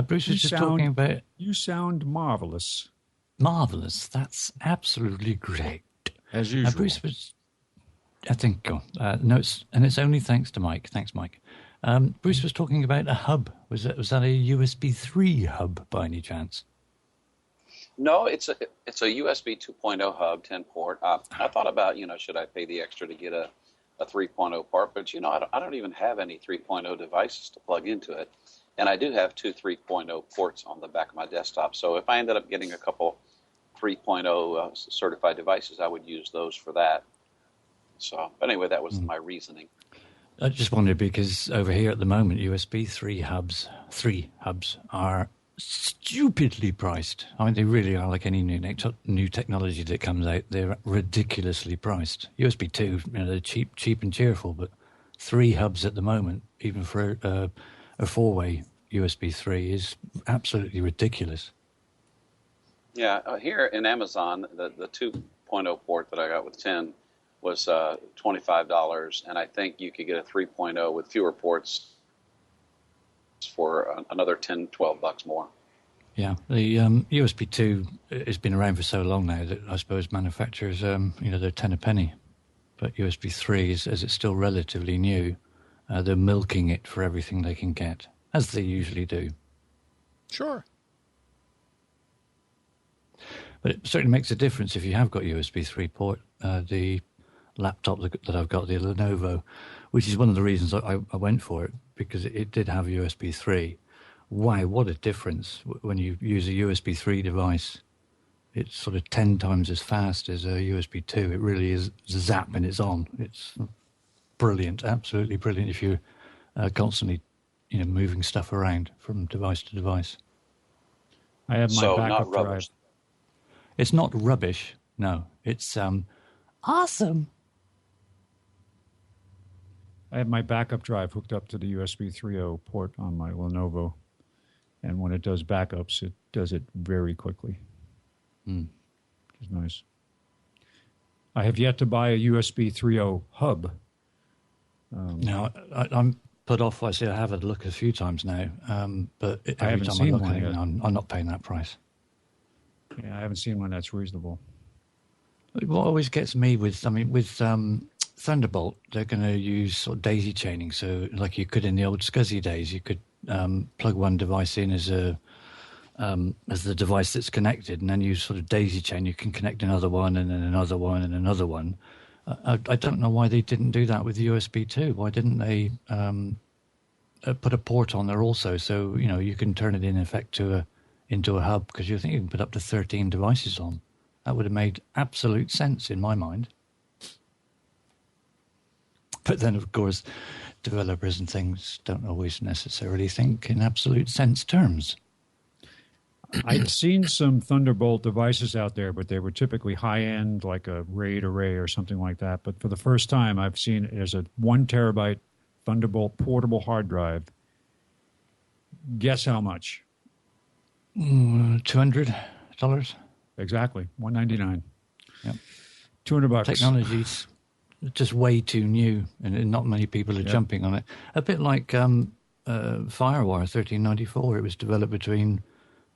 Bruce was just talking about... You sound marvelous. Marvelous. That's absolutely great. As usual. Bruce was... I think... no, it's only thanks to Mike. Thanks, Mike. Bruce was talking about a hub. Was that a USB 3 hub by any chance? No, it's a USB 2.0 hub, 10 port. I thought about, should I pay the extra to get a 3.0 port? But, I don't even have any 3.0 devices to plug into it. And I do have two 3.0 ports on the back of my desktop. So if I ended up getting a couple 3.0 certified devices, I would use those for that. So, but anyway, that was my reasoning. I just wondered because over here at the moment, USB 3 hubs are stupidly priced. I mean, they really are. Like any new technology that comes out, they're ridiculously priced. USB 2, they're cheap and cheerful, but 3 hubs at the moment, even for a 4-way USB 3, is absolutely ridiculous. Yeah, here in Amazon, the 2.0 port that I got with 10 was $25, and I think you could get a 3.0 with fewer ports for another $10, $12 more. Yeah, the USB 2 has been around for so long now that I suppose manufacturers, they're 10 a penny. But USB 3, as it's still relatively new, they're milking it for everything they can get, as they usually do. Sure. But it certainly makes a difference if you have got USB 3 port. The laptop that I've got, the Lenovo, which is one of the reasons I went for it, because it did have USB 3. Wow, what a difference when you use a USB 3 device. It's sort of 10 times as fast as a USB 2. It really is zap and it's on. It's brilliant, absolutely brilliant if you're constantly moving stuff around from device to device. I have my backup drive. It's not rubbish, no. It's awesome. I have my backup drive hooked up to the USB 3.0 port on my Lenovo. And when it does backups, it does it very quickly. Which is nice. I have yet to buy a USB 3.0 hub. No, I'm put off. I have had a look a few times now, but every time I look at it, I'm not paying that price. Yeah, I haven't seen one that's reasonable. What always gets me with Thunderbolt, they're going to use sort of daisy chaining. So like you could in the old SCSI days, you could plug one device in as the device that's connected, and then you sort of daisy chain. You can connect another one, and then another one, and another one. I don't know why they didn't do that with USB 2. Why didn't they put a port on there also, so you can turn it in effect into a hub, because you think you can put up to 13 devices on. That would have made absolute sense in my mind. But then, of course, developers and things don't always necessarily think in absolute sense terms. I'd seen some Thunderbolt devices out there, but they were typically high-end, like a RAID array or something like that. But for the first time, I've seen there's a 1 terabyte Thunderbolt portable hard drive. Guess how much? $200. Exactly, $199. Yep. $200. Technology's just way too new, and not many people are jumping on it. A bit like FireWire 1394. It was developed between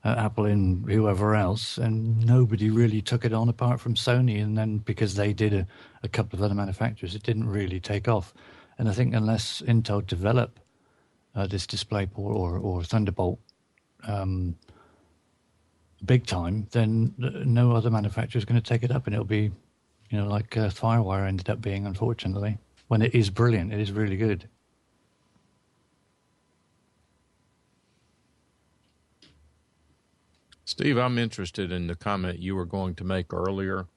Apple and whoever else, and nobody really took it on apart from Sony. And then because they did a couple of other manufacturers, it didn't really take off. And I think unless Intel develop this DisplayPort or Thunderbolt big time, then no other manufacturer is going to take it up, and it'll be, like FireWire ended up being, unfortunately. When it is brilliant, it is really good. Steve, I'm interested in the comment you were going to make earlier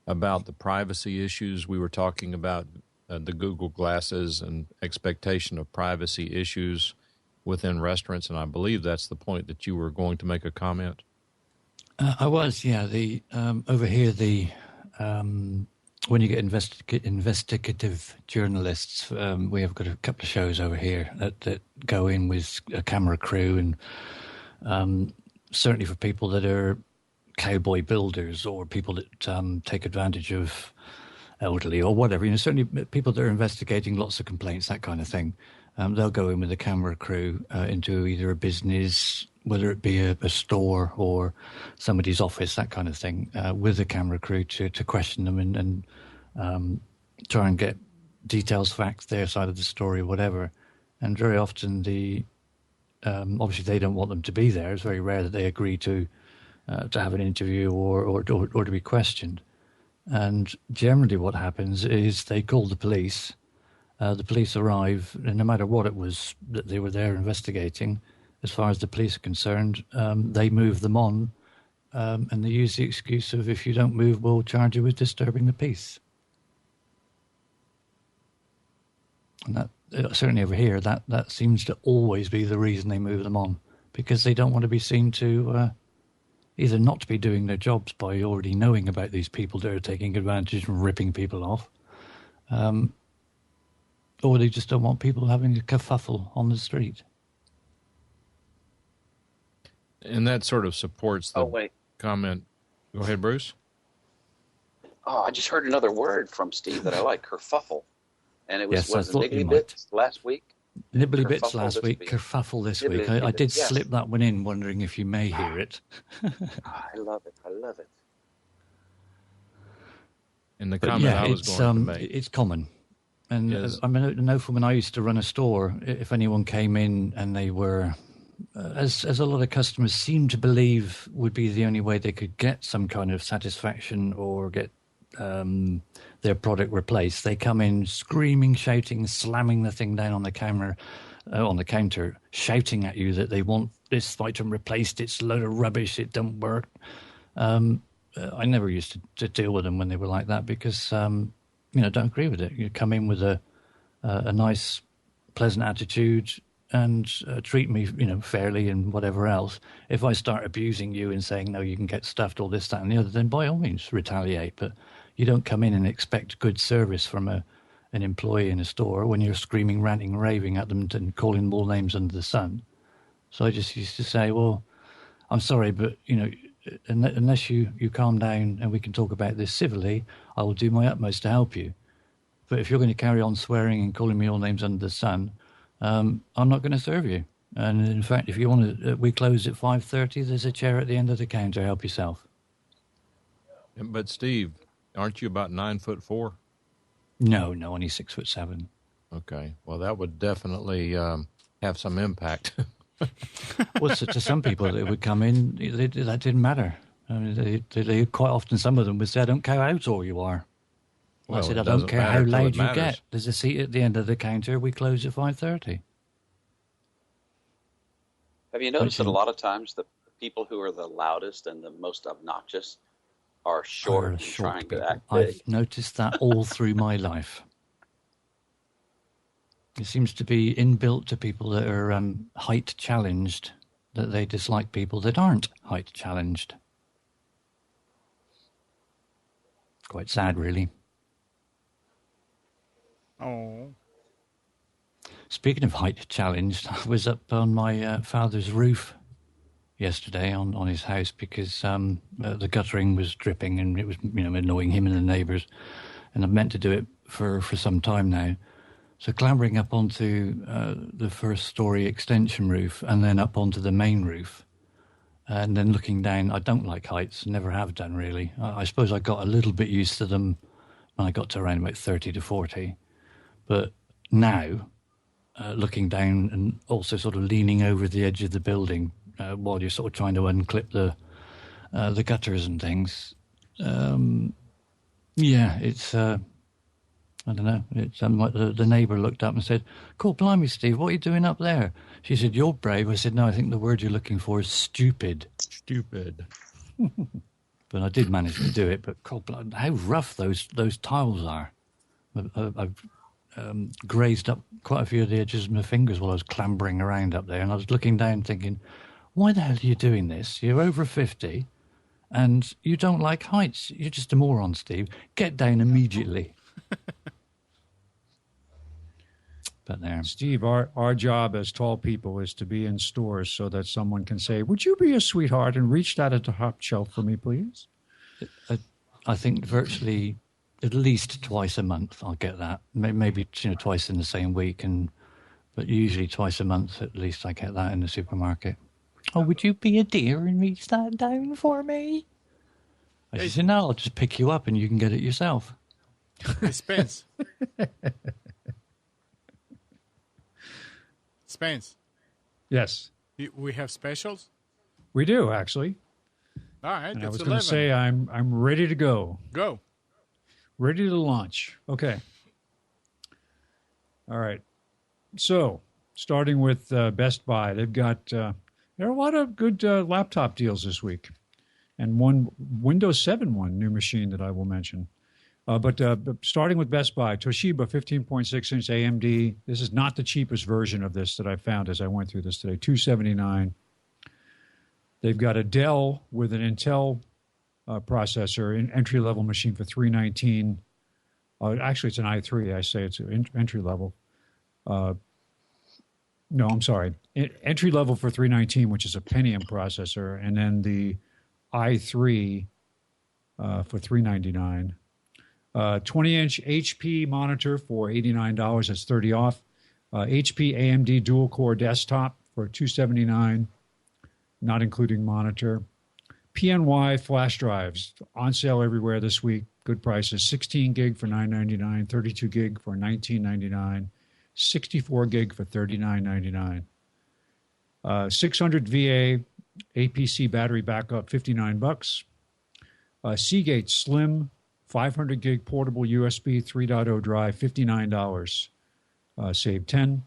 about the privacy issues. We were talking about the Google glasses and expectation of privacy issues within restaurants, and I believe that's the point that you were going to make a comment. I was, yeah. The over here, the when you get investigative journalists, we have got a couple of shows over here that go in with a camera crew, and certainly for people that are cowboy builders or people that take advantage of elderly or whatever, certainly people that are investigating lots of complaints, that kind of thing. They'll go in with a camera crew into either a business, whether it be a store or somebody's office, that kind of thing, with a camera crew to question them and try and get details, facts, their side of the story, whatever. And very often obviously they don't want them to be there. It's very rare that they agree to have an interview or to be questioned. And generally what happens is they call the police. The police arrive, and no matter what it was that they were there investigating, as far as the police are concerned, they move them on, and they use the excuse of, if you don't move, we'll charge you with disturbing the peace. And that certainly over here, that seems to always be the reason they move them on, because they don't want to be seen to either not to be doing their jobs by already knowing about these people that are taking advantage and ripping people off, or they just don't want people having a kerfuffle on the street. And that sort of supports the comment. Go ahead, Bruce. Oh, I just heard another word from Steve that I like, kerfuffle. And it was, yes, was Niggly Bits last week? Nibbly Bits last week, kerfuffle this week. I did slip that one in, wondering if you may hear it. I love it. I love it. And the comment I was going to make. It's common. And yes. I know from when I used to run a store, if anyone came in and they were, as a lot of customers seem to believe would be the only way they could get some kind of satisfaction or get their product replaced, they come in screaming, shouting, slamming the thing down on the counter, shouting at you that they want this item replaced. It's a load of rubbish. It don't work. I never used to deal with them when they were like that because, don't agree with it. You come in with a nice, pleasant attitude and treat me, fairly and whatever else. If I start abusing you and saying, no, you can get stuffed, all this, that, and the other, then by all means retaliate. But you don't come in and expect good service from an employee in a store when you're screaming, ranting, raving at them and calling them all names under the sun. So I just used to say, well, I'm sorry, but, unless you calm down and we can talk about this civilly, I will do my utmost to help you. But if you're going to carry on swearing and calling me all names under the sun, I'm not going to serve you. And in fact, if you want to, we close at 5:30. There's a chair at the end of the counter. Help yourself. But Steve, aren't you about 9'4"? No, only 6'7". Okay, well that would definitely have some impact. Well, to some people that would come in, that didn't matter. I mean, they quite often, some of them would say, I don't care how tall you are. Well, I said, I don't care how loud you get. There's a seat at the end of the counter. We close at 5:30. Have you noticed that a lot of times the people who are the loudest and the most obnoxious are short and trying to act big? I've noticed that all through my life. It seems to be inbuilt to people that are height challenged, that they dislike people that aren't height challenged. Quite sad, really. Oh. Speaking of height challenged, I was up on my father's roof yesterday on his house because the guttering was dripping and it was annoying him and the neighbours, and I've meant to do it for some time now. So clambering up onto the first story extension roof and then up onto the main roof and then looking down. I don't like heights, never have done really. I suppose I got a little bit used to them when I got to around about 30 to 40. But now, looking down and also sort of leaning over the edge of the building while you're sort of trying to unclip the gutters and things, it's... I don't know. It's the neighbour looked up and said, "Cool, blimey, Steve, what are you doing up there?" She said, "You're brave." I said, "No, I think the word you're looking for is stupid." Stupid. But I did manage to do it. But God, how rough those tiles are. grazed up quite a few of the edges of my fingers while I was clambering around up there. And I was looking down thinking, why the hell are you doing this? You're over 50 and you don't like heights. You're just a moron, Steve. Get down immediately. But there. Steve, our job as tall people is to be in stores so that someone can say, would you be a sweetheart and reach that at the top shelf for me, please? I think virtually at least twice a month I'll get that. Maybe twice in the same week, but usually twice a month at least I get that in the supermarket. Oh, would you be a dear and reach that down for me? I said, no, I'll just pick you up and you can get it yourself. Hey, Spence. Spence. Yes. We have specials? We do, actually. All right. And I was 11. going to say I'm ready to go. Go. Ready to launch. Okay. All right. So, starting with Best Buy, they've got there are a lot of good laptop deals this week, and one Windows 7 new machine that I will mention. But starting with Best Buy, Toshiba 15.6-inch AMD. This is not the cheapest version of this that I found as I went through this today. $279. They've got a Dell with an Intel processor, an entry-level machine for $319. Actually, it's an i3. I say it's entry-level. No, I'm sorry. Entry-level for $319, which is a Pentium processor, and then the i3 for $399. 20-inch HP monitor for $89. That's $30 off. HP AMD dual-core desktop for $279, not including monitor. PNY flash drives on sale everywhere this week. Good prices. 16 gig for $9.99, 32 gig for $19.99, 64 gig for $39.99. 600 VA APC battery backup, $59. Seagate Slim 500 gig portable USB 3.0 drive, $59. Save $10.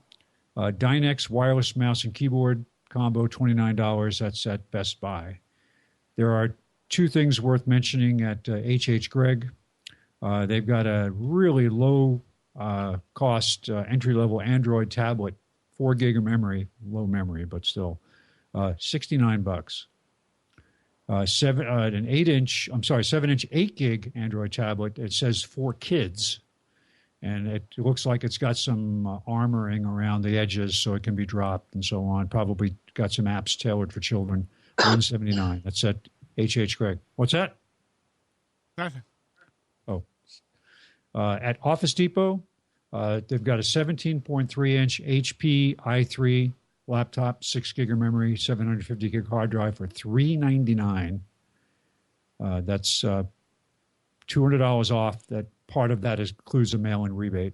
Dynex wireless mouse and keyboard combo, $29. That's at Best Buy. There are two things worth mentioning at H.H. Gregg. They've got a really low cost entry-level Android tablet, 4 gig of memory, low memory, but still, $69. An 7-inch 8 gig Android tablet. It says for kids, and it looks like it's got some armoring around the edges so it can be dropped and so on. Probably got some apps tailored for children. $179. That's at H.H. Gregg. What's that? Nothing. Oh. At Office Depot, they've got a 17.3-inch HP i3 laptop, 6 gig of memory, 750 gig hard drive for $399. That's $200 off. That part of that includes a mail-in rebate.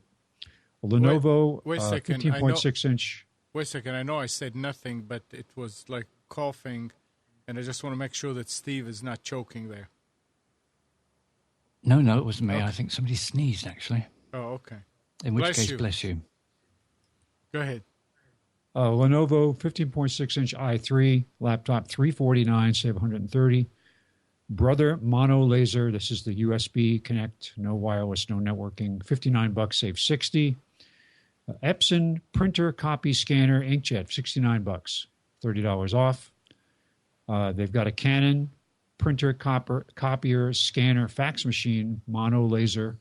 A Lenovo 15.6-inch. Wait a second. I know I said nothing, but it was like coughing, and I just want to make sure that Steve is not choking there. No, it wasn't me. Okay. I think somebody sneezed, actually. Oh, okay. In which case, bless you. Go ahead. Lenovo 15.6-inch i3 laptop, $349, save $130. Brother Mono Laser. This is the USB Connect, no wireless, no networking. $59, save $60. Epson printer copy scanner inkjet, $69, $30 off. They've got a Canon printer copier scanner fax machine mono laser,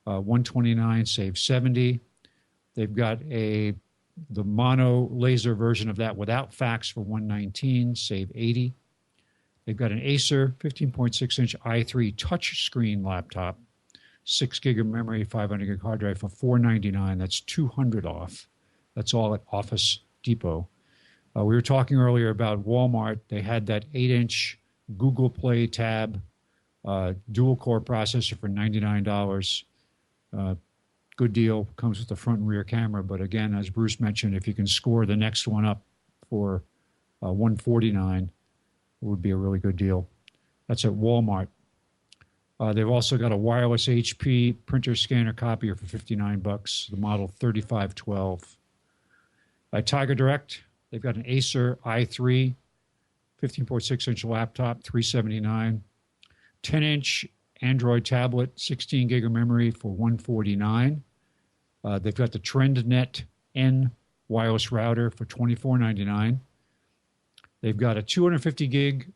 $129, save $70. They've got the mono laser version of that without fax for $119, save $80. They've got an Acer 15.6-inch i3 touchscreen laptop, 6 gig of memory, 500 gig hard drive for $499. That's $200 off. That's all at Office Depot. We were talking earlier about Walmart. They had that 8-inch Google Play Tab dual-core processor for $99. Good deal. Comes with the front and rear camera. But again, as Bruce mentioned, if you can score the next one up for $149, it would be a really good deal. That's at Walmart. They've also got a wireless HP printer scanner copier for $59, the model 3512. At Tiger Direct, they've got an Acer i3 15.6-inch laptop, $379. 10-inch Android tablet, 16 gig of memory for $149. They've got the TrendNet N wireless router for $24.99. They've got a 250 gig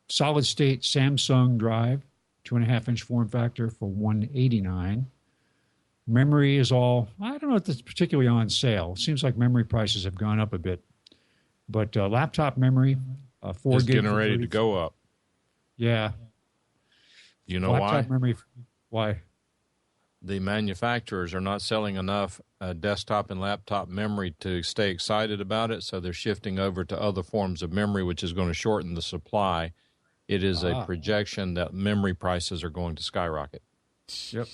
solid state Samsung drive, 2.5-inch form factor for $189. Memory is all, I don't know if it's particularly on sale. It seems like memory prices have gone up a bit. But laptop memory, 4 It's gig. getting ready to go up. Yeah. You know laptop why? Memory, why? The manufacturers are not selling enough desktop and laptop memory to stay excited about it, so they're shifting over to other forms of memory, which is going to shorten the supply. It is a projection that memory prices are going to skyrocket. Yep.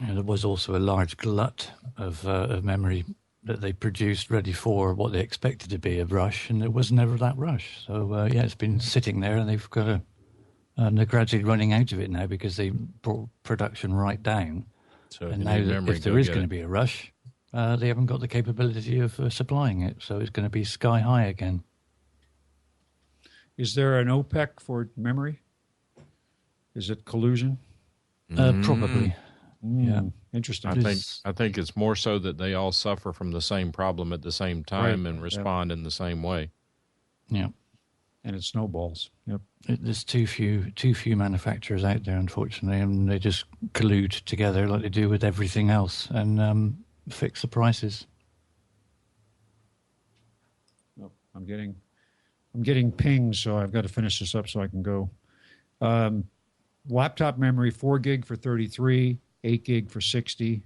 And there was also a large glut of memory that they produced ready for what they expected to be a rush, and it was never that rush. So, it's been sitting there, and they've got and they're gradually running out of it now because they brought production right down. So and now, if there is going to be a rush, they haven't got the capability of supplying it. So it's going to be sky high again. Is there an OPEC for memory? Is it collusion? Probably. Yeah. Interesting. I think it's more so that they all suffer from the same problem at the same time and respond in the same way. Yeah. And it snowballs. Yep. There's too few manufacturers out there, unfortunately, and they just collude together like they do with everything else and fix the prices. Oh, I'm getting pings, so I've got to finish this up so I can go. Laptop memory, 4 gig for 33, 8 gig for 60.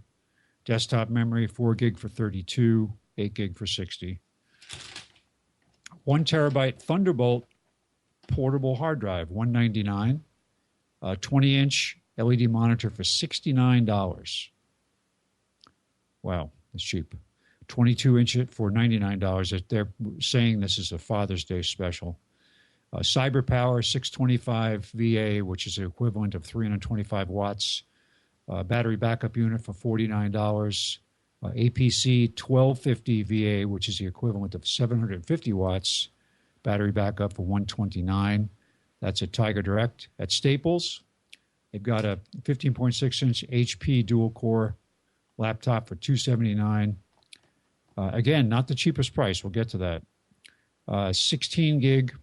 Desktop memory, 4 gig for 32, 8 gig for 60. 1 terabyte Thunderbolt portable hard drive, $199. 20-inch LED monitor for $69. Wow, that's cheap. 22-inch it for $99. They're saying this is a Father's Day special. CyberPower 625 VA, which is the equivalent of 325 watts. Battery backup unit for $49. APC 1250 VA, which is the equivalent of 750 watts. Battery backup for $129. That's at Tiger Direct. At Staples, they've got a 15.6-inch HP dual-core laptop for $279. Again, not the cheapest price. We'll get to that. 16 gig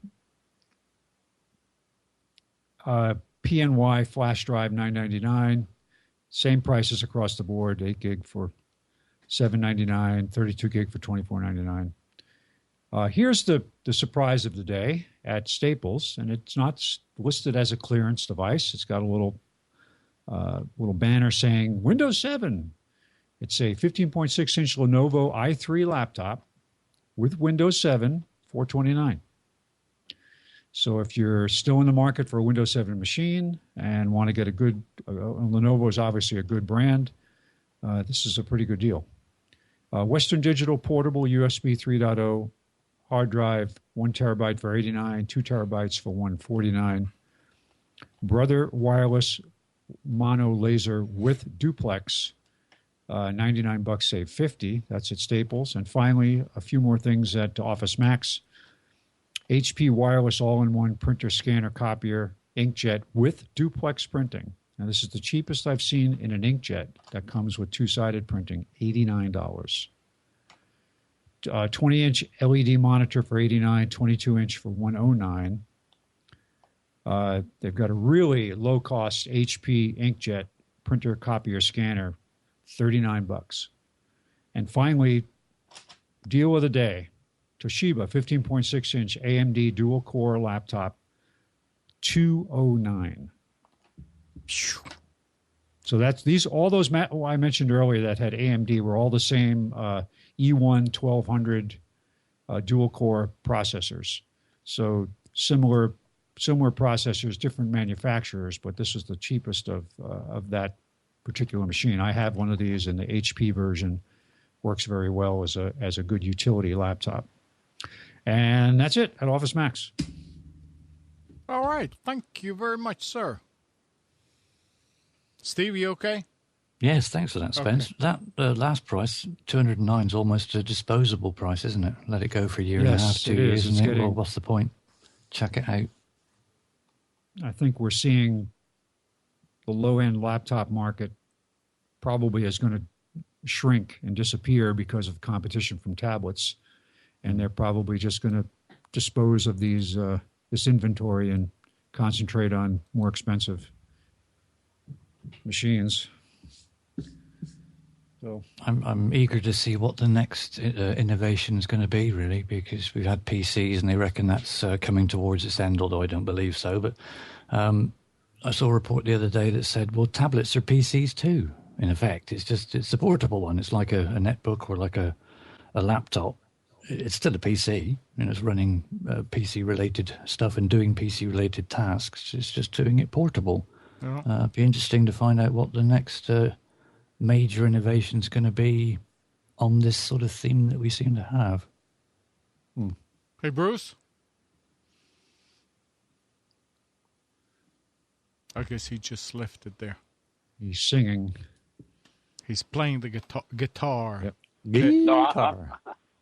PNY flash drive, $999. Same prices across the board. 8 gig for $799. 32 gig for $24.99. Here's the surprise of the day at Staples, and it's not listed as a clearance device. It's got a little banner saying Windows 7. It's a 15.6-inch Lenovo i3 laptop with Windows 7, $429. So if you're still in the market for a Windows 7 machine and want to get a good, Lenovo is obviously a good brand, this is a pretty good deal. Western Digital portable USB 3.0 hard drive, 1 terabyte for $89, 2 terabytes for $149. Brother wireless mono laser with duplex, $99 save $50. That's at Staples. And finally, a few more things at Office Max. HP wireless all-in-one printer, scanner, copier, inkjet with duplex printing. Now, this is the cheapest I've seen in an inkjet that comes with two-sided printing, $89. 20-inch LED monitor for $89, 22-inch for $109. They've got a really low-cost HP inkjet printer, copier, scanner, $39. And finally, deal of the day. Toshiba 15.6-inch AMD dual-core laptop, $209. So that's all those I mentioned earlier that had AMD were all the same E1 1200 dual-core processors. So similar processors, different manufacturers, but this is the cheapest of that particular machine. I have one of these, and the HP version works very well as a good utility laptop. And that's it at Office Max. All right. Thank you very much, sir. Steve, you okay? Yes, thanks for that, Spence. Okay. That last price, $209, is almost a disposable price, isn't it? Let it go for a year and a half, 2 years, isn't it? Well, what's the point? Chuck it out. I think we're seeing the low-end laptop market probably is going to shrink and disappear because of competition from tablets, and they're probably just going to dispose of these this inventory and concentrate on more expensive machines. So I'm eager to see what the next innovation is going to be, really, because we've had PCs and they reckon that's coming towards its end, although I don't believe so. But I saw a report the other day that said, well, tablets are PCs too, in effect. It's a portable one. It's like a netbook or like a laptop. It's still a PC, and it's running PC-related stuff and doing PC-related tasks. It's just doing it portable. Yeah. It'd be interesting to find out what the next major innovation is going to be on this sort of theme that we seem to have. Hey, Bruce? I guess he just left it there. he's singing. He's playing the guitar. Yep. No,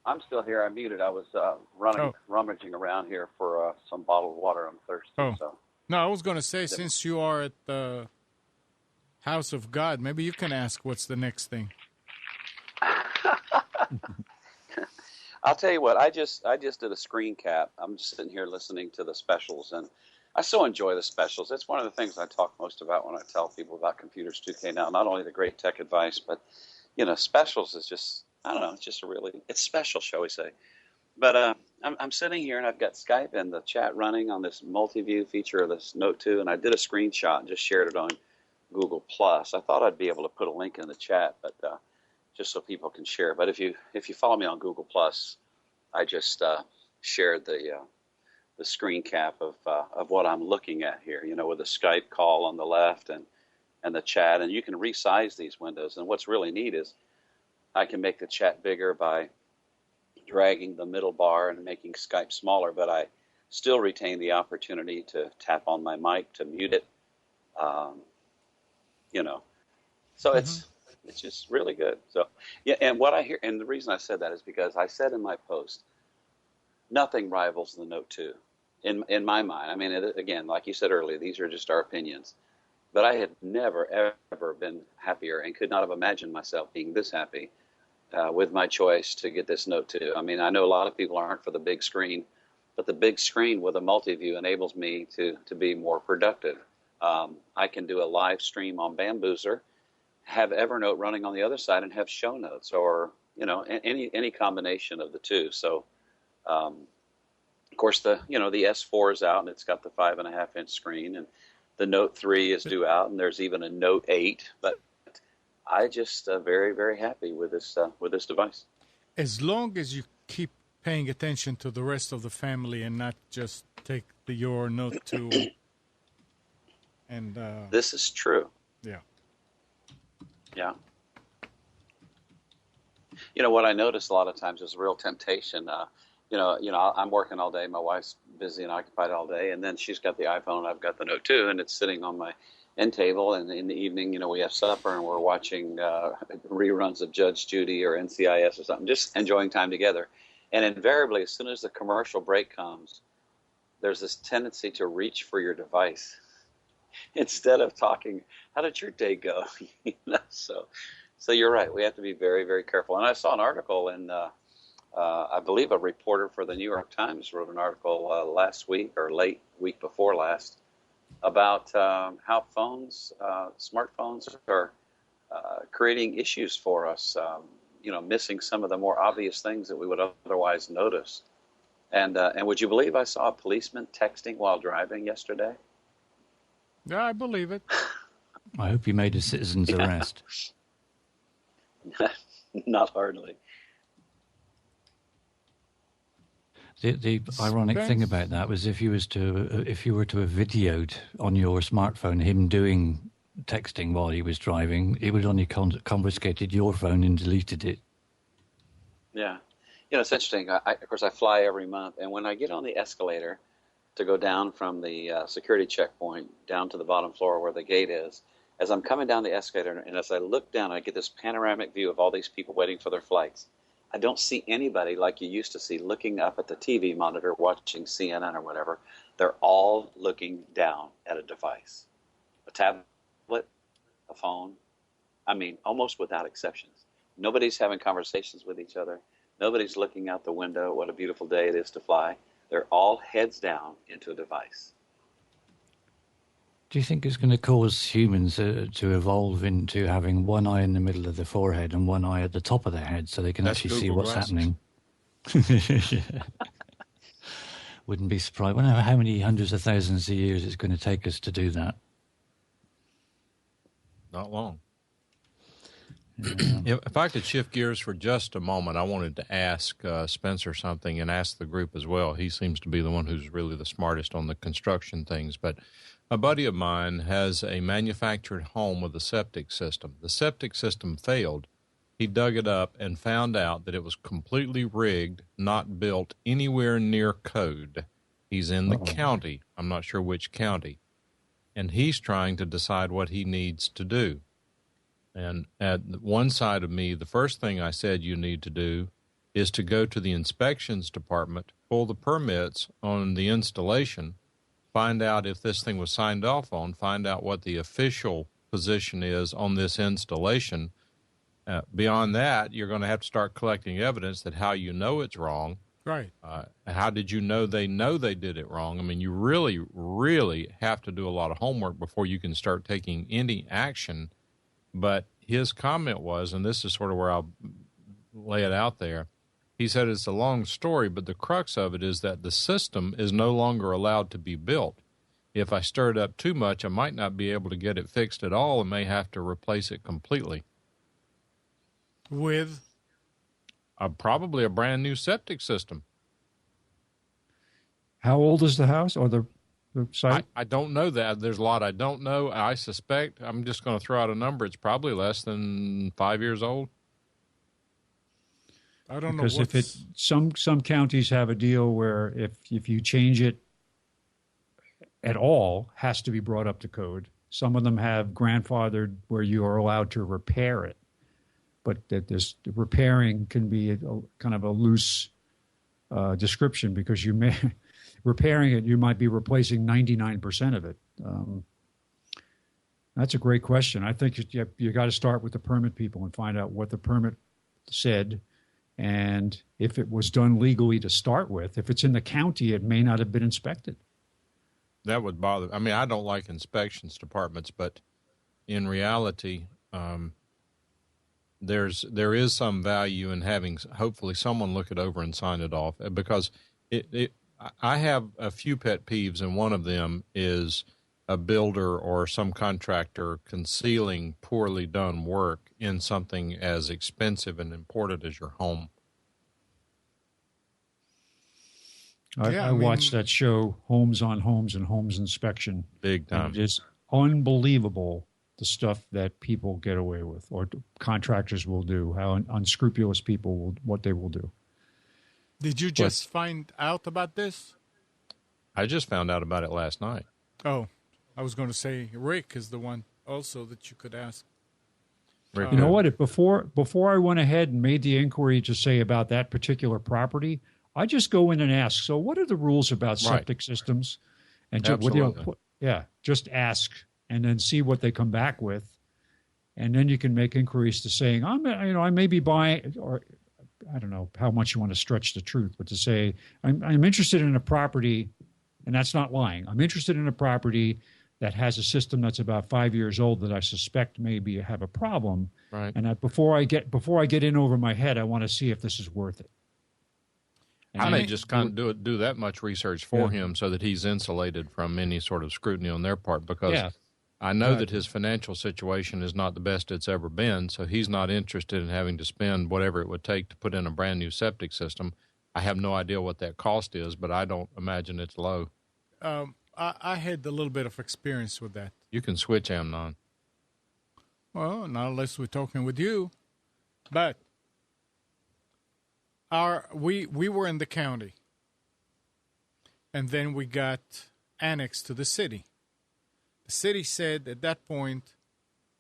I'm still here. I muted. I was rummaging around here for some bottled water. I'm thirsty. Oh. So. No, I was going to say, since you are at the House of God, maybe you can ask what's the next thing. I'll tell you what. I just did a screen cap. I'm just sitting here listening to the specials, and I so enjoy the specials. It's one of the things I talk most about when I tell people about Computers 2K now. Not only the great tech advice, but specials is just, I don't know, it's just it's special, shall we say. But I'm sitting here, and I've got Skype and the chat running on this multi-view feature of this Note 2, and I did a screenshot and just shared it on Google+. I thought I'd be able to put a link in the chat, but just so people can share. But if you follow me on Google+, I just shared the screen cap of what I'm looking at here, with a Skype call on the left and the chat. And you can resize these windows. And what's really neat is I can make the chat bigger by dragging the middle bar and making Skype smaller, but I still retain the opportunity to tap on my mic to mute it. So it's just really good. So yeah, and what I hear, and the reason I said that is because I said in my post, nothing rivals the Note 2 in my mind. I mean, again, like you said earlier, these are just our opinions. But I had never, ever been happier and could not have imagined myself being this happy with my choice to get this Note 2. I mean, I know a lot of people aren't for the big screen, but the big screen with a multi-view enables me to be more productive. I can do a live stream on Bamboozer, have Evernote running on the other side, and have show notes, or any combination of the two. So, of course, the S4 is out, and it's got the 5.5-inch screen, and the Note 3 is due out, and there's even a Note 8. But I just very, very happy with this device. As long as you keep paying attention to the rest of the family and not just take your Note 2. And this is true. Yeah. Yeah. What I notice a lot of times is a real temptation. I'm working all day. My wife's busy and occupied all day, and then she's got the iPhone. I've got the Note 2, and it's sitting on my end table. And in the evening, we have supper, and we're watching reruns of Judge Judy or NCIS or something, just enjoying time together. And invariably, as soon as the commercial break comes, there's this tendency to reach for your device instead of talking, how did your day go? So you're right. We have to be very, very careful. And I saw an article in, I believe a reporter for the New York Times wrote an article last week or late week before last about how smartphones are creating issues for us, missing some of the more obvious things that we would otherwise notice. And would you believe I saw a policeman texting while driving yesterday? Yeah, I believe it. I hope you made a citizen's arrest. Not hardly. The ironic thing about that was if you were to have videoed on your smartphone him doing texting while he was driving, it would only confiscated your phone and deleted it. Yeah. It's interesting. Of course, I fly every month, and when I get on the escalator to go down from the security checkpoint down to the bottom floor where the gate is, as I'm coming down the escalator, and as I look down, I get this panoramic view of all these people waiting for their flights. I don't see anybody like you used to see looking up at the TV monitor watching CNN or whatever. They're all looking down at a device, a tablet, a phone. I mean, almost without exceptions. Nobody's having conversations with each other. Nobody's looking out the window. What a beautiful day it is to fly. They're all heads down into a device. Do you think it's going to cause humans to evolve into having one eye in the middle of the forehead and one eye at the top of their head so they can That's actually see Google what's Glasses. happening? Wouldn't be surprised. I wonder how many hundreds of thousands of years it's going to take us to do that. Not long. If I could shift gears for just a moment, I wanted to ask Spencer something and ask the group as well. He seems to be the one who's really the smartest on the construction things. But a buddy of mine has a manufactured home with a septic system. The septic system failed. He dug it up and found out that it was completely rigged, not built anywhere near code. He's in the county. I'm not sure which county. And he's trying to decide what he needs to do. And at one side of me, the first thing I said you need to do is to go to the inspections department, pull the permits on the installation, find out if this thing was signed off on, find out what the official position is on this installation. Beyond that, you're going to have to start collecting evidence that how you know it's wrong. Right. How did you know they did it wrong? I mean, you really, really have to do a lot of homework before you can start taking any action. But his comment was, and this is sort of where I'll lay it out there, he said it's a long story, but the crux of it is that the system is no longer allowed to be built. If I stir it up too much, I might not be able to get it fixed at all and may have to replace it completely. With? Probably a brand new septic system. How old is the house or the site? I don't know that. There's a lot I don't know. I suspect, I'm just going to throw out a number, it's probably less than 5 years old. I don't know. Because some counties have a deal where if you change it at all, has to be brought up to code. Some of them have grandfathered where you are allowed to repair it, but that this repairing can be a kind of a loose description because you may repairing it, you might be replacing 99% of it. That's a great question. I think you got to start with the permit people and find out what the permit said. And if it was done legally to start with, if it's in the county, it may not have been inspected. That would bother. I mean, I don't like inspections departments, but in reality, there is some value in having hopefully someone look it over and sign it off, because I have a few pet peeves, and one of them is a builder or some contractor concealing poorly done work in something as expensive and important as your home. I watched that show, Homes on Homes and Homes Inspection. Big time. It is unbelievable the stuff that people get away with, or contractors will do, how unscrupulous people what they will do. Did you just find out about this? I just found out about it last night. Oh, I was going to say Rick is the one also that you could ask. You know what? Before I went ahead and made the inquiry to say about that particular property, I just go in and ask. So, what are the rules about septic systems? And just ask and then see what they come back with, and then you can make inquiries to saying, I may be buying, or I don't know how much you want to stretch the truth, but to say I'm interested in a property, and that's not lying. I'm interested in a property that has a system that's about 5 years old that I suspect maybe have a problem. Right. And that before I get in over my head, I want to see if this is worth it. And I may just kind of do that much research for him so that he's insulated from any sort of scrutiny on their part, because I know that his financial situation is not the best it's ever been, so he's not interested in having to spend whatever it would take to put in a brand new septic system. I have no idea what that cost is, but I don't imagine it's low. I had a little bit of experience with that. You can switch, Amnon. Well, not unless we're talking with you. But we were in the county, and then we got annexed to the city. The city said at that point,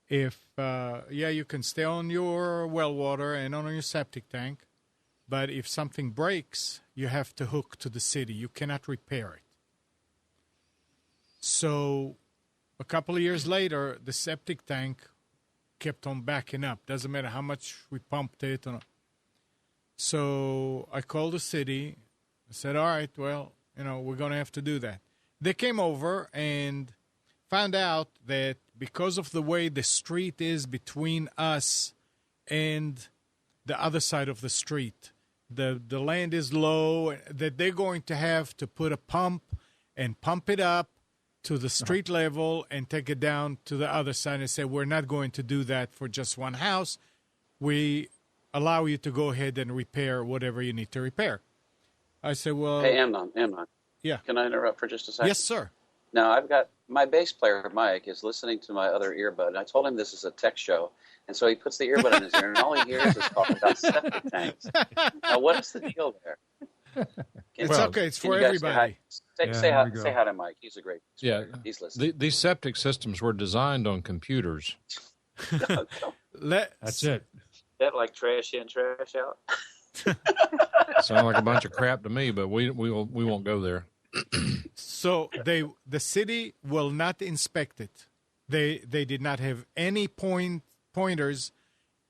if you can stay on your well water and on your septic tank, but if something breaks, you have to hook to the city. You cannot repair it. So a couple of years later, the septic tank kept on backing up. Doesn't matter how much we pumped it. So I called the city. I said, all right, well, we're going to have to do that. They came over and found out that because of the way the street is between us and the other side of the street, the land is low, that they're going to have to put a pump and pump it up to the street level and take it down to the other side and say, we're not going to do that for just one house. We allow you to go ahead and repair whatever you need to repair. I said, well... Hey, Amnon. Yeah. Can I interrupt for just a second? Yes, sir. Now, I've got my bass player, Mike, is listening to my other earbud. And I told him this is a tech show. And so he puts the earbud in his ear, and all he hears is talk about septic tanks. Now, what is the deal there? It's okay. It's for everybody. Say hi to Mike. He's a great speaker. Yeah. He's listening. These septic systems were designed on computers. That's it. That like trash in, trash out. Sound like a bunch of crap to me, but we won't go there. So the city will not inspect it. They did not have any pointers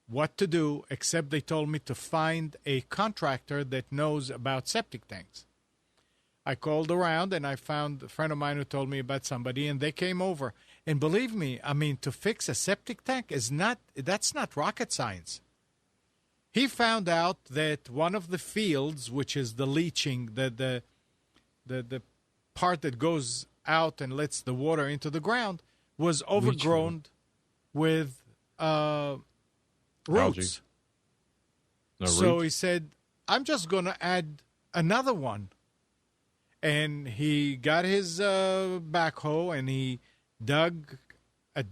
what to do, except they told me to find a contractor that knows about septic tanks. I called around and I found a friend of mine who told me about somebody, and they came over. And believe me, I mean, to fix a septic tank that's not rocket science. He found out that one of the fields, which is the leaching, the part that goes out and lets the water into the ground, was overgrown with roots. So he said, I'm just going to add another one. And he got his backhoe and he dug a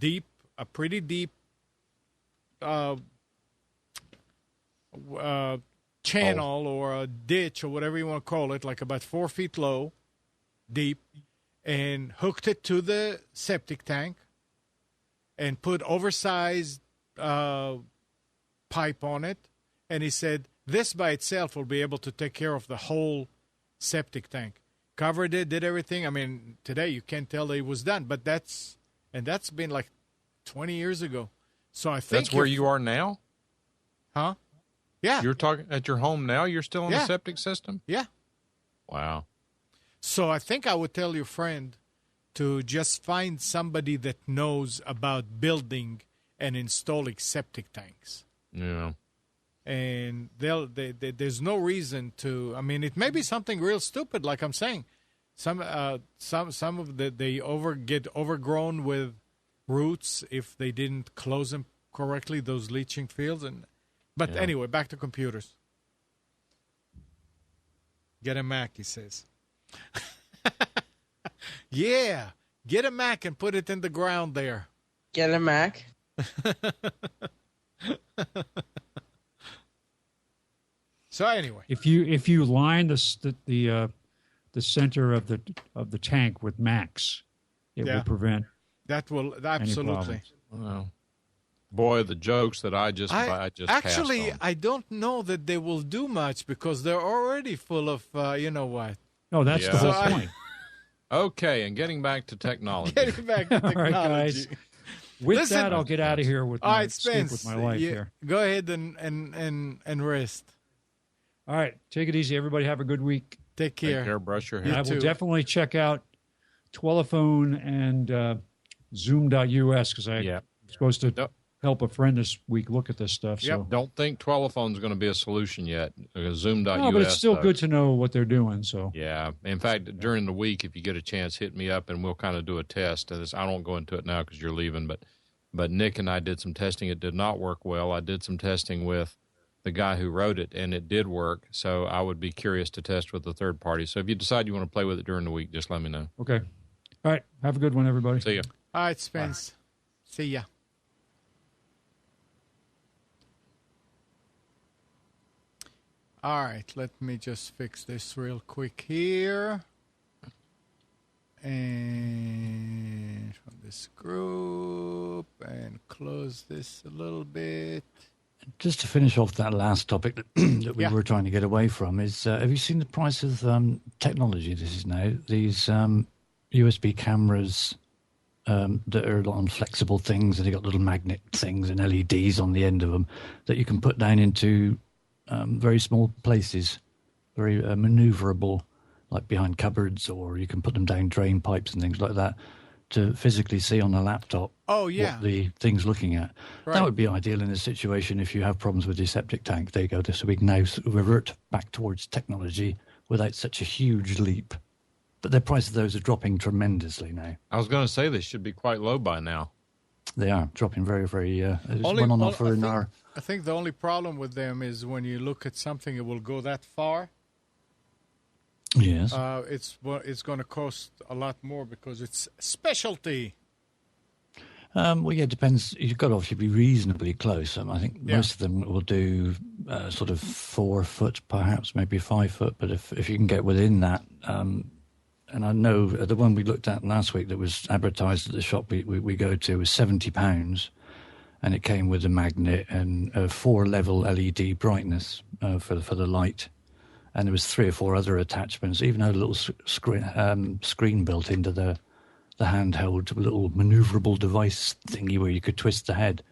pretty deep channel or a ditch or whatever you want to call it, like about 4 feet low, deep, and hooked it to the septic tank and put oversized pipe on it. And he said, this by itself will be able to take care of the whole septic tank. Covered it, did everything. I mean, today you can't tell that it was done, but that's been like 20 years ago. So I think that's where you are now? Huh? Yeah. You're talking at your home now? You're still in the septic system? Yeah. Wow. So I think I would tell your friend to just find somebody that knows about building and installing septic tanks. Yeah. And there's no reason to. I mean, it may be something real stupid, like I'm saying. Some of they get overgrown with roots if they didn't close them correctly. Those leaching fields, but anyway, back to computers. Get a Mac, he says. Yeah, get a Mac and put it in the ground there. Get a Mac. So anyway, if you line the center of the tank with Max, it will prevent. That will absolutely. Wow. Boy, the jokes that I just actually, passed on. I don't know that they will do much because they're already full of you know what. No, that's the whole point. Okay, and getting back to technology. Getting back to technology. All right, guys. With that, I'll get out of here with my life here. Go ahead and rest. All right, take it easy, everybody. Have a good week. Take care. Take care. Brush your hair. I will definitely check out Telephone and Zoom.us because I'm supposed to help a friend this week look at this stuff. So don't think Telephone's going to be a solution yet. Zoom.us. No, but it's still good to know what they're doing. So yeah. In fact, during the week, if you get a chance, hit me up and we'll kind of do a test. I won't go into it now because you're leaving, but Nick and I did some testing. It did not work well. I did some testing with the guy who wrote it, and it did work. So I would be curious to test with the third party. So if you decide you want to play with it during the week, just let me know. Okay. All right. Have a good one, everybody. See ya. All right, Spence. Bye. See ya. All right, let me just fix this real quick here. And from this group, and close this a little bit. Just to finish off that last topic that we were trying to get away from is, have you seen the price of technology this is now? These USB cameras that are on flexible things, and they got little magnet things and LEDs on the end of them that you can put down into very small places, very maneuverable, like behind cupboards, or you can put them down drain pipes and things like that to physically see on a laptop what the thing's looking at. Right. That would be ideal in a situation if you have problems with your septic tank. There you go. So we can now revert back towards technology without such a huge leap. But the price of those are dropping tremendously now. I was going to say they should be quite low by now. They are dropping very, very. There's one on offer in our. I think the only problem with them is when you look at something, it will go that far. Yes. It's going to cost a lot more because it's specialty. Well, yeah, it depends. You've got to obviously be reasonably close. I think most of them will do sort of 4 foot, perhaps maybe 5 foot. But if you can get within that, and I know the one we looked at last week that was advertised at the shop we go to was £70, and it came with a magnet and a 4-level LED brightness for the light. And there was 3 or 4 other attachments, even had a little screen built into the handheld, little maneuverable device thingy where you could twist the head.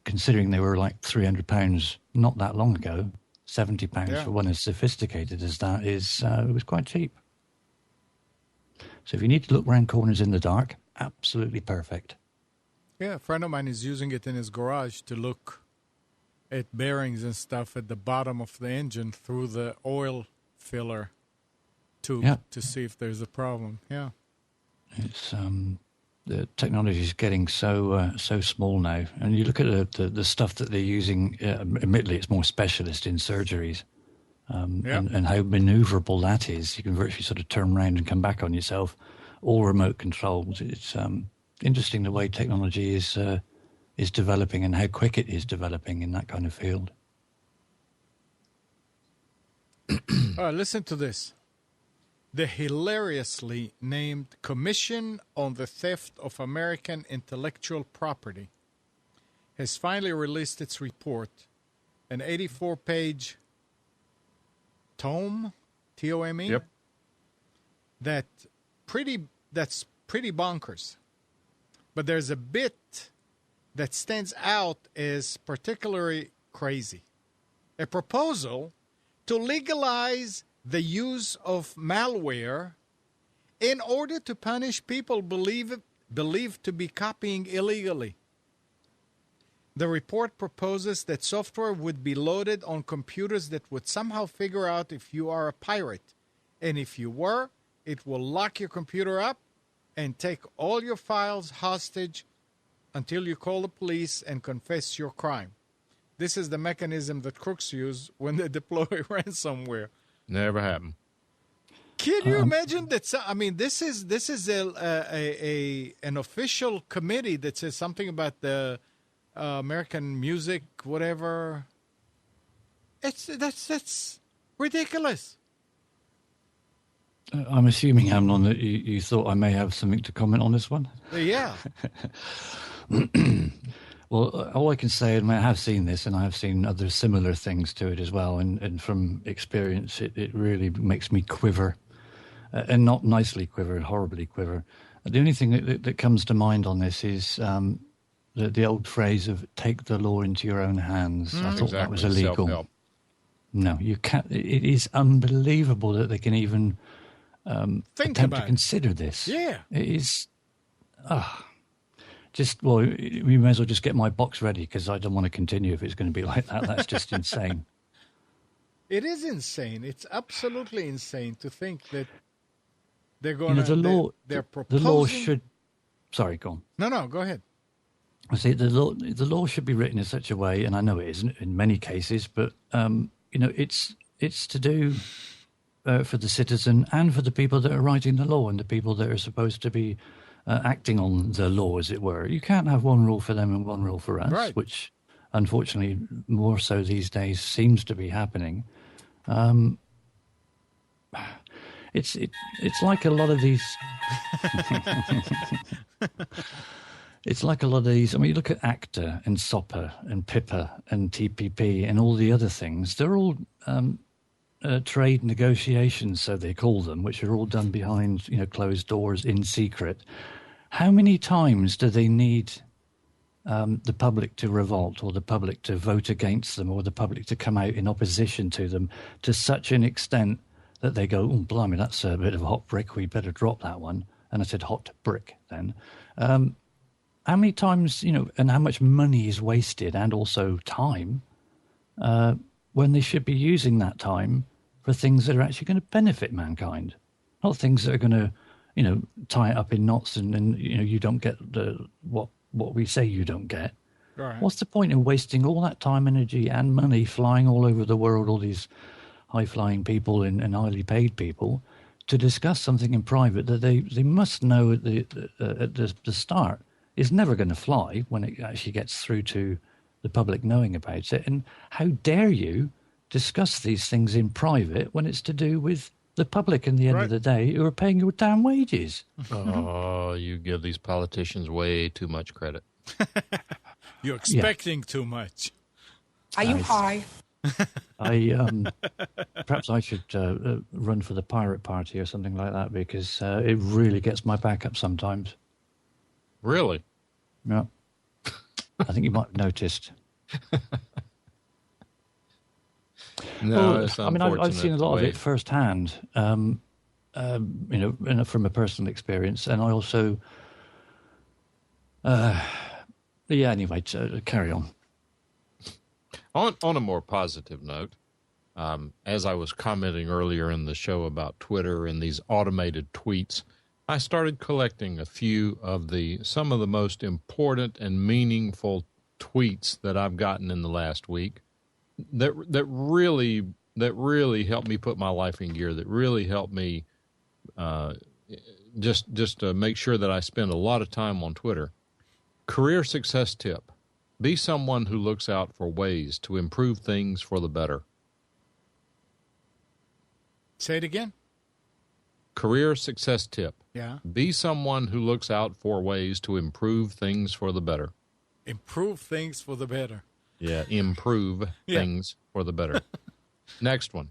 Considering they were like £300 not that long ago, £70 for one as sophisticated as that is, it was quite cheap. So if you need to look round corners in the dark, absolutely perfect. Yeah, a friend of mine is using it in his garage to look at bearings and stuff at the bottom of the engine through the oil filler tube to see if there's a problem. Yeah, it's the technology is getting so small now, and you look at the stuff that they're using. Admittedly, it's more specialist in surgeries, and how maneuverable that is. You can virtually sort of turn around and come back on yourself, all remote controlled. It's interesting the way technology is developing and how quick it is developing in that kind of field. Listen to this. The hilariously named Commission on the Theft of American Intellectual Property has finally released its report, an 84-page tome, T-O-M-E, that's pretty bonkers. But there's a bit that stands out as particularly crazy. A proposal to legalize the use of malware in order to punish people believed to be copying illegally. The report proposes that software would be loaded on computers that would somehow figure out if you are a pirate. And if you were, it will lock your computer up and take all your files hostage until you call the police and confess your crime. This is the mechanism that crooks use when they deploy ransomware. Never happened. Can you imagine that? I mean, this is an official committee that says something about the American music, whatever. That's ridiculous. I'm assuming, Amnon, that you thought I may have something to comment on this one. Yeah. Well, all I can say, and I have seen this, and I have seen other similar things to it as well, and from experience, it really makes me quiver, and not nicely quiver, horribly quiver. The only thing that comes to mind on this is the old phrase of "take the law into your own hands." I thought that was illegal. Self-help. No, you can't. It is unbelievable that they can even attempt to consider this. Yeah, it is. We may as well just get my box ready because I don't want to continue if it's going to be like that. That's just insane. It is insane. It's absolutely insane to think that they're going to. They're proposing. The law should. Sorry, go on. No, go ahead. I see the law should be written in such a way, and I know it isn't in many cases, but it's to do for the citizen and for the people that are writing the law and the people that are supposed to be acting on the law, as it were. You can't have one rule for them and one rule for us, right. Which unfortunately more so these days seems to be happening. It's like a lot of these. It's like a lot of these. I mean, you look at ACTA and SOPA and PIPA and TPP and all the other things. They're all trade negotiations, so they call them, which are all done behind closed doors in secret. how many times do they need the public to revolt, or the public to vote against them, or the public to come out in opposition to them to such an extent that they go, oh, blimey, that's a bit of a hot brick, we better drop that one. And I said hot brick then. How many times, and how much money is wasted, and also time, when they should be using that time for things that are actually going to benefit mankind, not things that are going to, tie it up in knots and you don't get what we say you don't get. Right. What's the point in wasting all that time, energy, and money flying all over the world, all these high-flying people and highly paid people, to discuss something in private that they must know at the start is never going to fly when it actually gets through to the public knowing about it? And how dare you discuss these things in private when it's to do with the public in the end of the day who are paying your damn wages? Oh, you give these politicians way too much credit. You're expecting too much. Are you high? Perhaps I should run for the Pirate Party or something like that, because it really gets my back up sometimes. Really? Yeah. I think you might have noticed. No, it's I've seen a lot of way. it firsthand, from a personal experience, and I also, anyway, carry on. On a more positive note, as I was commenting earlier in the show about Twitter and these automated tweets, I started collecting a few of some of the most important and meaningful tweets that I've gotten in the last week that really helped me put my life in gear, that really helped me just to make sure that I spend a lot of time on Twitter. Career success tip: be someone who looks out for ways to improve things for the better. Say it again. Career success tip: Yeah. be someone who looks out for ways to improve things for the better. Improve things for the better. Yeah, improve things for the better. Next one.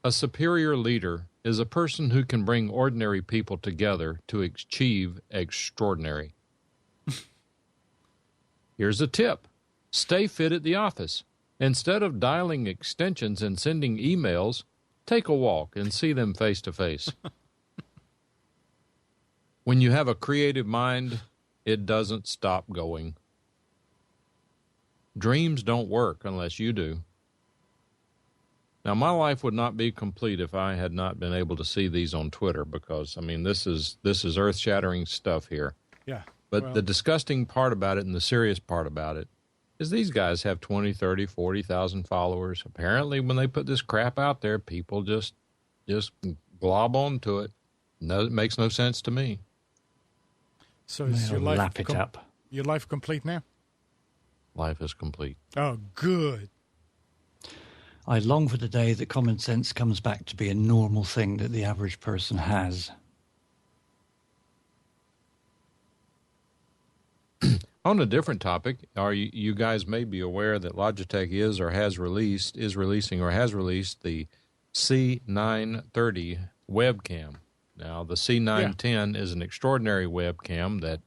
A superior leader is a person who can bring ordinary people together to achieve extraordinary. Here's a tip. Stay fit at the office. Instead of dialing extensions and sending emails, take a walk and see them face to face. When you have a creative mind, it doesn't stop going. Dreams don't work unless you do. Now, my life would not be complete if I had not been able to see these on Twitter, because, this is earth-shattering stuff here. Yeah. But the disgusting part about it and the serious part about it is these guys have 20, 30, 40,000 followers. Apparently, when they put this crap out there, people just glob onto it. No, it makes no sense to me. So is your life lap it up. Your life complete now? Life is complete. Oh, good. I long for the day that common sense comes back to be a normal thing that the average person has. On a different topic, you guys may be aware that Logitech has released the C930 webcam. Now, the C910 is an extraordinary webcam that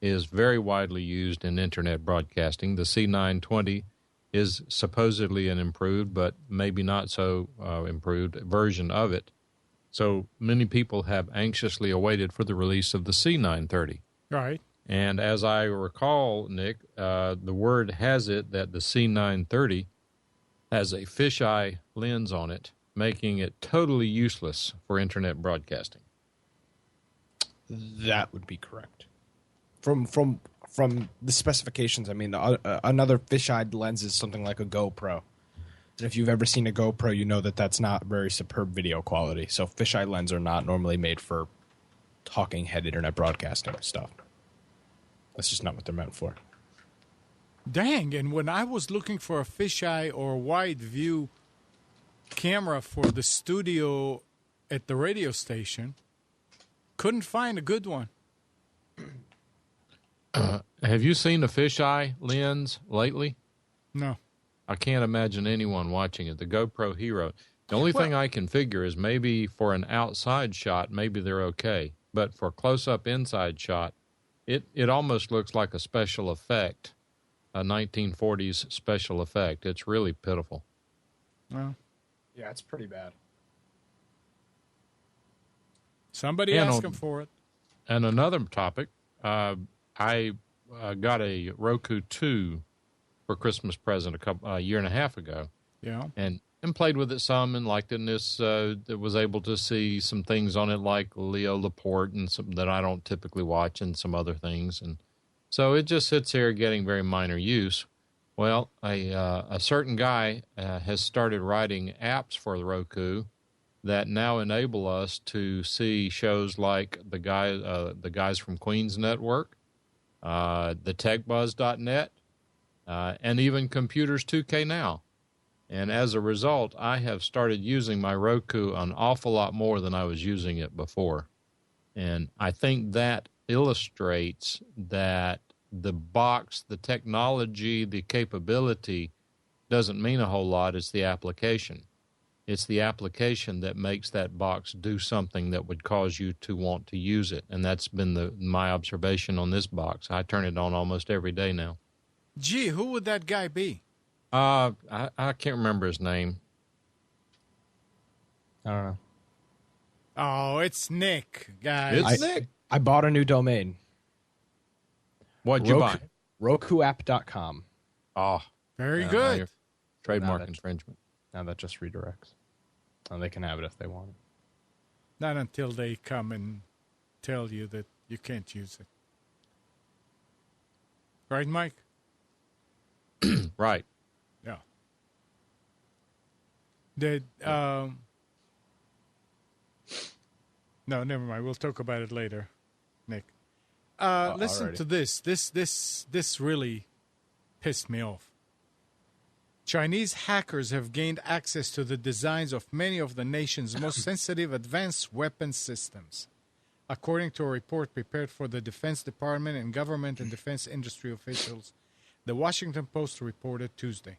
is very widely used in internet broadcasting. The C920 is supposedly an improved, but maybe not so improved version of it. So many people have anxiously awaited for the release of the C930. Right. And as I recall, Nick, the word has it that the C930 has a fisheye lens on it, making it totally useless for internet broadcasting. That would be correct. From the specifications, another fisheye lens is something like a GoPro. And if you've ever seen a GoPro, you know that that's not very superb video quality. So fisheye lenses are not normally made for talking head internet broadcasting stuff. That's just not what they're meant for. Dang, and when I was looking for a fisheye or wide view camera for the studio at the radio station, couldn't find a good one. Have you seen a fisheye lens lately? No. I can't imagine anyone watching it. The GoPro Hero. The only thing I can figure is maybe for an outside shot, maybe they're okay. But for a close-up inside shot, It almost looks like a special effect, a 1940s special effect. It's really pitiful. Well, Yeah, it's pretty bad. somebody And ask on- him for it. And another topic, I got a Roku 2 for Christmas present a year and a half ago, Yeah. and played with it some and liked it. And was able to see some things on it like Leo Laporte and some that I don't typically watch and some other things. And so it just sits here getting very minor use. Well, a certain guy has started writing apps for the Roku that now enable us to see shows like the guys from Queen's Network, the TechBuzz.net, and even Computers 2K Now. And as a result, I have started using my Roku an awful lot more than I was using it before. And I think that illustrates that the box, the technology, the capability doesn't mean a whole lot. It's the application. It's the application that makes that box do something that would cause you to want to use it. And that's been my observation on this box. I turn it on almost every day now. Gee, who would that guy be? I can't remember his name. I don't know. Oh, it's Nick, guys. It's Nick. I bought a new domain. What'd you buy? RokuApp.com. Oh, Very now good. you're- Trademark Now that- infringement. Now that just redirects. And they can have it if they want it. Not until they come and tell you that you can't use it. Right, Mike? Right. Yeah. Did no, never mind. We'll talk about it later, Nick. Listen alrighty. to this. This really pissed me off. Chinese hackers have gained access to the designs of many of the nation's most sensitive advanced weapon systems, according to a report prepared for the Defense Department and government and defense industry officials. The Washington Post reported Tuesday.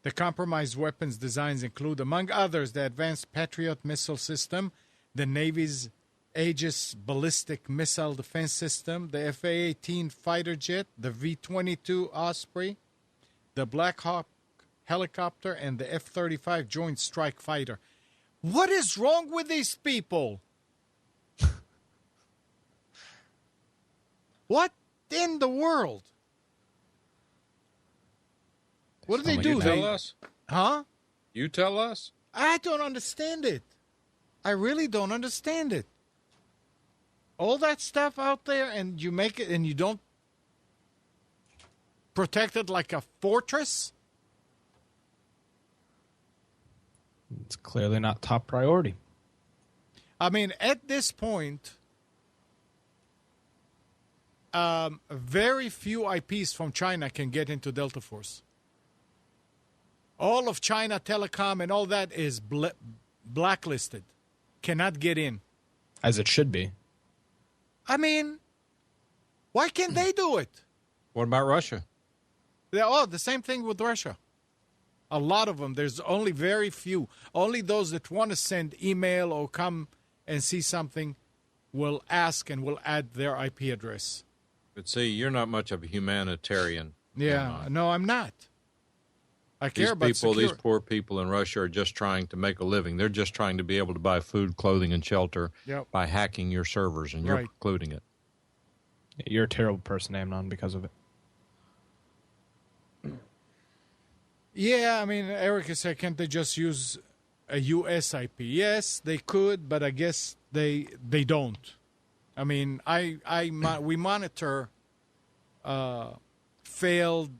The compromised weapons designs include, among others, the Advanced Patriot Missile System, the Navy's Aegis Ballistic Missile Defense System, the F-A-18 fighter jet, the V-22 Osprey, the Black Hawk helicopter, and the F-35 Joint Strike Fighter. What is wrong with these people? What in the world? What do they do? You tell us? Huh? You tell us? I don't understand it. I really don't understand it. All that stuff out there, and you make it, and you don't protect it like a fortress? It's clearly not top priority. I mean, at this point, very few IPs from China can get into Delta Force. All of China Telecom and all that is blacklisted. Cannot get in. As it should be. I mean, why can't they do it? What about Russia? The same thing with Russia. A lot of them. There's only very few. Only those that want to send email or come and see something will ask and will add their IP address. But see, you're not much of a humanitarian. Yeah, no, I'm not. I care These about people, security. these poor people in Russia are just trying to make a living. They're just trying to be able to buy food, clothing, and shelter Yep. by hacking your servers, and you're Right. precluding it. You're a terrible person, Amnon, because of it. Yeah, I mean, Erica said, can't they just use a US IP? Yes, they could, but I guess they don't. I mean, we monitor failed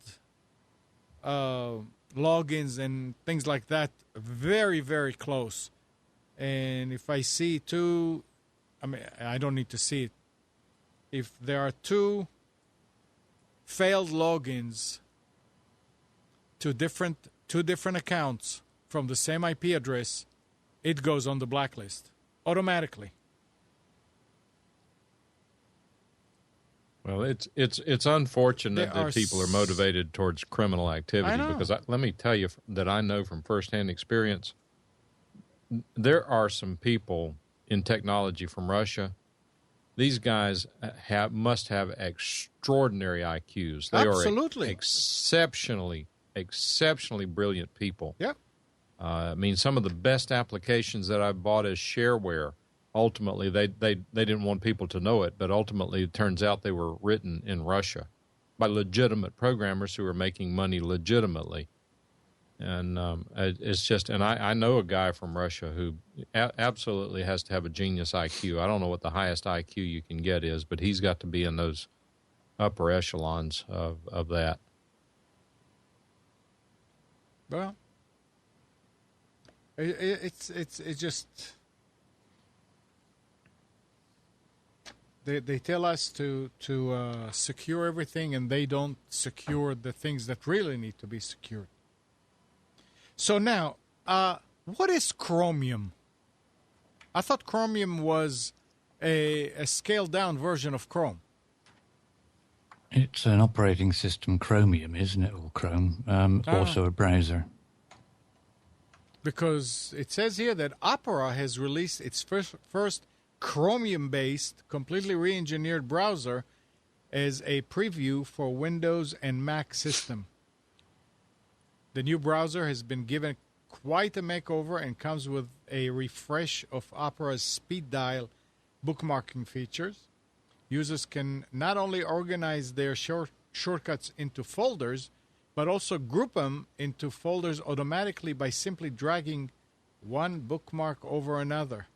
logins and things like that very, very close. And if I see two, I mean, I don't need to see it. If there are two failed logins to two different accounts from the same IP address, it goes on the blacklist automatically. Well, it's unfortunate There that people are motivated towards criminal activity, I know. because let me tell you that I know from firsthand experience, there are some people in technology from Russia these guys must have extraordinary IQs. They Absolutely. are exceptionally brilliant people. Yeah. I mean, some of the best applications that I've bought as shareware, ultimately, they didn't want people to know it, but ultimately it turns out they were written in Russia by legitimate programmers who are making money legitimately. And it's just, and I know a guy from Russia who absolutely has to have a genius IQ. I don't know what the highest IQ you can get is, but he's got to be in those upper echelons of that. Well, it's just they tell us to secure everything, and they don't secure the things that really need to be secured. So now, what is Chromium? I thought Chromium was a scaled-down version of Chrome. It's an operating system, Chromium, isn't it? Or Chrome. Also a browser. Because it says here that Opera has released its first Chromium-based, completely re-engineered browser as a preview for Windows and Mac system. The new browser has been given quite a makeover and comes with a refresh of Opera's speed dial bookmarking features. Users can not only organize their shortcuts into folders, but also group them into folders automatically by simply dragging one bookmark over another.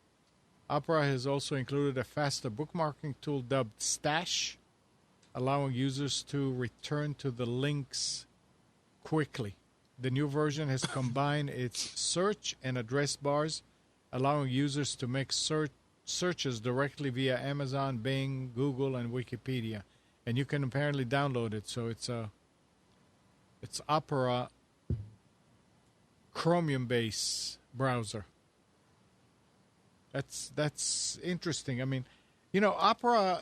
Opera has also included a faster bookmarking tool dubbed Stash, allowing users to return to the links quickly. The new version has combined its search and address bars, allowing users to make searches directly via Amazon, Bing, Google, and Wikipedia. And you can apparently download it. So it's Opera Chromium-based browser. That's interesting. I mean, Opera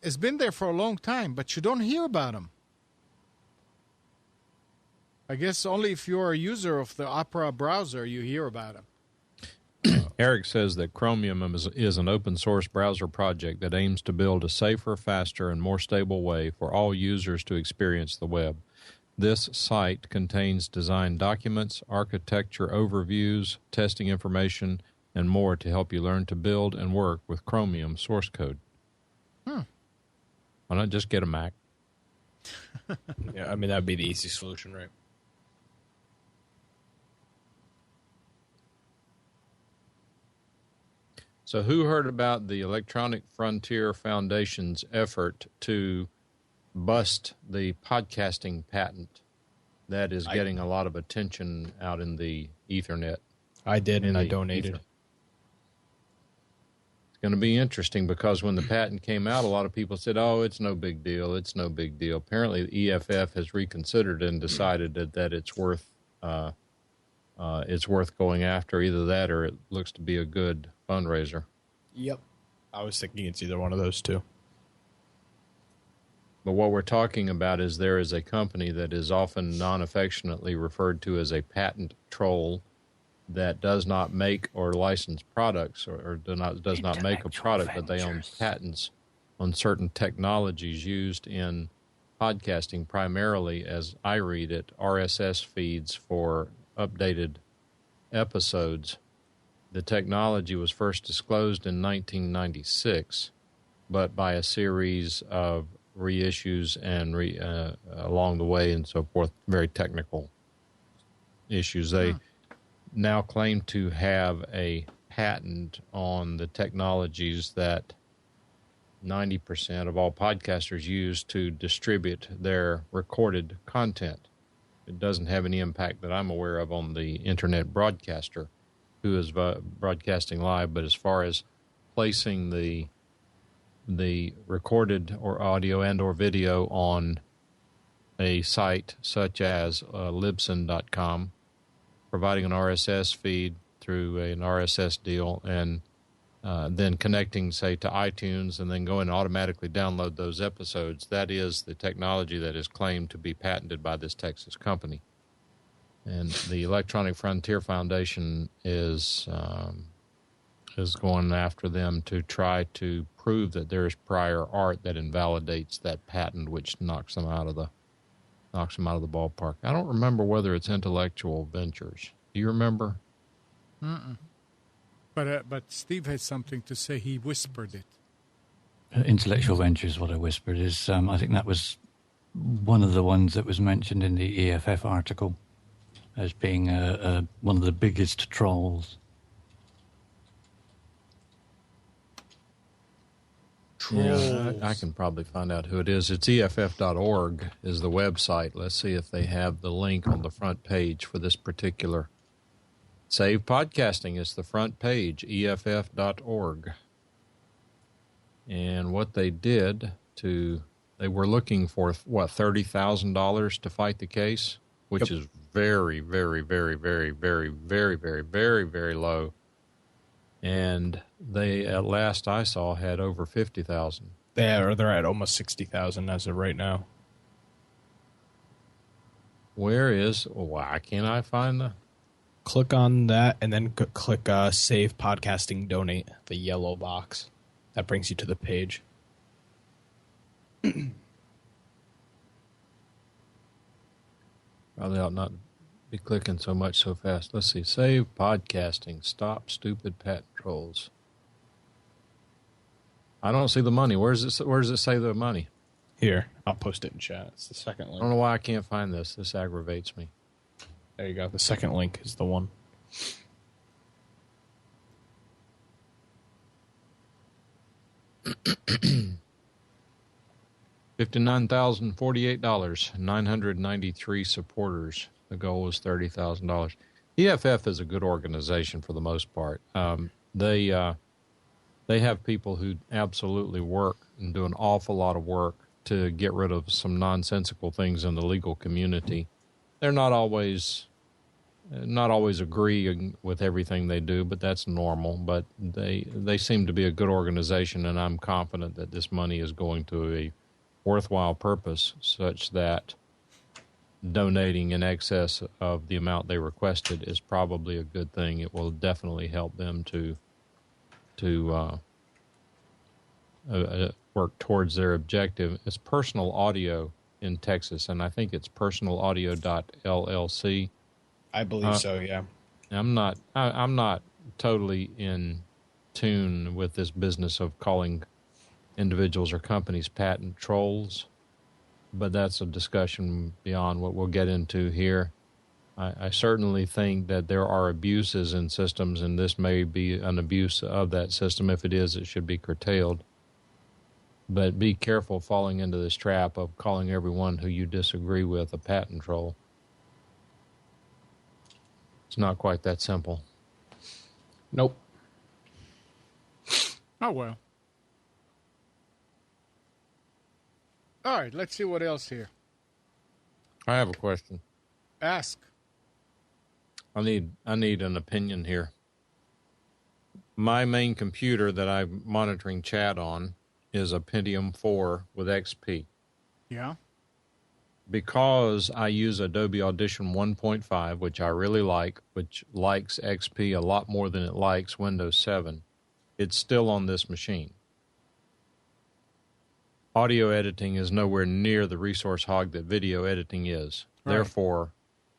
has been there for a long time, but you don't hear about them. I guess only if you're a user of the Opera browser you hear about them. Eric says that Chromium is an open source browser project that aims to build a safer, faster, and more stable way for all users to experience the web. This site contains design documents, architecture overviews, testing information, and more to help you learn to build and work with Chromium source code. Why not just get a Mac? Yeah, I mean, that would be the easy solution, right? So who heard about the Electronic Frontier Foundation's effort to bust the podcasting patent that is getting a lot of attention out in the Ethernet? I did, and I donated. It's going to be interesting because when the patent came out, a lot of people said, oh, it's no big deal. It's no big deal. Apparently, the EFF has reconsidered and decided that it's worth going after. Either that or it looks to be a good fundraiser. Yep. I was thinking it's either one of those two. But what we're talking about is there is a company that is often non-affectionately referred to as a patent troll that does not make or license products or does not make a product, but they own patents on certain technologies used in podcasting, primarily, as I read it, RSS feeds for updated episodes. The technology was first disclosed in 1996, but by a series of reissues and along the way and so forth, very technical issues. They now claim to have a patent on the technologies that 90% of all podcasters use to distribute their recorded content. It doesn't have any impact that I'm aware of on the internet broadcaster who is broadcasting live, but as far as placing the recorded or audio and or video on a site such as Libsyn.com, providing an RSS feed through an RSS deal, and then connecting, say, to iTunes and then go and automatically download those episodes. That is the technology that is claimed to be patented by this Texas company. And the Electronic Frontier Foundation is is going after them to try to prove that there is prior art that invalidates that patent, which knocks them out of the ballpark. I don't remember whether it's Intellectual Ventures. Do you remember? Mm-mm. But Steve has something to say. He whispered it. Intellectual Ventures, what I whispered, is I think that was one of the ones that was mentioned in the EFF article as being one of the biggest trolls. Yeah, I can probably find out who it is. It's EFF.org is the website. Let's see if they have the link on the front page for this particular. Save Podcasting is the front page, EFF.org. And what they did they were looking for, $30,000 to fight the case, which is very, very, very, very, very, very, very, very, very low. And they, at last I saw, had over 50,000. They're at almost 60,000 as of right now. Why can't I find the... Click on that and then click Save Podcasting Donate, the yellow box. That brings you to the page. Probably ought not be clicking so much so fast. Let's see. Save Podcasting. Stop stupid patent trolls. I don't see the money. Where does it say the money? Here, I'll post it in chat. It's the second link. I don't know why I can't find this. This aggravates me. There you go. The second link is the one. $59,048, 993 supporters. The goal was $30,000. EFF is a good organization for the most part. They have people who absolutely work and do an awful lot of work to get rid of some nonsensical things in the legal community. They're not always agreeing with everything they do, but that's normal. But they seem to be a good organization, and I'm confident that this money is going to a worthwhile purpose, such that donating in excess of the amount they requested is probably a good thing. It will definitely help them to work towards their objective. It's Personal Audio in Texas, and I think it's personalaudio.llc. I believe so, yeah. I'm not totally in tune with this business of calling individuals or companies patent trolls, but that's a discussion beyond what we'll get into here. I certainly think that there are abuses in systems, and this may be an abuse of that system. If it is, it should be curtailed. But be careful falling into this trap of calling everyone who you disagree with a patent troll. It's not quite that simple. Nope. Oh, well. All right, let's see what else here. I have a question. Ask. I need an opinion here. My main computer that I'm monitoring chat on is a Pentium 4 with XP. Yeah. Because I use Adobe Audition 1.5, which I really like, which likes XP a lot more than it likes Windows 7, it's still on this machine. Audio editing is nowhere near the resource hog that video editing is. Right. Therefore,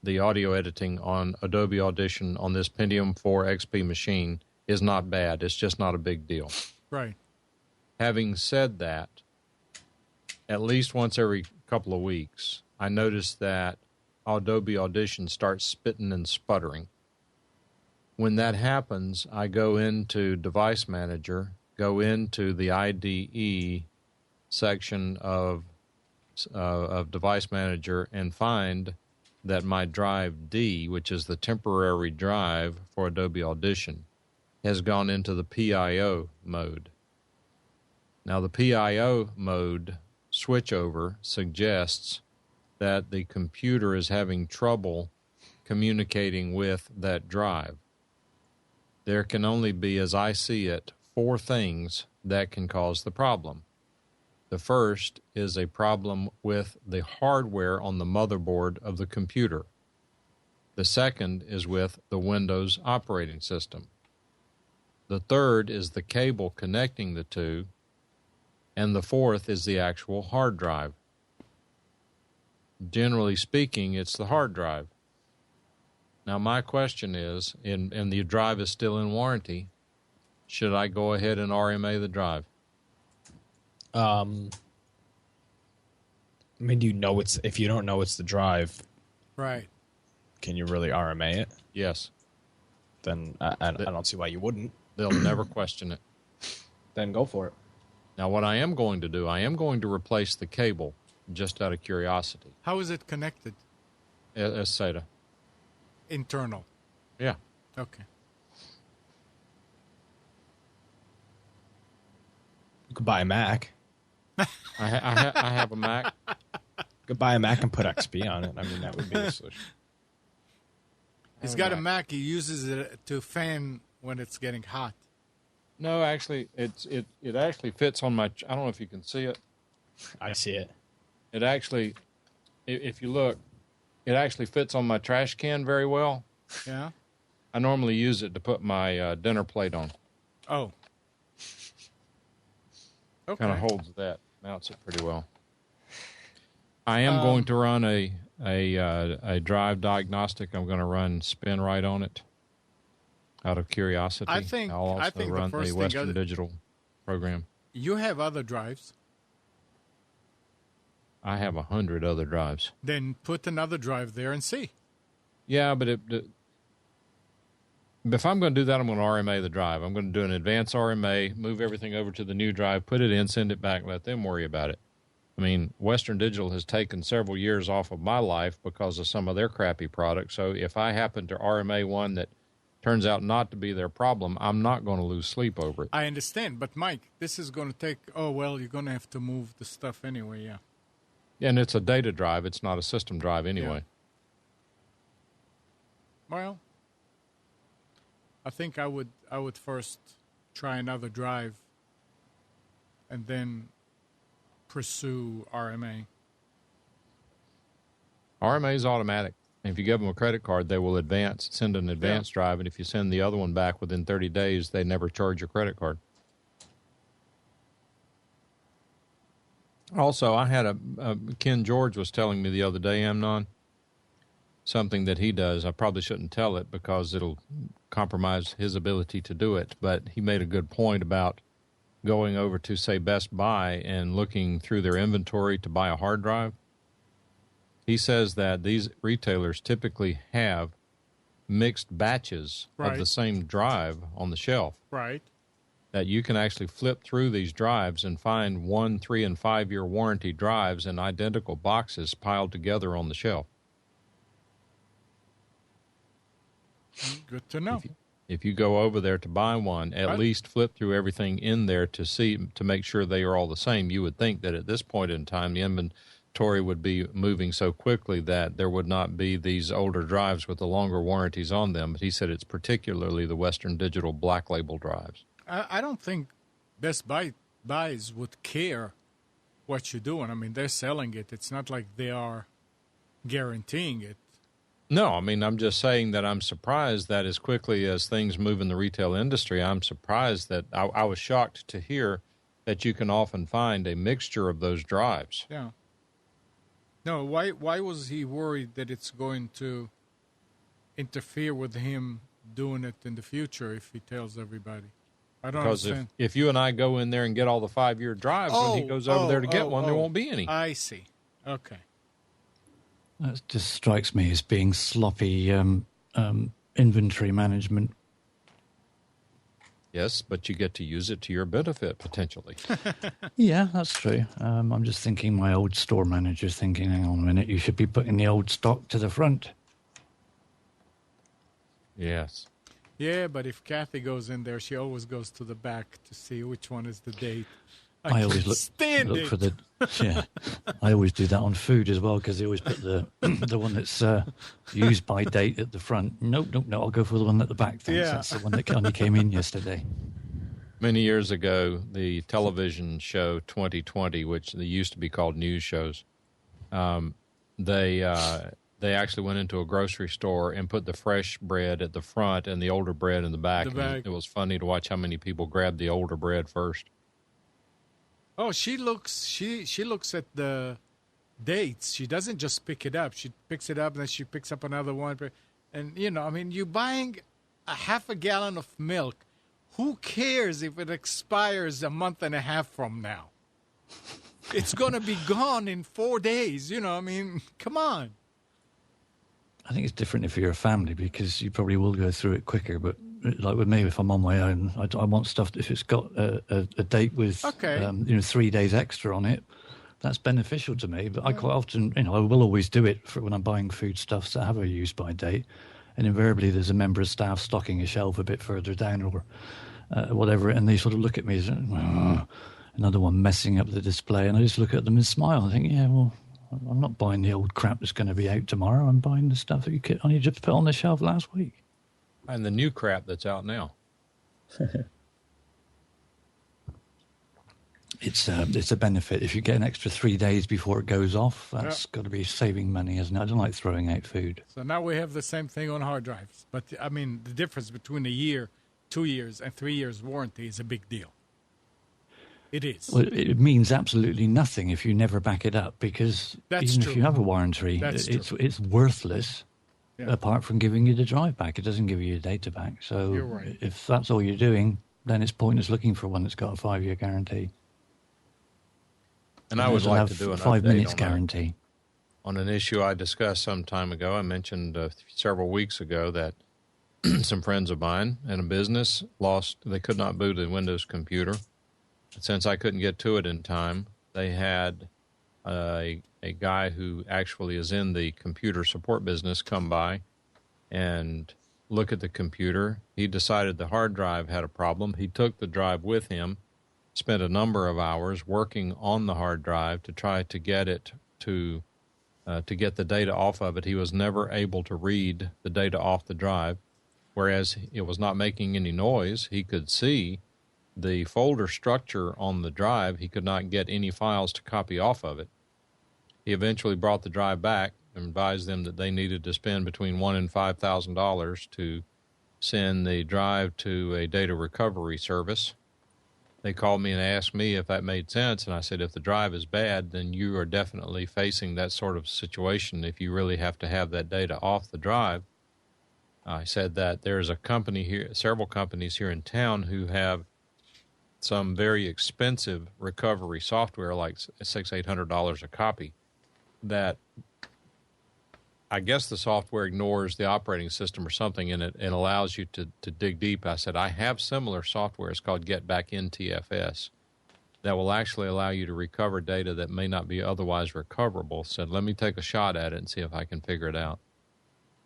the audio editing on Adobe Audition on this Pentium 4 XP machine is not bad. It's just not a big deal. Right. Having said that, at least once every couple of weeks, I notice that Adobe Audition starts spitting and sputtering. When that happens, I go into Device Manager, go into the IDE section of Device Manager, and find that my drive D, which is the temporary drive for Adobe Audition, has gone into the PIO mode. Now, the PIO mode switchover suggests that the computer is having trouble communicating with that drive. There can only be, as I see it, 4 things that can cause the problem. The first is a problem with the hardware on the motherboard of the computer. The second is with the Windows operating system. The third is the cable connecting the two. And the fourth is the actual hard drive. Generally speaking, it's the hard drive. Now, my question is, and the drive is still in warranty, should I go ahead and RMA the drive? I mean, do you know if you don't know it's the drive, Right. can you really RMA it? Yes. Then I don't see why you wouldn't. They'll never question it. Then go for it. Now, what I am going to do, I am going to replace the cable, just out of curiosity. How is it connected? As SATA. Internal. Yeah. Okay. You could buy a Mac. I have a Mac. You could buy a Mac and put XP on it. I mean, that would be the solution. He's got a Mac. He uses it to fan when it's getting hot. No, actually, it actually fits on my. I don't know if you can see it. I see it. It actually, if you look, it actually fits on my trash can very well. Yeah. I normally use it to put my dinner plate on. Oh. Okay. Kind of holds that, mounts it pretty well. I am going to run a drive diagnostic. I'm going to run SpinRite on it. Out of curiosity, I think I'll also run a Western Digital program. You have other drives. I have 100 other drives. Then put another drive there and see. Yeah, but if I'm going to do that, I'm going to RMA the drive. I'm going to do an advanced RMA, move everything over to the new drive, put it in, send it back, let them worry about it. I mean, Western Digital has taken several years off of my life because of some of their crappy products. So if I happen to RMA one that turns out not to be their problem, I'm not going to lose sleep over it. I understand, but Mike, this is going to take, you're going to have to move the stuff anyway, yeah. Yeah, and it's a data drive. It's not a system drive anyway. Yeah. Well, I think I would first try another drive and then pursue RMA. RMA is automatic. If you give them a credit card, they will send an advanced drive, and if you send the other one back within 30 days, they never charge your credit card. Also, I had Ken George was telling me the other day, Amnon, something that he does. I probably shouldn't tell it because it'll compromise his ability to do it, but he made a good point about going over to, say, Best Buy and looking through their inventory to buy a hard drive. He says that these retailers typically have mixed batches of the same drive on the shelf. Right. That you can actually flip through these drives and find 1, 3, and 5 year warranty drives in identical boxes piled together on the shelf. Good to know. If you go over there to buy one, at least flip through everything in there to make sure they are all the same. You would think that at this point in time, the inventory would be moving so quickly that there would not be these older drives with the longer warranties on them. But he said it's particularly the Western Digital Black Label drives. I don't think Best Buys would care what you're doing. I mean, they're selling it. It's not like they are guaranteeing it. No, I mean, I'm just saying that I'm surprised that as quickly as things move in the retail industry, I'm surprised that I was shocked to hear that you can often find a mixture of those drives. Yeah. No, why was he worried that it's going to interfere with him doing it in the future if he tells everybody? I don't understand. Because if you and I go in there and get all the 5 year drives, when he goes over there to get one, there won't be any. I see. Okay. That just strikes me as being sloppy inventory management. Yes, but you get to use it to your benefit, potentially. Yeah, that's true. I'm just thinking my old store manager's thinking, hang on a minute, you should be putting the old stock to the front. Yes. Yeah, but if Kathy goes in there, she always goes to the back to see which one is the date. I always look for the. Yeah, I always do that on food as well because they always put the one that's used by date at the front. No, I'll go for the one at the back. Thanks. Yeah. That's the one that only came in yesterday. Many years ago, the television show 2020, which they used to be called news shows, they they actually went into a grocery store and put the fresh bread at the front and the older bread in the back. It was funny to watch how many people grabbed the older bread first. Oh, she looks at the dates. She doesn't just pick it up. She picks it up and then she picks up another one. And you're buying a half a gallon of milk. Who cares if it expires a month and a half from now? It's going to be gone in 4 days. Come on. I think it's different if you're a family because you probably will go through it quicker. But like with me, if I'm on my own, I want stuff. If it's got a date with 3 days extra on it, that's beneficial to me. But I quite often, I will always do it for when I'm buying foodstuffs that have a use by date. And invariably, there's a member of staff stocking a shelf a bit further down or whatever, and they sort of look at me as another one messing up the display, and I just look at them and smile. I think, yeah, well, I'm not buying the old crap that's going to be out tomorrow. I'm buying the stuff that you only just put on the shelf last week. And the new crap that's out now. It's a benefit. If you get an extra 3 days before it goes off, that's got to be saving money, isn't it? I don't like throwing out food. So now we have the same thing on hard drives. But, the difference between a year, 2 years, and 3 years warranty is a big deal. It is. Well, it means absolutely nothing if you never back it up because if you have a warranty, it's worthless apart from giving you the drive back. It doesn't give you your data back. So you're right. If that's all you're doing, then it's pointless looking for one that's got a 5-year guarantee. And I would like to do an 5 update minutes on guarantee. On an issue I discussed some time ago. I mentioned several weeks ago that some friends of mine in a business they could not boot a Windows computer. Since I couldn't get to it in time, they had a guy who actually is in the computer support business come by and look at the computer. He decided the hard drive had a problem. He took the drive with him, spent a number of hours working on the hard drive to try to get it to get the data off of it. He was never able to read the data off the drive, whereas it was not making any noise. He could see the folder structure on the drive. He could not get any files to copy off of it. He eventually brought the drive back and advised them that they needed to spend between $1,000 and $5,000 to send the drive to a data recovery service. They called me and asked me if that made sense, and I said, if the drive is bad, then you are definitely facing that sort of situation if you really have to have that data off the drive. I said that there's a company here, several companies here in town who have some very expensive recovery software, like $600-800 a copy, that I guess the software ignores the operating system or something in it and allows you to dig deep. I said, I have similar software. It's called Get Back NTFS that will actually allow you to recover data that may not be otherwise recoverable. Said, let me take a shot at it and see if I can figure it out.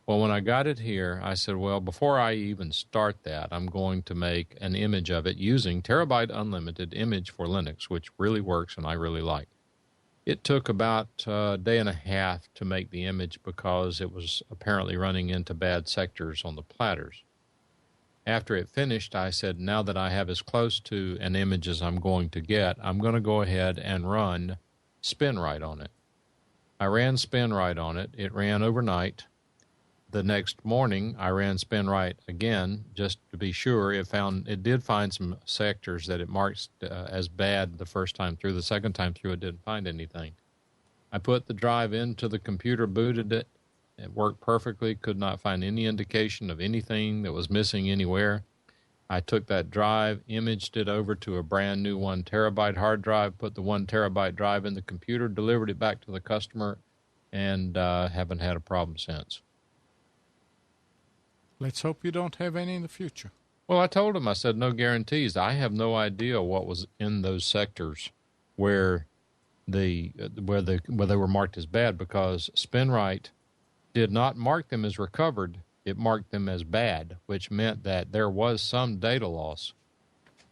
Well, when I got it here, I said, well, before I even start that, I'm going to make an image of it using Terabyte Unlimited Image for Linux, which really works and I really like. It took about a day and a half to make the image because it was apparently running into bad sectors on the platters. After it finished, I said, now that I have as close to an image as I'm going to get, I'm going to go ahead and run SpinRite on it. I ran SpinRite on it. It ran overnight. The next morning, I ran SpinRite again just to be sure. It did find some sectors that it marked as bad the first time through. The second time through, it didn't find anything. I put the drive into the computer, booted it. It worked perfectly. Could not find any indication of anything that was missing anywhere. I took that drive, imaged it over to a brand new 1 terabyte hard drive, put the 1 terabyte drive in the computer, delivered it back to the customer, and haven't had a problem since. Let's hope you don't have any in the future. Well, I told him, I said, no guarantees. I have no idea what was in those sectors where they were marked as bad, because SpinRite did not mark them as recovered. It marked them as bad, which meant that there was some data loss.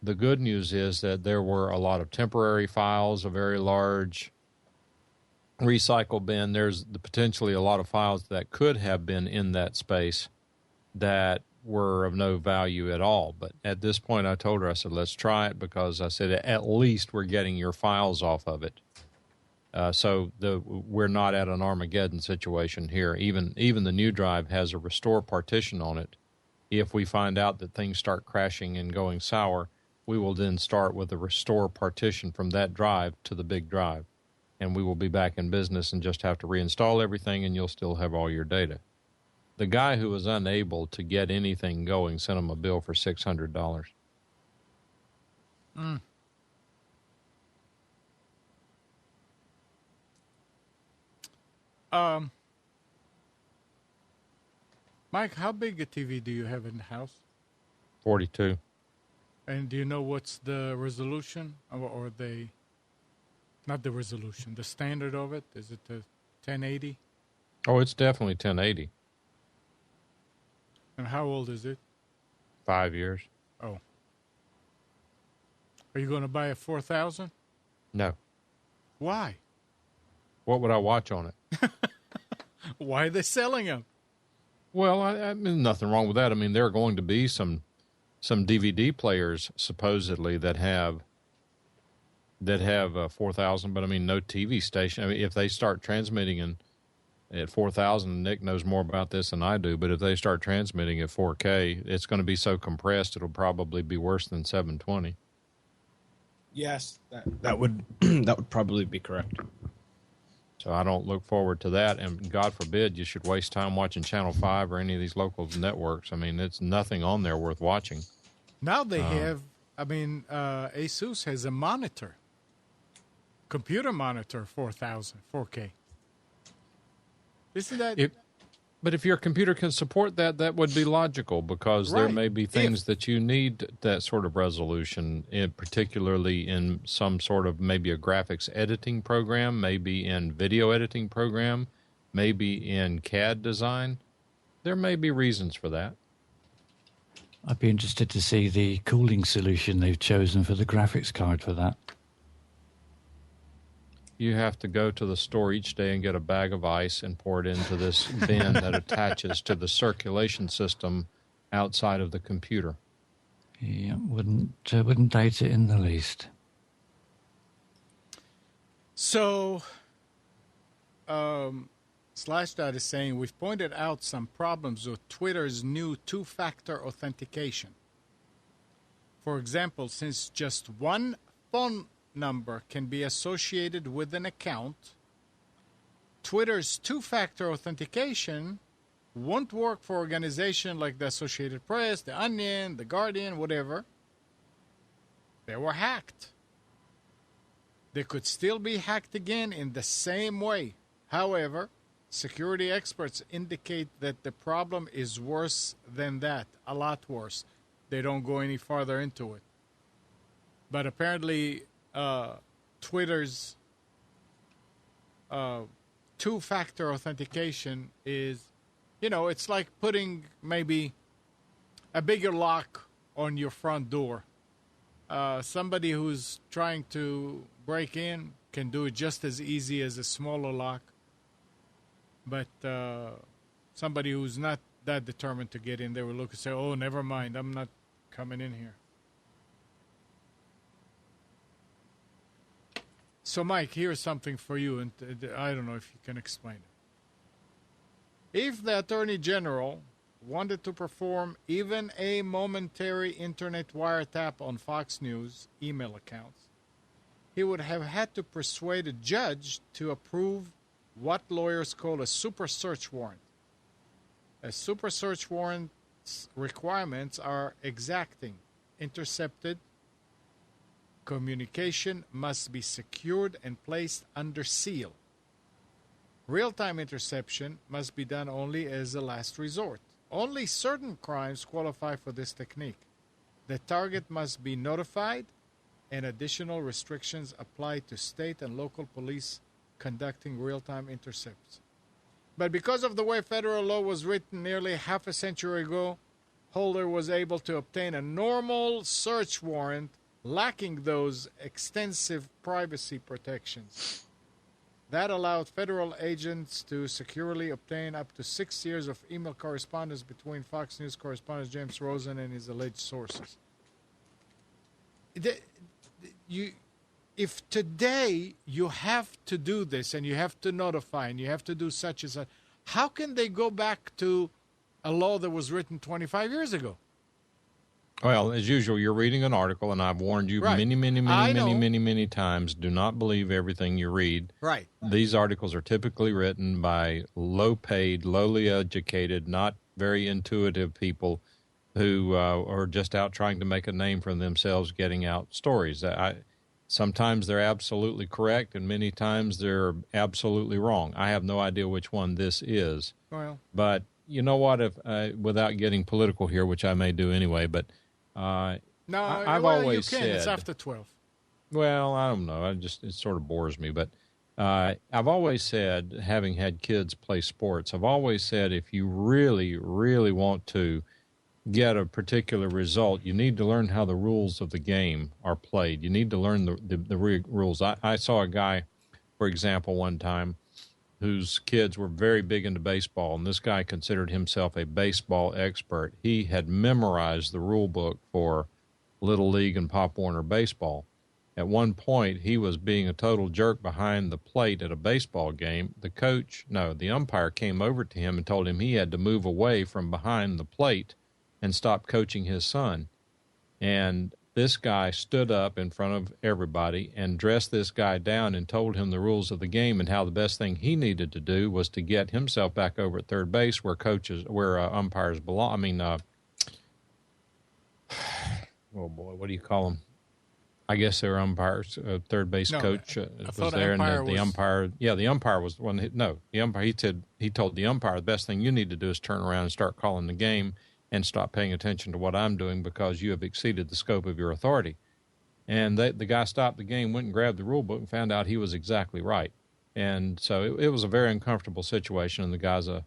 The good news is that there were a lot of temporary files, a very large recycle bin. There's potentially a lot of files that could have been in that space that were of no value at all. But at this point, I told her, I said, let's try it, because I said, at least we're getting your files off of it. We're not at an Armageddon situation here. Even the new drive has a restore partition on it. If we find out that things start crashing and going sour, we will then start with a restore partition from that drive to the big drive. And we will be back in business and just have to reinstall everything, and you'll still have all your data. The guy who was unable to get anything going sent him a bill for $600. Mike, how big a TV do you have in the house? 42. And do you know what's the resolution or not the resolution, the standard of it? Is it the 1080? Oh, it's definitely 1080. And how old is it? 5 years. Oh. Are you going to buy a 4000? No. Why? What would I watch on it? Why are they selling them? Well, I mean, nothing wrong with that. I mean, there are going to be some DVD players supposedly that have 4,000, but I mean, no TV station. I mean, if they start transmitting at 4,000, Nick knows more about this than I do, but if they start transmitting at 4K, it's going to be so compressed it'll probably be worse than 720. Yes, that would that would probably be correct. So I don't look forward to that, and God forbid you should waste time watching Channel 5 or any of these local networks. I mean, it's nothing on there worth watching. Now they have, Asus has a monitor, computer monitor, 4000, 4K. Isn't that... But if your computer can support that, that would be logical, because there may be things that you need that sort of resolution, particularly in some sort of maybe a graphics editing program, maybe in video editing program, maybe in CAD design. There may be reasons for that. I'd be interested to see the cooling solution they've chosen for the graphics card for that. You have to go to the store each day and get a bag of ice and pour it into this bin that attaches to the circulation system outside of the computer. Yeah, wouldn't doubt it in the least. So, Slashdot is saying, we've pointed out some problems with Twitter's new two-factor authentication. For example, since just one phone number can be associated with an account, Twitter's two-factor authentication won't work for organizations like the Associated Press, the Onion, the Guardian, whatever. They were hacked. They could still be hacked again in the same way. However, security experts indicate that the problem is worse than that, a lot worse. They don't go any farther into it. But apparently, Twitter's two-factor authentication is, it's like putting maybe a bigger lock on your front door. Somebody who's trying to break in can do it just as easy as a smaller lock. But somebody who's not that determined to get in, they will look and say, oh, never mind, I'm not coming in here. So, Mike, here's something for you, and I don't know if you can explain it. If the Attorney General wanted to perform even a momentary internet wiretap on Fox News email accounts, he would have had to persuade a judge to approve what lawyers call a super search warrant. A super search warrant's requirements are exacting, intercepted, communication must be secured and placed under seal. Real-time interception must be done only as a last resort. Only certain crimes qualify for this technique. The target must be notified, and additional restrictions apply to state and local police conducting real-time intercepts. But because of the way federal law was written nearly half a century ago, Holder was able to obtain a normal search warrant lacking those extensive privacy protections. That allowed federal agents to securely obtain up to 6 years of email correspondence between Fox News correspondent James Rosen and his alleged sources. if today you have to do this and you have to notify and you have to do such and such, how can they go back to a law that was written 25 years ago? Well, as usual, you're reading an article, and I've warned you Right. many times, do not believe everything you read. Right. These articles are typically written by low-paid, lowly educated, not very intuitive people who are just out trying to make a name for themselves, getting out stories. Sometimes they're absolutely correct, and many times they're absolutely wrong. I have no idea which one this is. Well, but you know what? If without getting political here, which I may do anyway, but I've always you can. said It's after 12. Well, I don't know. It sort of bores me, but I've always said, having had kids play sports, I've always said if you really, really want to get a particular result, you need to learn how the rules of the game are played. You need to learn the rules. I saw a guy, for example, one time whose kids were very big into baseball, and this guy considered himself a baseball expert. He had memorized the rule book for Little League and Pop Warner baseball. At one point, he was being a total jerk behind the plate at a baseball game. The umpire came over to him and told him he had to move away from behind the plate and stop coaching his son. And this guy stood up in front of everybody and dressed this guy down and told him the rules of the game and how the best thing he needed to do was to get himself back over at third base where umpires belong. Oh boy, what do you call them? I guess they were umpires. Third base coach was there, and the umpire. Yeah, the umpire was the one. The umpire. He told the umpire the best thing you need to do is turn around and start calling the game and stop paying attention to what I'm doing because you have exceeded the scope of your authority. And the guy stopped the game, went and grabbed the rule book, and found out he was exactly right. And so it was a very uncomfortable situation, and the guy's a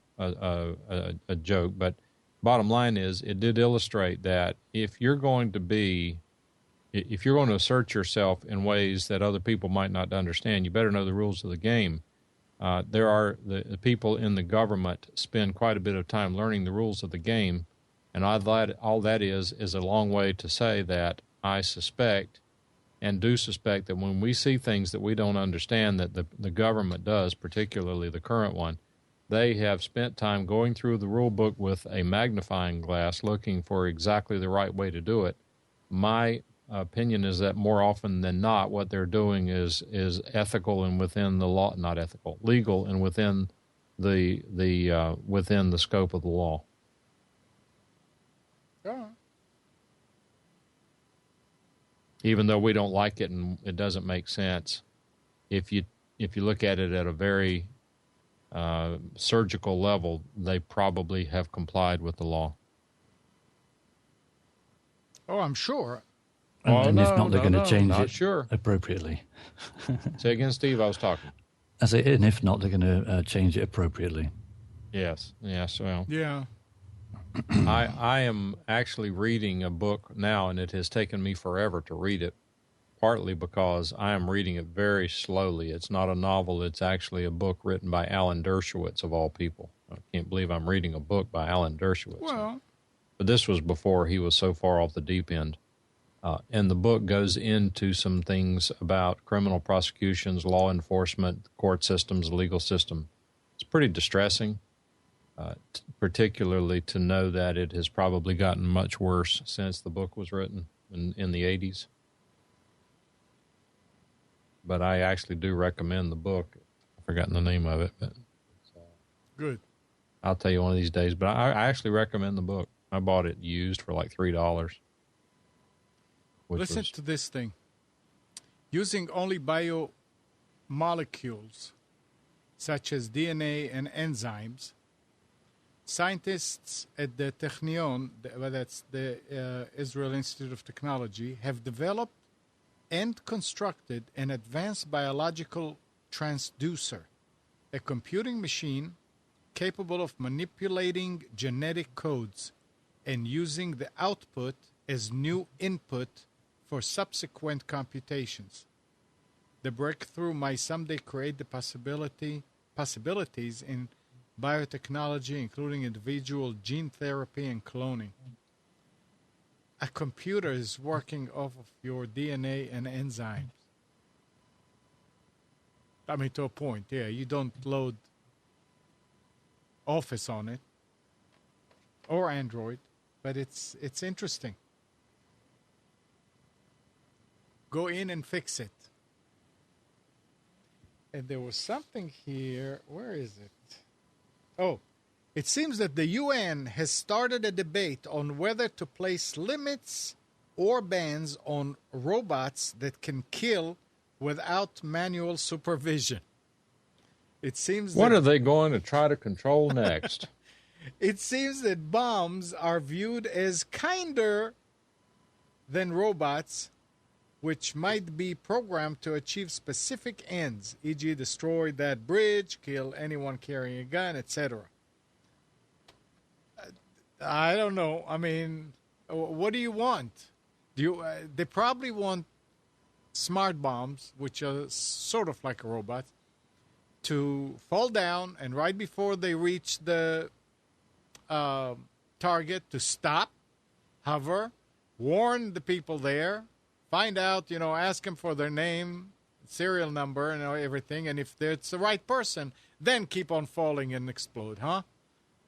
joke. But bottom line is, it did illustrate that if you're going to assert yourself in ways that other people might not understand, you better know the rules of the game. There are the people in the government spend quite a bit of time learning the rules of the game. And all that is a long way to say that I suspect and do suspect that when we see things that we don't understand that the government does, particularly the current one, they have spent time going through the rule book with a magnifying glass looking for exactly the right way to do it. My opinion is that more often than not, what they're doing is ethical and within the law, not ethical, legal and within the scope of the law. Even though we don't like it and it doesn't make sense, if you look at it at a very surgical level, they probably have complied with the law. Oh, I'm sure. And if not, they're going to change it appropriately. Say again, Steve, I was talking. I say, and if not, they're going to change it appropriately. Yes, well. Yeah. I am actually reading a book now, and it has taken me forever to read it, partly because I am reading it very slowly. It's not a novel. It's actually a book written by Alan Dershowitz, of all people. I can't believe I'm reading a book by Alan Dershowitz. Well. But this was before he was so far off the deep end. And the book goes into some things about criminal prosecutions, law enforcement, court systems, legal system. It's pretty distressing. Particularly to know that it has probably gotten much worse since the book was written in the 80s. But I actually do recommend the book. I've forgotten the name of it, but good. I'll tell you one of these days. But I actually recommend the book. I bought it used for like $3. Listen to this thing. Using only biomolecules such as DNA and enzymes, scientists at the Technion, that's the Israel Institute of Technology, have developed and constructed an advanced biological transducer, a computing machine capable of manipulating genetic codes and using the output as new input for subsequent computations. The breakthrough might someday create the possibilities in biotechnology, including individual gene therapy and cloning. A computer is working off of your DNA and enzymes. I mean, to a point, yeah. You don't load Office on it or Android, but it's interesting. Go in and fix it. And there was something here. Where is it? Oh, it seems that the UN has started a debate on whether to place limits or bans on robots that can kill without manual supervision. It seems What are they going to try to control next? It seems that bombs are viewed as kinder than robots, which might be programmed to achieve specific ends, e.g., destroy that bridge, kill anyone carrying a gun, etc. I don't know. I mean, what do you want? They probably want smart bombs, which are sort of like a robot, to fall down and right before they reach the target to stop, hover, warn the people there, find out, ask them for their name, serial number, and everything. And if it's the right person, then keep on falling and explode, huh?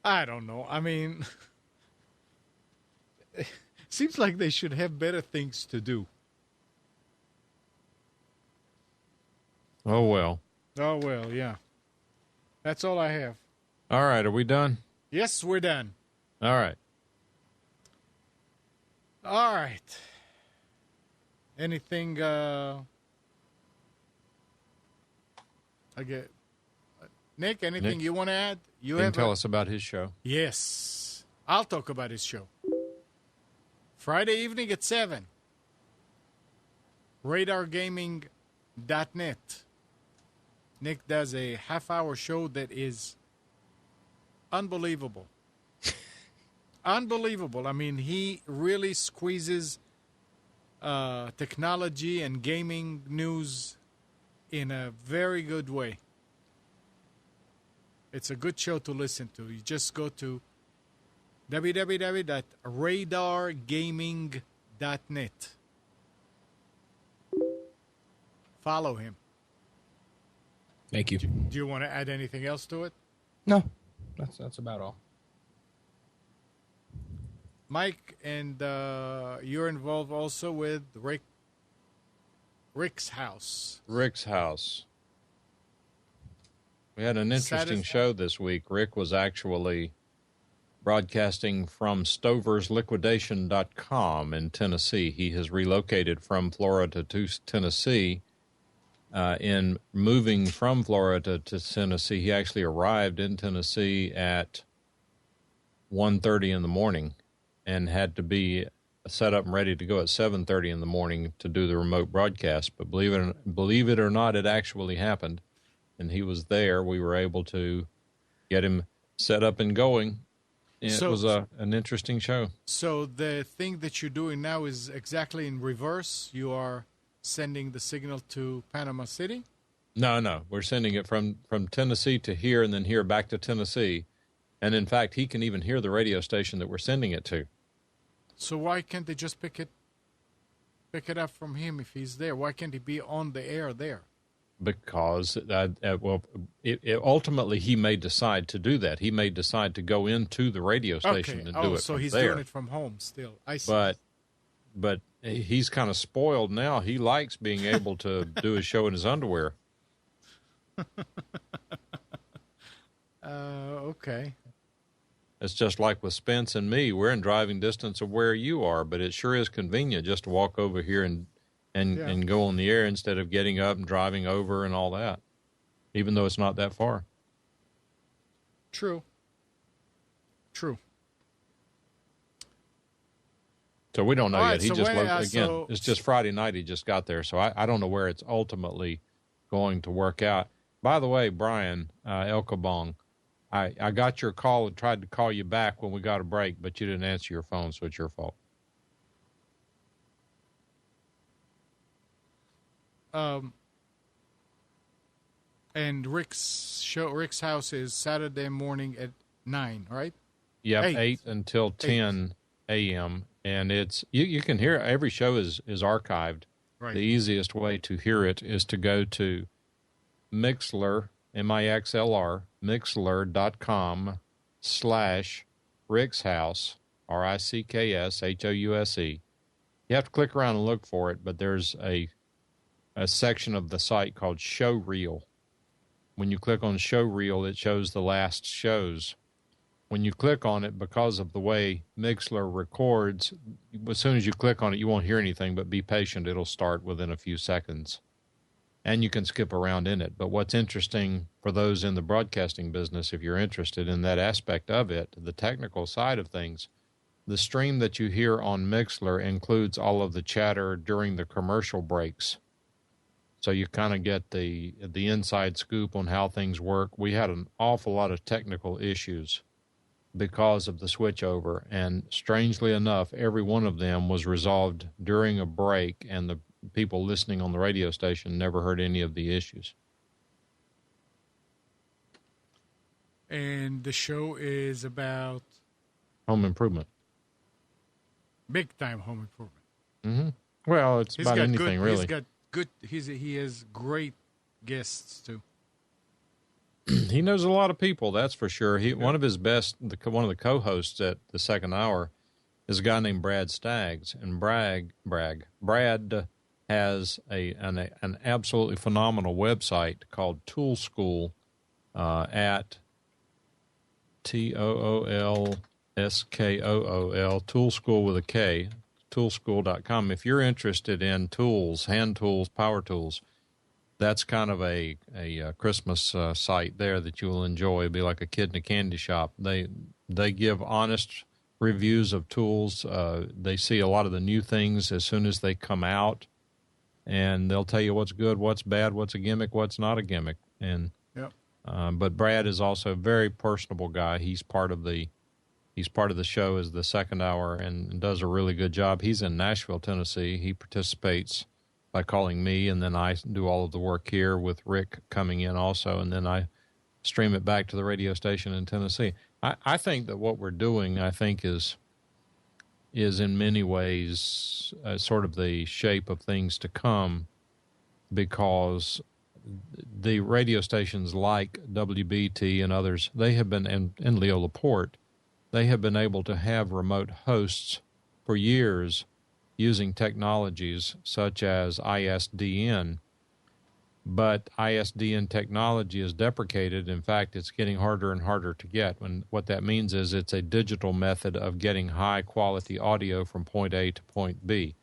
I don't know. I mean, seems like they should have better things to do. Oh, well. Oh, well, yeah. That's all I have. All right. Are we done? Yes, we're done. All right. All right. Anything, Nick, anything you want to add? You can tell us about his show. Yes. I'll talk about his show. Friday evening at 7. RadarGaming.net. Nick does a half-hour show that is unbelievable. Unbelievable. I mean, he really squeezes technology and gaming news in a very good way. It's a good show to listen to. You just go to www.radargaming.net. Follow him. Thank you. Do you want to add anything else to it? No, that's about all. Mike, and you're involved also with Rick's House. Rick's House. We had an interesting show this week. Rick was actually broadcasting from stoversliquidation.com in Tennessee. He has relocated from Florida to Tennessee. In moving from Florida to Tennessee, he actually arrived in Tennessee at 1:30 in the morning and had to be set up and ready to go at 7:30 in the morning to do the remote broadcast. But believe it or not, it actually happened. And he was there. We were able to get him set up and going. And it was an interesting show. So the thing that you're doing now is exactly in reverse. You are sending the signal to Panama City? No. We're sending it from Tennessee to here and then here back to Tennessee. And in fact, he can even hear the radio station that we're sending it to. So why can't they just pick it up from him if he's there? Why can't he be on the air there? Because, ultimately he may decide to do that. He may decide to go into the radio station and do it so from he's there. doing it from home still. I see. But he's kind of spoiled now. He likes being able to do his show in his underwear. Okay. It's just like with Spence and me. We're in driving distance of where you are, but it sure is convenient just to walk over here and go on the air instead of getting up and driving over and all that, even though it's not that far. True. So we don't know yet. He so it's just Friday night he just got there, so I don't know where it's ultimately going to work out. By the way, Brian Elkabong, I got your call and tried to call you back when we got a break, but you didn't answer your phone, so it's your fault. And Rick's house is Saturday morning at 9, right? Yep, 8 until 10 a.m. And it's you can hear every show is archived. Right. The easiest way to hear it is to go to Mixlr, Mixlr, Mixlr.com/Rick's House, RICKSHOUSE. You have to click around and look for it, but there's a section of the site called Show Reel. When you click on Show Reel, it shows the last shows. When you click on it, because of the way Mixlr records, as soon as you click on it, you won't hear anything, but be patient. It'll start within a few seconds. And you can skip around in it. But what's interesting for those in the broadcasting business, if you're interested in that aspect of it, the technical side of things, the stream that you hear on Mixlr includes all of the chatter during the commercial breaks. So you kind of get the inside scoop on how things work. We had an awful lot of technical issues because of the switchover, and strangely enough, every one of them was resolved during a break, and the people listening on the radio station never heard any of the issues. And the show is about Home improvement. big time home improvement. Mm-hmm. Well, it's about anything, really. He's got good. He has great guests too. He knows a lot of people, that's for sure. One of his best, one of the co-hosts at the second hour is a guy named Brad Staggs, and Brad has an absolutely phenomenal website called Tool School at TOOLSKOOL, Tool School with a K, toolschool.com. If you're interested in tools, hand tools, power tools, that's kind of a Christmas site there that you will enjoy. It'll be like a kid in a candy shop. They give honest reviews of tools. They see a lot of the new things as soon as they come out, and they'll tell you what's good, what's bad, what's a gimmick, what's not a gimmick. And but Brad is also a very personable guy. He's part of the show as the second hour and does a really good job. He's in Nashville, Tennessee. He participates by calling me, and then I do all of the work here with Rick coming in also, and then I stream it back to the radio station in Tennessee. I think that what we're doing, I think, is in many ways sort of the shape of things to come, because the radio stations like WBT and others, they have been, and Leo Laporte, they have been able to have remote hosts for years using technologies such as ISDN. But ISDN technology is deprecated. In fact, it's getting harder and harder to get. What that means is it's a digital method of getting high-quality audio from point A to point B.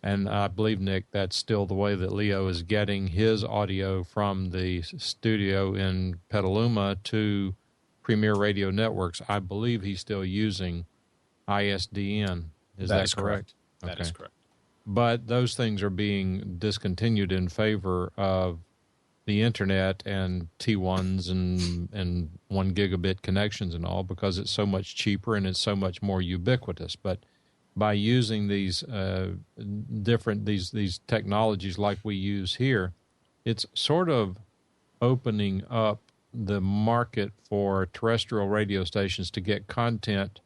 And I believe, Nick, that's still the way that Leo is getting his audio from the studio in Petaluma to Premier Radio Networks. I believe he's still using ISDN. Is that correct? That is correct. But those things are being discontinued in favor of the internet and T1s and 1 gigabit connections and all, because it's so much cheaper and it's so much more ubiquitous. But by using these these technologies like we use here, it's sort of opening up the market for terrestrial radio stations to get content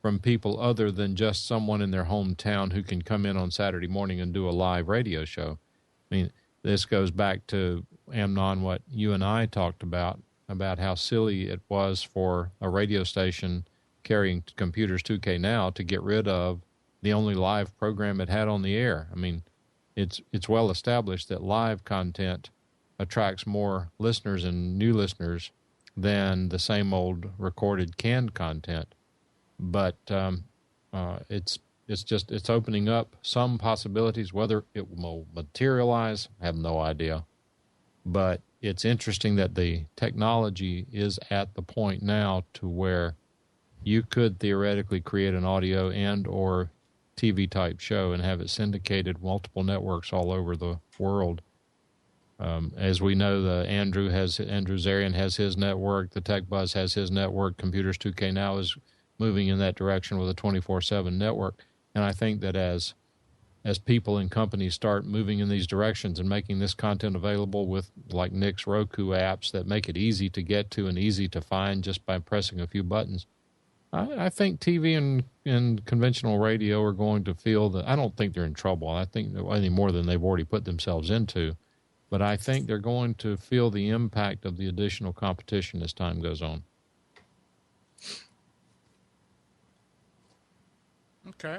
from people other than just someone in their hometown who can come in on Saturday morning and do a live radio show. I mean, this goes back to, Amnon, what you and I talked about how silly it was for a radio station carrying Computers 2K Now to get rid of the only live program it had on the air. I mean, it's well established that live content attracts more listeners and new listeners than the same old recorded canned content. But it's opening up some possibilities. Whether it will materialize, I have no idea. But it's interesting that the technology is at the point now to where you could theoretically create an audio and or TV type show and have it syndicated multiple networks all over the world. As we know, Andrew Zarian has his network. The Tech Buzz has his network. Computers 2K Now is moving in that direction with a 24/7 network. And I think that as people and companies start moving in these directions and making this content available with, like Nick's Roku apps that make it easy to get to and easy to find just by pressing a few buttons, I think TV and conventional radio are going to feel that. I don't think they're in trouble. I think any more than they've already put themselves into. But I think they're going to feel the impact of the additional competition as time goes on. Okay.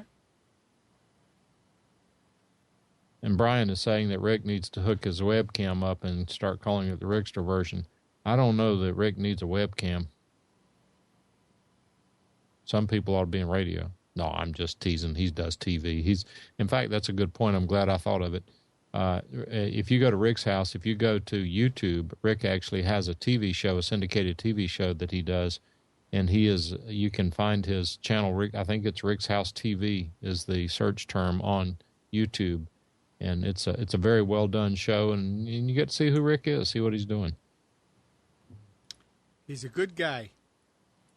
And Brian is saying that Rick needs to hook his webcam up and start calling it the Rickster version. I don't know that Rick needs a webcam. Some people ought to be in radio. No, I'm just teasing. He does TV. In fact, that's a good point. I'm glad I thought of it. If you go to Rick's house, if you go to YouTube, Rick actually has a TV show, a syndicated TV show that he does. And you can find his channel, Rick, I think it's Rick's House TV is the search term on YouTube. And it's a very well done show, and you get to see who Rick is, see what he's doing. He's a good guy.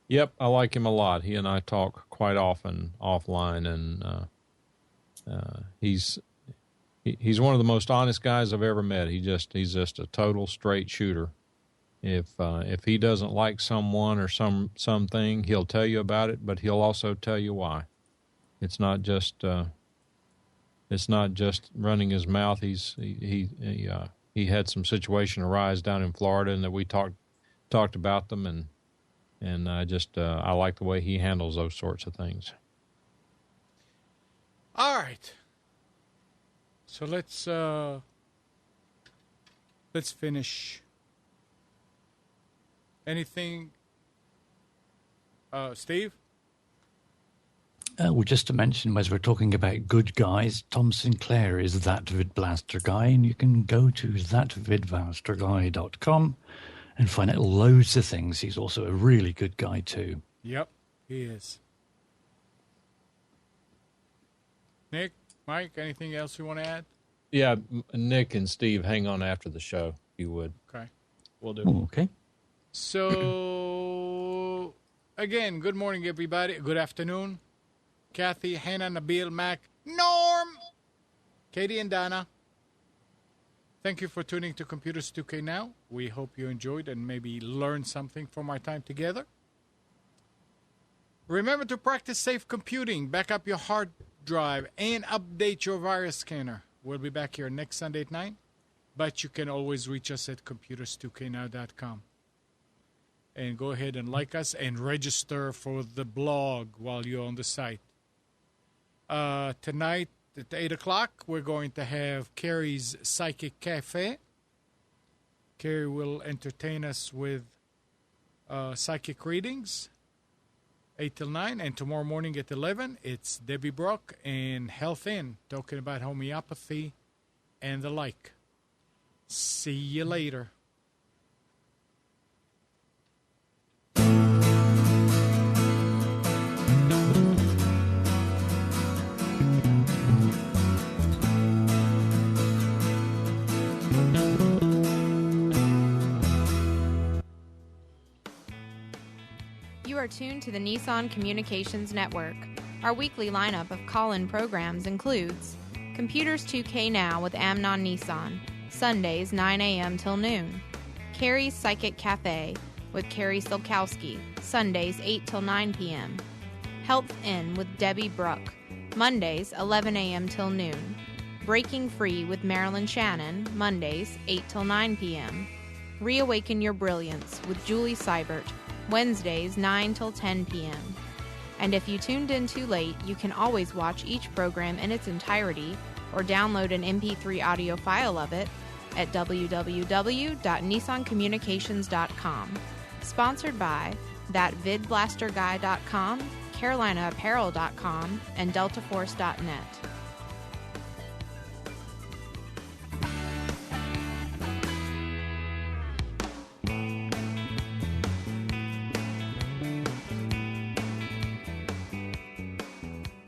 Yep, I like him a lot. He and I talk quite often offline, and he's one of the most honest guys I've ever met. He's just a total straight shooter. If he doesn't like someone or something, he'll tell you about it, but he'll also tell you why. It's not just running his mouth. He had some situation arise down in Florida, and that we talked about them, and I like the way he handles those sorts of things. All right. So let's finish. Anything, Steve? Well, just to mention, as we're talking about good guys, Tom Sinclair is that VidBlaster guy, and you can go to thatvidblasterguy.com and find out loads of things. He's also a really good guy, too. Yep, he is. Nick, Mike, anything else you want to add? Yeah, Nick and Steve, hang on after the show, if you would. Okay. We'll do. Okay. So, again, good morning, everybody. Good afternoon. Kathy, Hannah, Nabil, Mac, Norm, Katie, and Donna. Thank you for tuning to Computers 2K Now. We hope you enjoyed and maybe learned something from our time together. Remember to practice safe computing, back up your hard drive, and update your virus scanner. We'll be back here next Sunday at 9, but you can always reach us at computers2know.com. And go ahead and like us and register for the blog while you're on the site. Tonight at 8 o'clock, we're going to have Carrie's Psychic Cafe. Carrie will entertain us with psychic readings, 8 till 9. And tomorrow morning at 11, it's Debbie Brock and Health In, talking about homeopathy and the like. See you later. You are tuned to the Nissan Communications Network. Our weekly lineup of call-in programs includes Computers 2K Now with Amnon Nissan, Sundays 9 a.m. till noon. Carrie's Psychic Cafe with Carrie Silkowski, Sundays 8 till 9 p.m. Health In with Debbie Bruck, Mondays 11 a.m. till noon. Breaking Free with Marilyn Shannon, Mondays 8 till 9 p.m. Reawaken Your Brilliance with Julie Seibert, Wednesdays 9 till 10 p.m. And if you tuned in too late, you can always watch each program in its entirety or download an MP3 audio file of it at www.nissancommunications.com. Sponsored by thatvidblasterguy.com, carolinaapparel.com, and deltaforce.net.